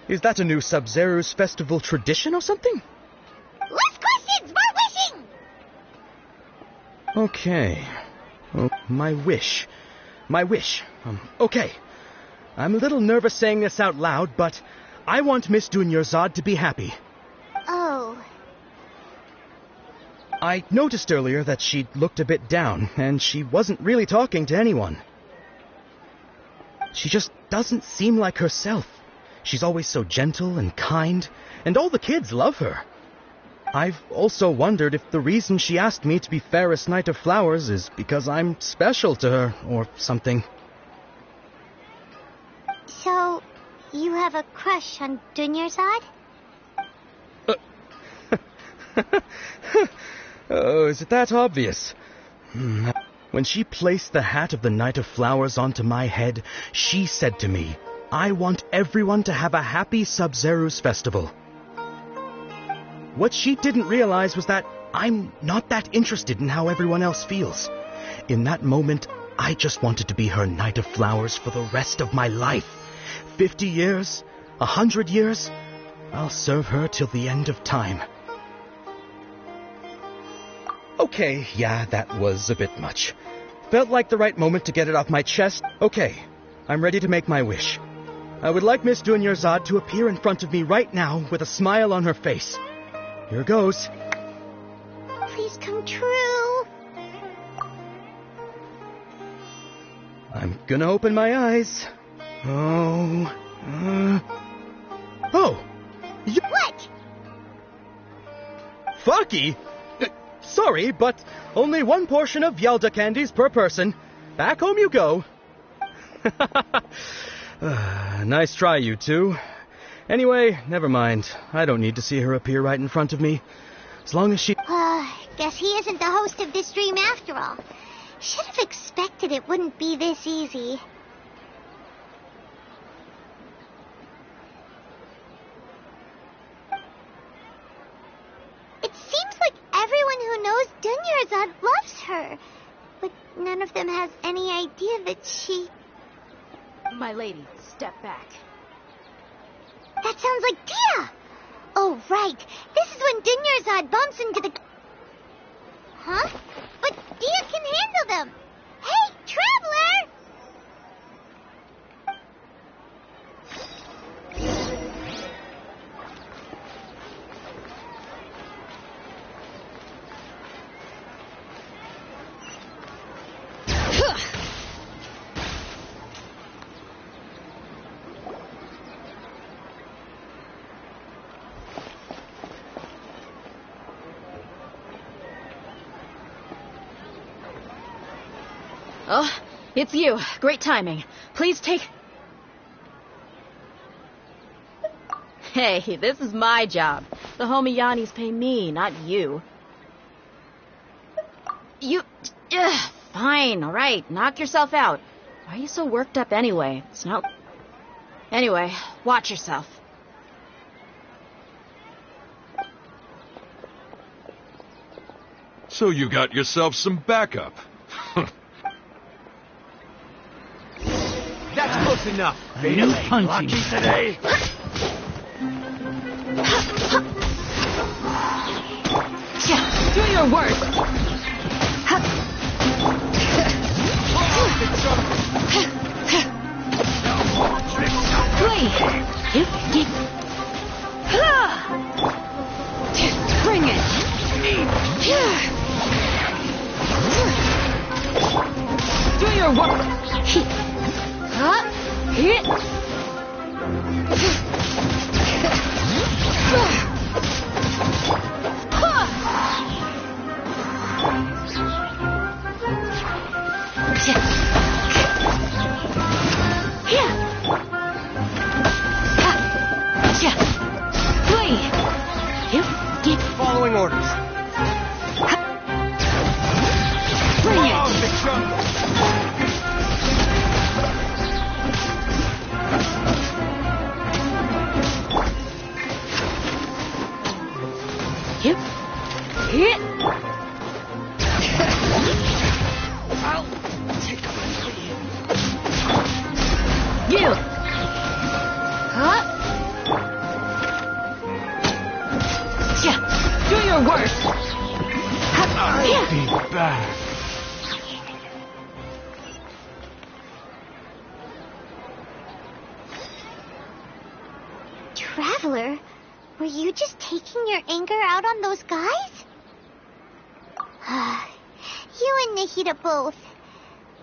S6: Is that a new Sub-Zero's festival tradition or something?
S2: Less questions! More wishing!
S6: Okay. Oh, my wish. Okay. I'm a little nervous saying this out loud, but I want Miss Dunyarzad to be happy.
S2: Oh.
S6: I noticed earlier that she looked a bit down, and she wasn't really talking to anyone. She just doesn't seem like herself. She's always so gentle and kind, and all the kids love her. I've also wondered if the reason she asked me to be Fairest Knight of Flowers is because I'm special to her, or something.
S2: So, you have a crush on Dunyarzad?
S6: Oh, is it that obvious? When she placed the hat of the Knight of Flowers onto my head, she said to me, I want everyone to have a happy Sub-Zero's festival. What she didn't realize was that I'm not that interested in how everyone else feels. In that moment, I just wanted to be her Knight of Flowers for the rest of my life. 50 years, 100 years, I'll serve her till the end of time. Okay, yeah, that was a bit much. Felt like the right moment to get it off my chest. Okay, I'm ready to make my wish. I would like Miss Dunyarzad to appear in front of me right now with a smile on her face. Here goes.
S2: Please come true.
S6: I'm gonna open my eyes.
S2: What?
S6: Baki! Sorry, but only one portion of Yalda candies per person. Back home you go. Nice try, you two. Anyway, never mind. I don't need to see her appear right in front of me. As long as she...
S2: Guess he isn't the host of this dream after all. Should have expected it wouldn't be this easy. It seems like everyone who knows Dunyarzad loves her, but none of them has any idea that she...
S11: My lady, step back.
S2: That sounds like Dia! Oh, right. This is when Dunyarzad bumps into the... Huh? But Dia can handle them! Hey, Traveler!
S11: Oh, it's you. Great timing. Please take... Hey, this is my job. The Homiyanis pay me, not you. You... fine, all right. Knock yourself out. Why are you so worked up anyway? It's not... Anyway, watch yourself.
S7: So you got yourself some backup.
S10: That's close enough.
S4: No punching
S10: Lucky today.
S11: Do your worst. Bring it. Do your work. Hit.
S10: Following orders.
S11: Bring it. Hit.
S10: I'll take a
S11: You. Do your worst.
S4: I'll be back.
S2: Traveler, were you just taking your anger out on those guys? You and Nahida both.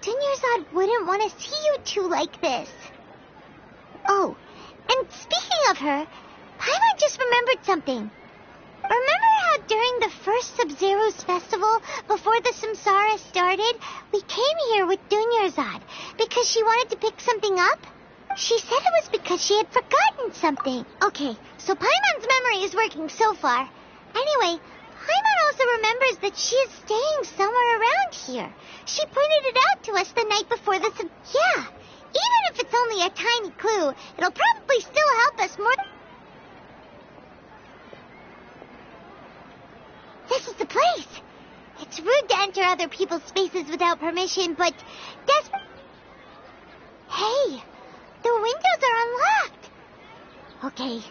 S2: Dunyarzad wouldn't want to see you two like this. Oh, and speaking of her, Paimon just remembered something. Remember how during the first Sub-Zero's festival, before the Samsara started, we came here with Dunyarzad because she wanted to pick something up? She said it was because she had forgotten something. Okay, so Paimon's memory is working so far. Anyway, Paimon also remembers that she is staying somewhere around here. She pointed it out to us the night before the Yeah, even if it's only a tiny clue, it'll probably still help us more... This is the place. It's rude to enter other people's spaces without permission, but... Hey, the windows are unlocked. Okay,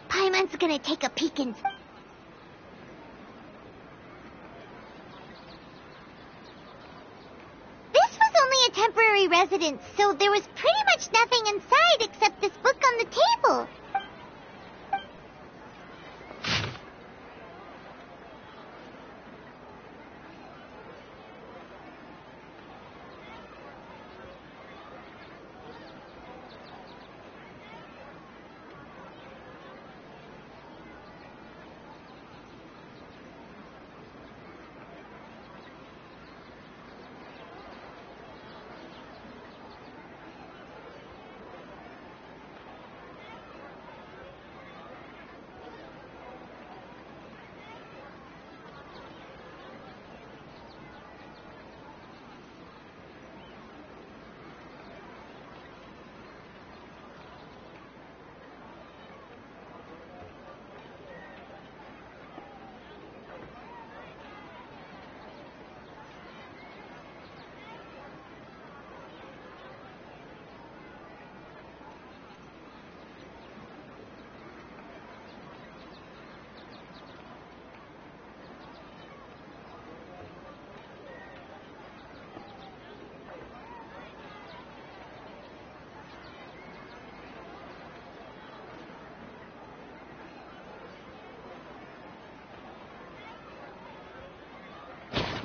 S2: Paimon's gonna take a peek and... This was only a temporary residence, so there was pretty much nothing inside except this book on the table.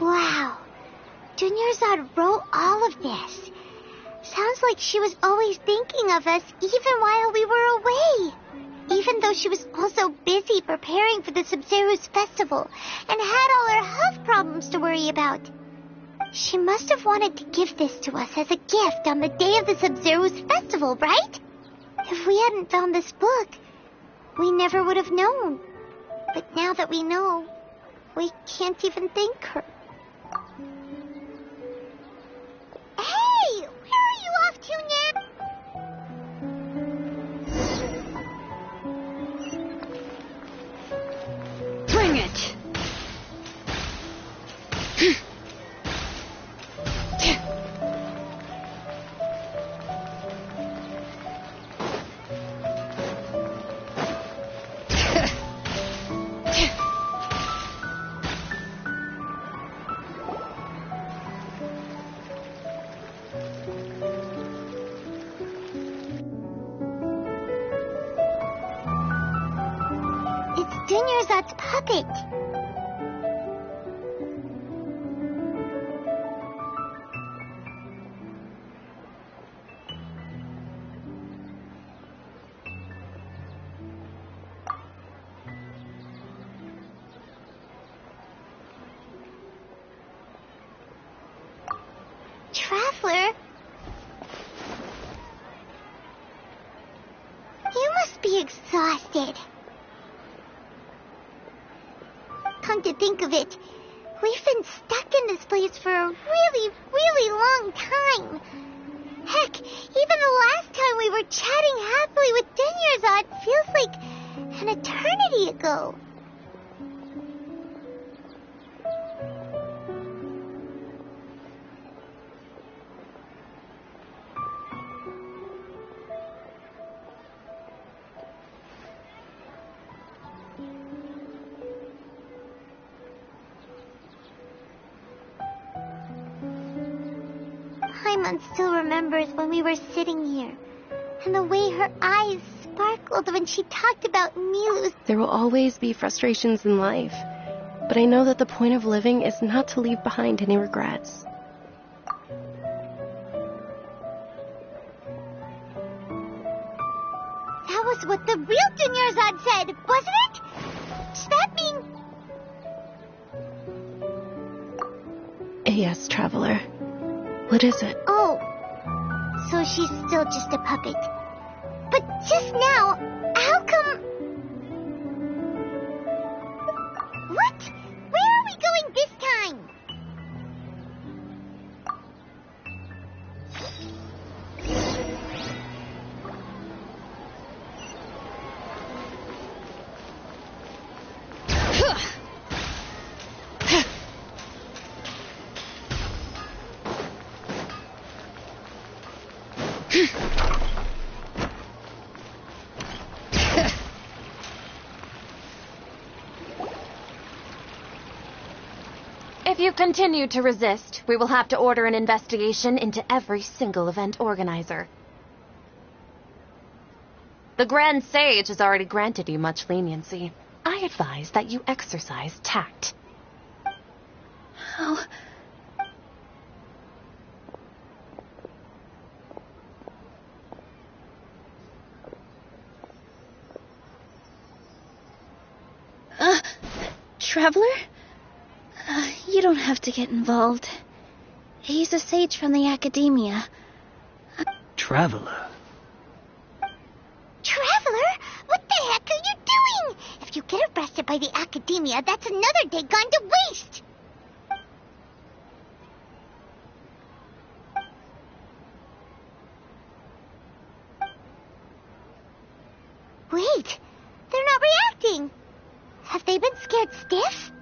S2: Wow. Dunyarzad wrote all of this. Sounds like she was always thinking of us even while we were away. Even though she was also busy preparing for the Sub-Zero's festival and had all her health problems to worry about. She must have wanted to give this to us as a gift on the day of the Sub-Zero's festival, right? If we hadn't found this book, we never would have known. But now that we know, we can't even thank her. Hey! Where are you off to now?
S16: Bring it!
S2: Dunyarzad's puppet. Traveler? You must be exhausted. Come to think of it, we've been stuck in this place for a really, really long time. Heck, even the last time we were chatting happily with Dunyarzad feels like an eternity ago. Paimon still remembers when we were sitting here, and the way her eyes sparkled when she talked about Milu's.
S1: There will always be frustrations in life, but I know that the point of living is not to leave behind any regrets.
S2: That was what the real Dunyarzad said, wasn't it? Does that mean...
S1: Yes, Traveler. What is it?
S2: Oh, so she's still just a puppet. But just now, how come... What? Where are we going this time?
S1: If you continue to resist, we will have to order an investigation into every single event organizer. The Grand Sage has already granted you much leniency. I advise that you exercise tact.
S3: Oh. Traveler? You don't have to get involved. He's a sage from the academia.
S8: Traveler?
S2: Traveler? What the heck are you doing? If you get arrested by the academia, that's another day gone to waste. Wait, they're not reacting. Have they been scared stiff?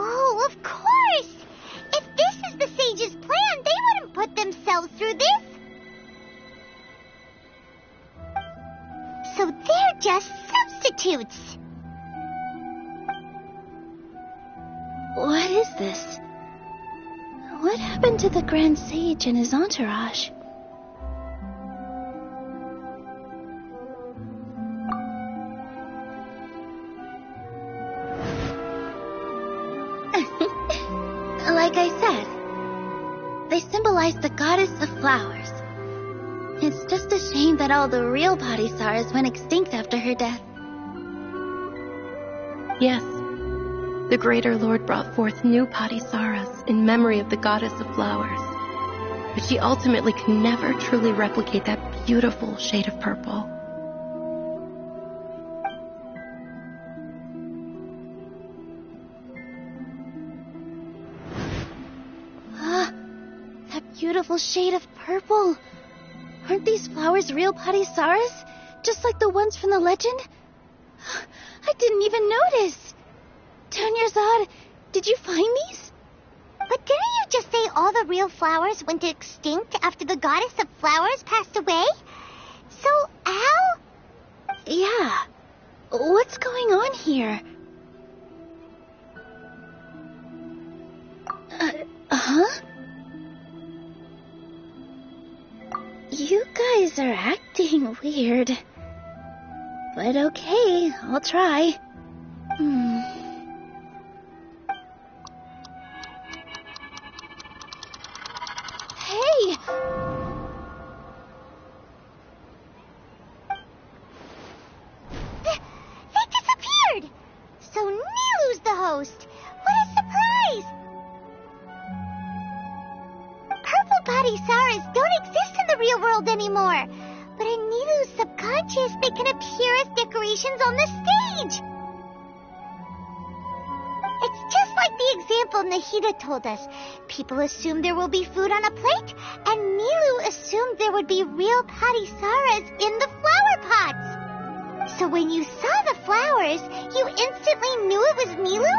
S2: Oh, of course! If this is the sage's plan, they wouldn't put themselves through this. So they're just substitutes.
S3: What is this? What happened to the Grand Sage and his entourage? like I said, they symbolize the goddess of flowers. It's just a shame that all the real Padisaras went extinct after her death.
S1: Yes, the Greater Lord brought forth new Padisaras in memory of the goddess of flowers, but she ultimately could never truly replicate that beautiful shade of purple.
S3: That beautiful shade of purple. Aren't these flowers real Padisaras? Just like the ones from the legend? I didn't even notice. Dunyarzad, did you find these?
S2: But didn't you just say all the real flowers went extinct after the goddess of flowers passed away? So, how?
S3: Yeah. What's going on here? Huh? You guys are acting weird. But okay, I'll try. Hey!
S2: They disappeared! So Nilu's the host! What a surprise! Purple Padisaras don't exist in the real world anymore. But in Nilu's subconscious, they can appear as decorations on the stage. It's just like the example Nahida told us. People assume there will be food on a plate, and Nilu assumed there would be real Padisaras in the flower pots. So when you saw the flowers, you instantly knew it was Nilu?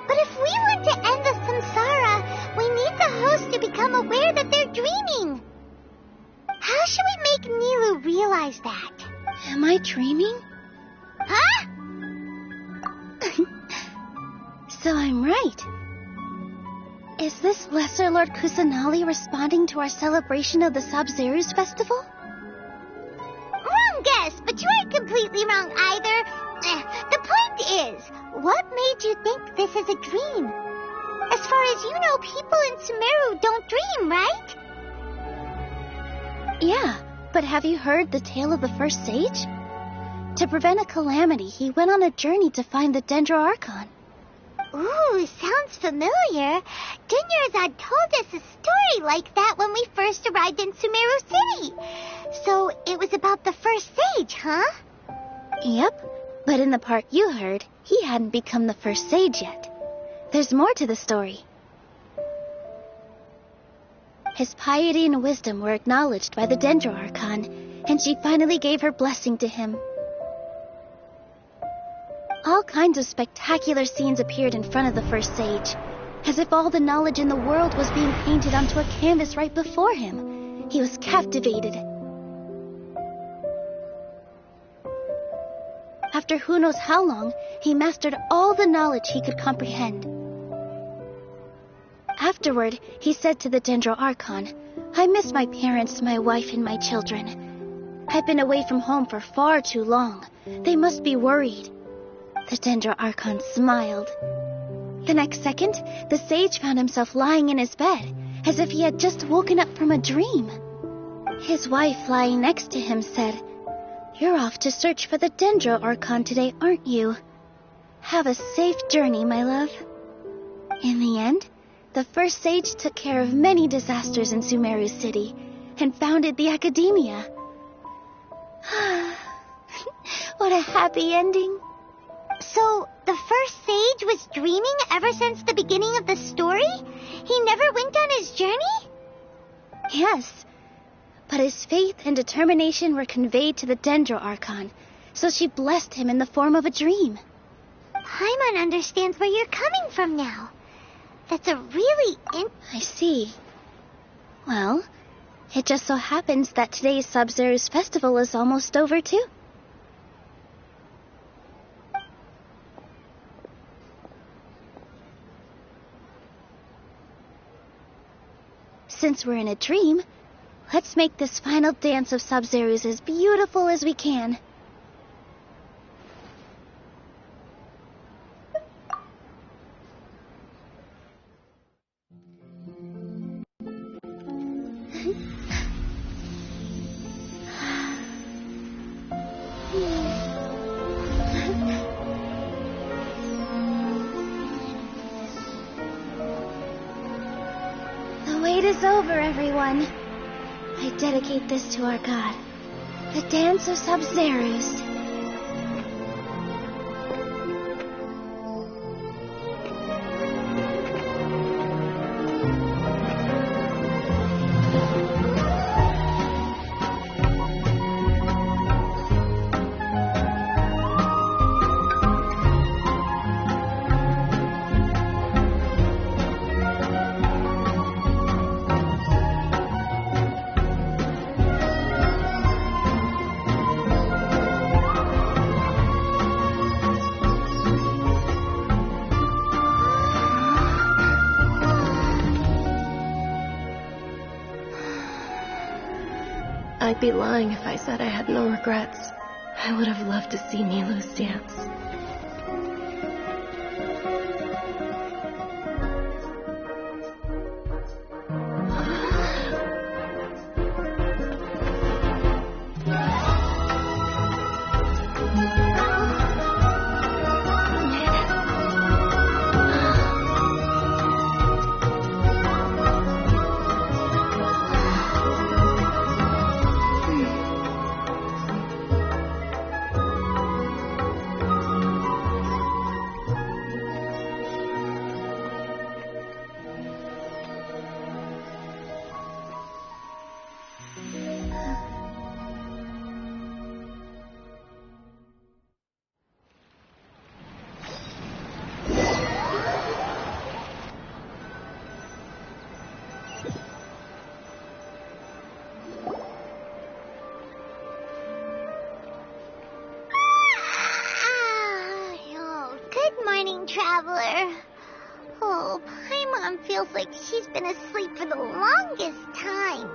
S2: But if we want to end the samsara, we need the host to become aware that they're dreaming. How should we make Nilu realize that?
S3: Am I dreaming?
S2: Huh?
S3: So I'm right. Is this Lesser Lord Kusanali responding to our celebration of the Sabzeruz festival?
S2: Wrong guess, but you aren't completely wrong either. The point is, what made you think this is a dream? As far as you know, people in Sumeru don't dream, right?
S3: Yeah, but have you heard the tale of the first sage? To prevent a calamity, he went on a journey to find the Dendro Archon.
S2: Ooh, sounds familiar. Dunyarzad told us a story like that when we first arrived in Sumeru City. So it was about the first sage, huh?
S3: Yep, but in the part you heard, he hadn't become the first sage yet. There's more to the story. His piety and wisdom were acknowledged by the Dendro Archon, and she finally gave her blessing to him. All kinds of spectacular scenes appeared in front of the first sage, as if all the knowledge in the world was being painted onto a canvas right before him. He was captivated. After who knows how long, he mastered all the knowledge he could comprehend. Afterward, he said to the Dendro Archon, "I miss my parents, my wife, and my children. I've been away from home for far too long. They must be worried." The Dendro Archon smiled. The next second, the sage found himself lying in his bed, as if he had just woken up from a dream. His wife, lying next to him, said, "You're off to search for the Dendro Archon today, aren't you? Have a safe journey, my love." In the end, the first sage took care of many disasters in Sumeru City, and founded the Academia. What a happy ending.
S2: So, the first sage was dreaming ever since the beginning of the story? He never went on his journey?
S3: Yes, but his faith and determination were conveyed to the Dendro Archon, so she blessed him in the form of a dream.
S2: Paimon understands where you're coming from now. That's a really
S3: I see. Well, it just so happens that today's Sabzeruz festival is almost over, too. Since we're in a dream, let's make this final dance of Sabzeruz as beautiful as we can. It is over, everyone. I dedicate this to our god, the Dance of Sub-Zerus.
S1: I'd be lying if I said I had no regrets. I would have loved to see Nilou's dance.
S2: Traveler. Oh, Paimon feels like she's been asleep for the longest time.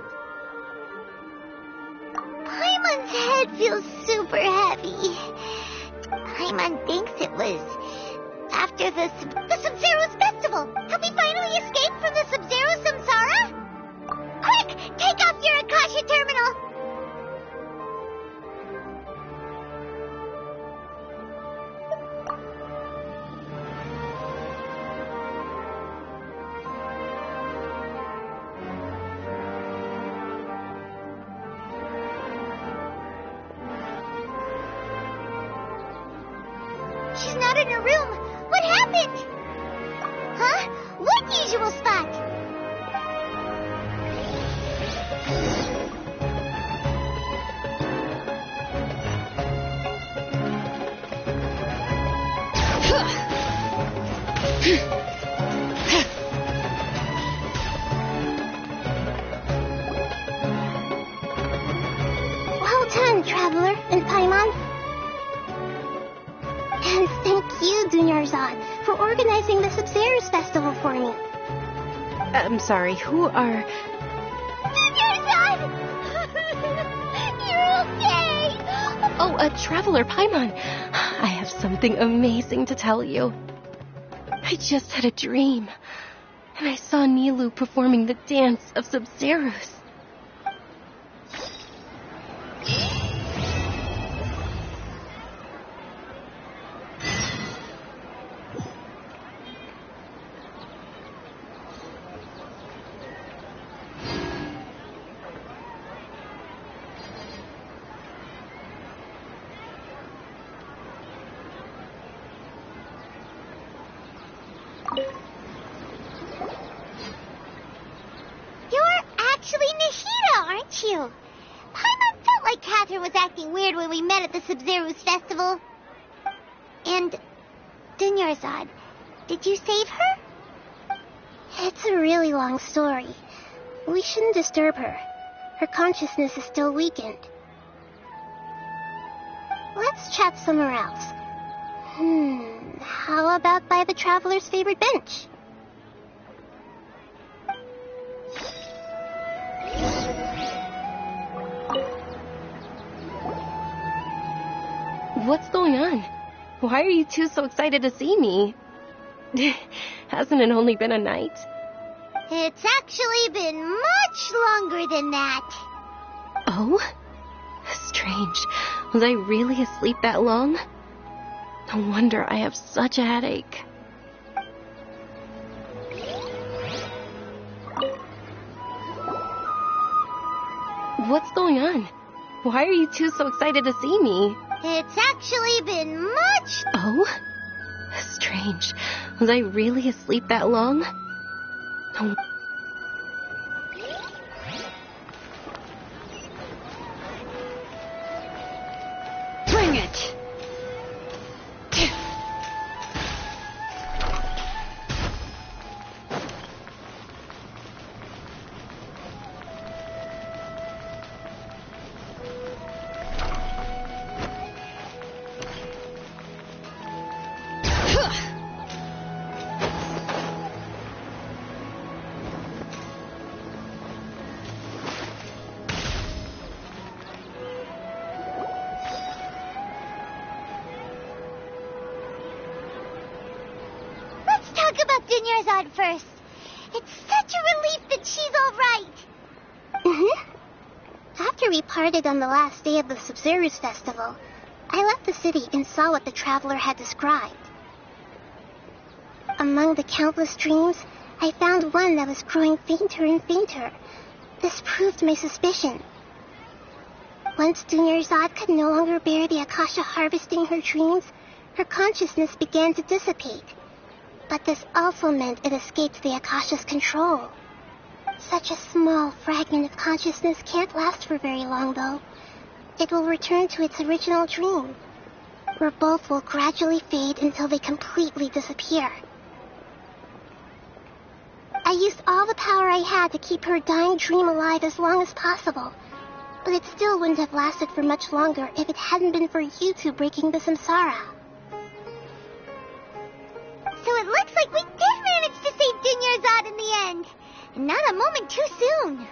S2: Paimon's head feels super heavy. Paimon thinks it was after the Sub-Zero's festival. Have we finally escaped from the Sub-Zero Samsara? Quick, take off your Akasha terminal. She's not in her room. What happened? Huh? What usual spot?
S12: Well done, Traveler and Paimon. And thank you, Dunyarzad, for organizing the Sub-Zerus festival for me.
S1: I'm sorry, who are...
S2: Dunyarzad! You're okay!
S1: Oh, Traveler Paimon. I have something amazing to tell you. I just had a dream, and I saw Nilou performing the dance of Sub-Zerus.
S2: You're actually Nishida, aren't you? Paimon felt like Catherine was acting weird when we met at the Sub-Zerus festival. And Dunyarzad, did you save her?
S12: It's a really long story. We shouldn't disturb her. Her consciousness is still weakened. Let's chat somewhere else. How about by the Traveler's favorite bench?
S1: What's going on? Why are you two so excited to see me? Hasn't it only been a night?
S2: It's actually been much longer than that.
S1: Oh? Strange. Was I really asleep that long? No wonder I have such a headache. What's going on? Why are you two so excited to see me?
S2: It's actually been much...
S1: Oh? Strange. Was I really asleep that long? Oh. Bring it!
S2: First. It's such a relief that she's all right.
S12: After we parted on the last day of the Sub-Zero's festival, I left the city and saw what the traveler had described. Among the countless dreams, I found one that was growing fainter and fainter. This proved my suspicion. Once Dunyarzad could no longer bear the Akasha harvesting her dreams, her consciousness began to dissipate. But this also meant it escaped the Akasha's control. Such a small fragment of consciousness can't last for very long, though. It will return to its original dream, where both will gradually fade until they completely disappear. I used all the power I had to keep her dying dream alive as long as possible, but it still wouldn't have lasted for much longer if it hadn't been for you two breaking the samsara.
S2: So it looks like we did manage to save Dunyarzad in the end. And not a moment too soon.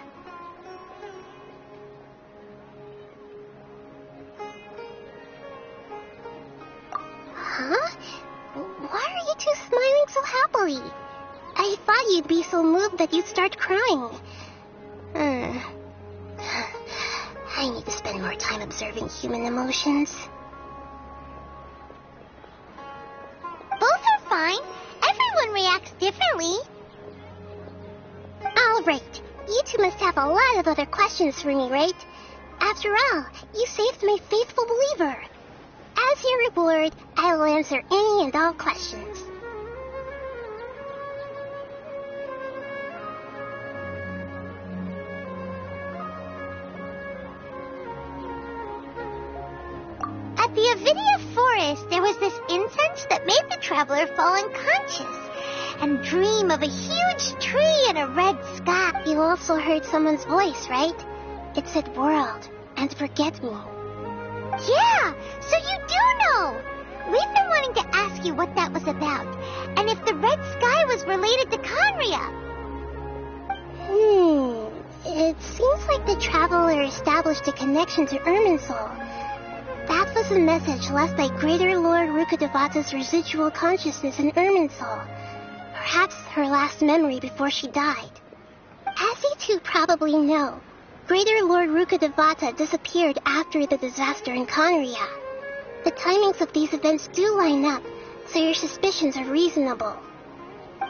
S12: Huh? Why are you two smiling so happily? I thought you'd be so moved that you'd start crying. I need to spend more time observing human emotions.
S2: Both are fine. Everyone reacts differently.
S12: All right. You two must have a lot of other questions for me, right? After all, you saved my faithful believer. As your reward, I will answer any and all questions.
S2: At the Avidia forest, there was this incense that made the traveler fall unconscious and dream of a huge tree and a red sky.
S12: You also heard someone's voice, right? It said world and forget me.
S2: Yeah, so you do know. We've been wanting to ask you what that was about, and if the red sky was related to Conria.
S12: It seems like the traveler established a connection to Irminsul. That was a message left by Greater Lord Rukkhadevata's residual consciousness in Irminsul. Perhaps her last memory before she died. As you two probably know, Greater Lord Rukkhadevata disappeared after the disaster in Conria. The timings of these events do line up, so your suspicions are reasonable.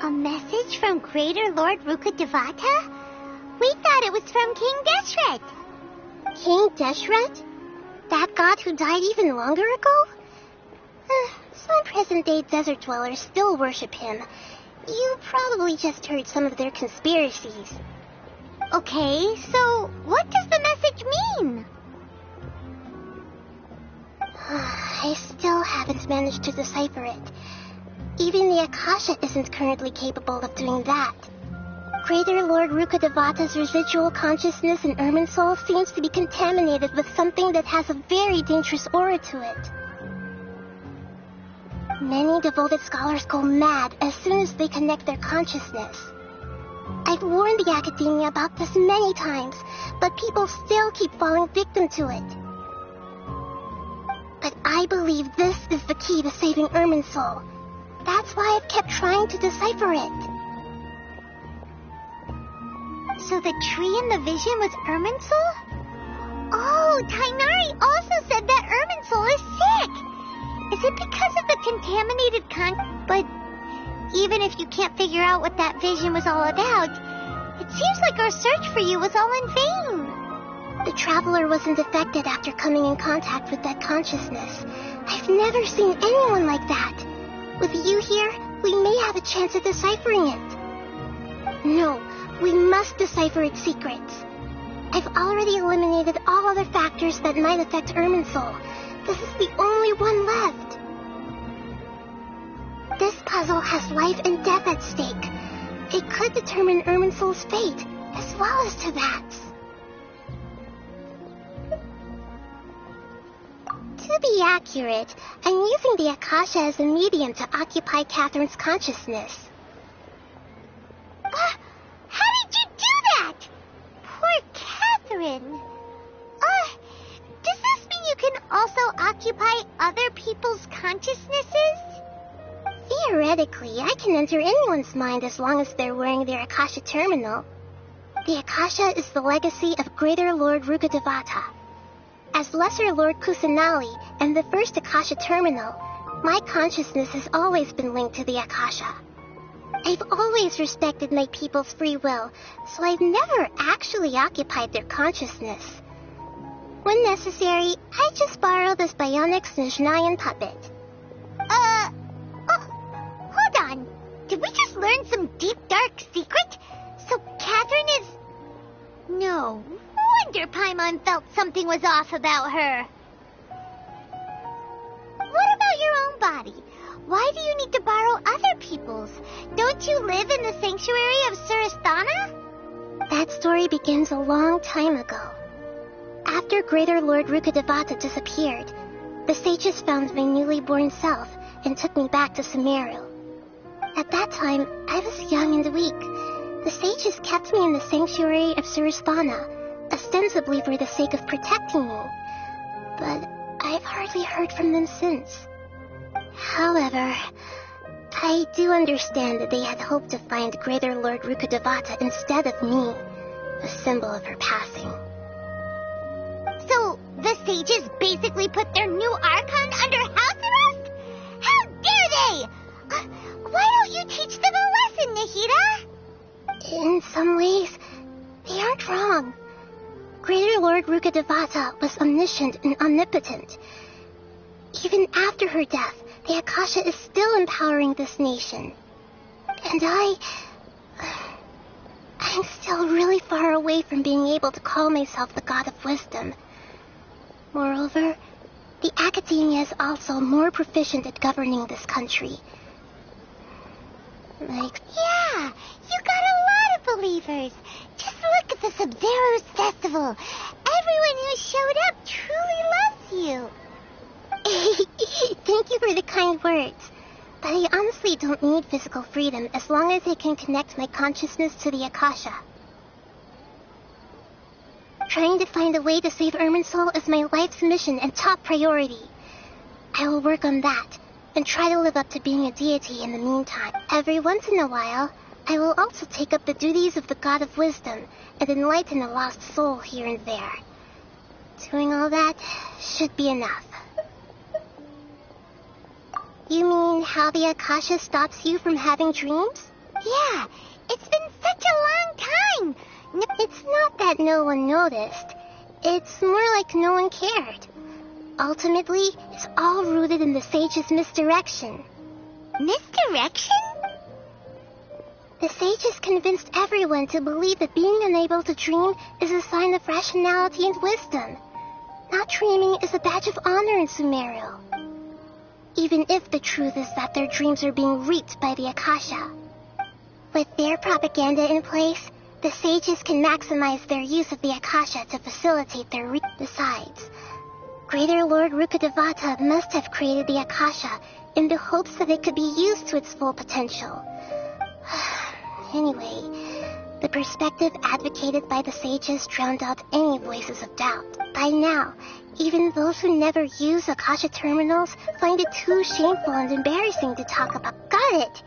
S2: A message from Greater Lord Rukkhadevata? We thought it was from King Deshret.
S12: King Deshret? That god who died even longer ago? Some present-day desert dwellers still worship him. You probably just heard some of their conspiracies.
S2: Okay, so what does the message mean?
S12: I still haven't managed to decipher it. Even the Akasha isn't currently capable of doing that. Greater Lord Rukkhadevata's residual consciousness in Irminsul seems to be contaminated with something that has a very dangerous aura to it. Many devoted scholars go mad as soon as they connect their consciousness. I've warned the academia about this many times, but people still keep falling victim to it. But I believe this is the key to saving Irminsul. That's why I've kept trying to decipher it.
S2: So the tree in the vision was Irminsul? Oh, Tainari also said that Irminsul is sick. Is it because of the contaminated But even if you can't figure out what that vision was all about, it seems like our search for you was all in vain.
S12: The traveler wasn't affected after coming in contact with that consciousness. I've never seen anyone like that. With you here, we may have a chance at deciphering it. No, we must decipher its secrets. I've already eliminated all other factors that might affect Irminsul. This is the only one left. This puzzle has life and death at stake. It could determine Irminsul's fate, as well as Teyvat's. To be accurate, I'm using the Akasha as a medium to occupy Catherine's consciousness.
S2: How did you do that? Poor Catherine. Does this mean you can also occupy other people's consciousnesses?
S12: Theoretically, I can enter anyone's mind as long as they're wearing their Akasha terminal. The Akasha is the legacy of Greater Lord Rukkhadevata. As Lesser Lord Kusanali and the first Akasha terminal, my consciousness has always been linked to the Akasha. I've always respected my people's free will, so I've never actually occupied their consciousness. When necessary, I just borrow this bionic Snezhnayan puppet.
S2: Hold on. Did we just learn some deep, dark secret? So Catherine is... No wonder Paimon felt something was off about her. What about your own body? Why do you need to borrow other people's? Don't you live in the sanctuary of Surasthana?
S12: That story begins a long time ago. After Greater Lord Rukkhadevata disappeared, the sages found my newly born self and took me back to Sumeru. At that time, I was young and weak. The sages kept me in the sanctuary of Surasthana, ostensibly for the sake of protecting me. But I've hardly heard from them since. However, I do understand that they had hoped to find Greater Lord Rukkhadevata instead of me, a symbol of her passing.
S2: So, the sages basically put their new Archon under house arrest? How dare they! Why don't you teach them a lesson, Nahida?
S12: In some ways, they aren't wrong. Greater Lord Rukkhadevata was omniscient and omnipotent. Even after her death, the Akasha is still empowering this nation. And I'm still really far away from being able to call myself the God of Wisdom. Moreover, the academia is also more proficient at governing this country.
S2: Yeah, you got a lot of believers. Just look at the Sub-Zero's festival. Everyone who showed up truly loves you.
S12: Thank you for the kind words. But I honestly don't need physical freedom as long as I can connect my consciousness to the Akasha. Trying to find a way to save Irminsul is my life's mission and top priority. I will work on that, and try to live up to being a deity in the meantime. Every once in a while, I will also take up the duties of the God of Wisdom and enlighten a lost soul here and there. Doing all that should be enough. You mean how the Akasha stops you from having dreams?
S2: Yeah, it's been such a long time.
S12: It's not that no one noticed. It's more like no one cared. Ultimately, it's all rooted in the sage's misdirection.
S2: Misdirection?
S12: The sages convinced everyone to believe that being unable to dream is a sign of rationality and wisdom. Not dreaming is a badge of honor in Sumeru. Even if the truth is that their dreams are being reaped by the Akasha. With their propaganda in place, the sages can maximize their use of the Akasha to facilitate their Besides, Greater Lord Rukkhadevata must have created the Akasha in the hopes that it could be used to its full potential. Anyway, the perspective advocated by the sages drowned out any voices of doubt. By now, even those who never use Akasha terminals find it too shameful and embarrassing to talk about. Got it!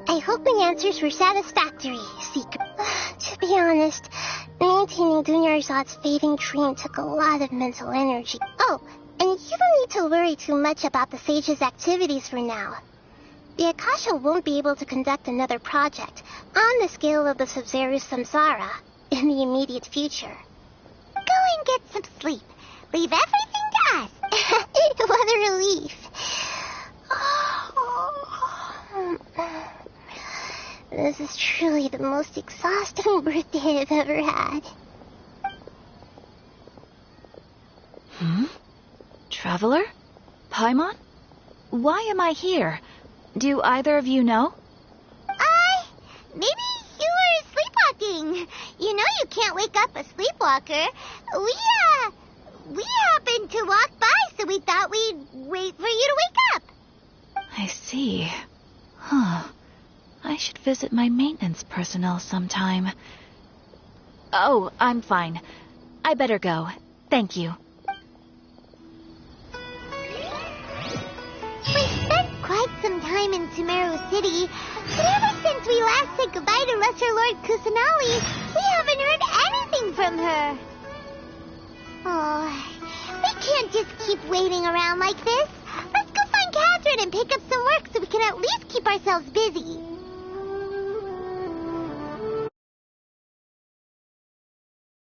S12: I hope my answers were satisfactory, Seeker. To be honest, maintaining Dunyarzad's fading dream took a lot of mental energy. Oh, and you don't need to worry too much about the sage's activities for now. The Akasha won't be able to conduct another project on the scale of the Sub-Zero's Samsara in the immediate future.
S2: Going and get some sleep. Leave everything to us. What a relief.
S12: This is truly the most exhausting birthday I've ever had.
S11: Traveler? Paimon? Why am I here? Do either of you know?
S2: Maybe you were sleepwalking. You know you can't wake up a sleepwalker. We happened to walk by, so we thought we'd wait for you to wake up.
S11: I see. I should visit my maintenance personnel sometime. Oh, I'm fine. I better go. Thank you.
S2: We spent quite some time in Sumeru City, but ever since we last said goodbye to Lesser Lord Kusanali, we haven't heard anything from her. Oh, we can't just keep waiting around like this. Let's go find Catherine and pick up some work so we can at least keep ourselves busy.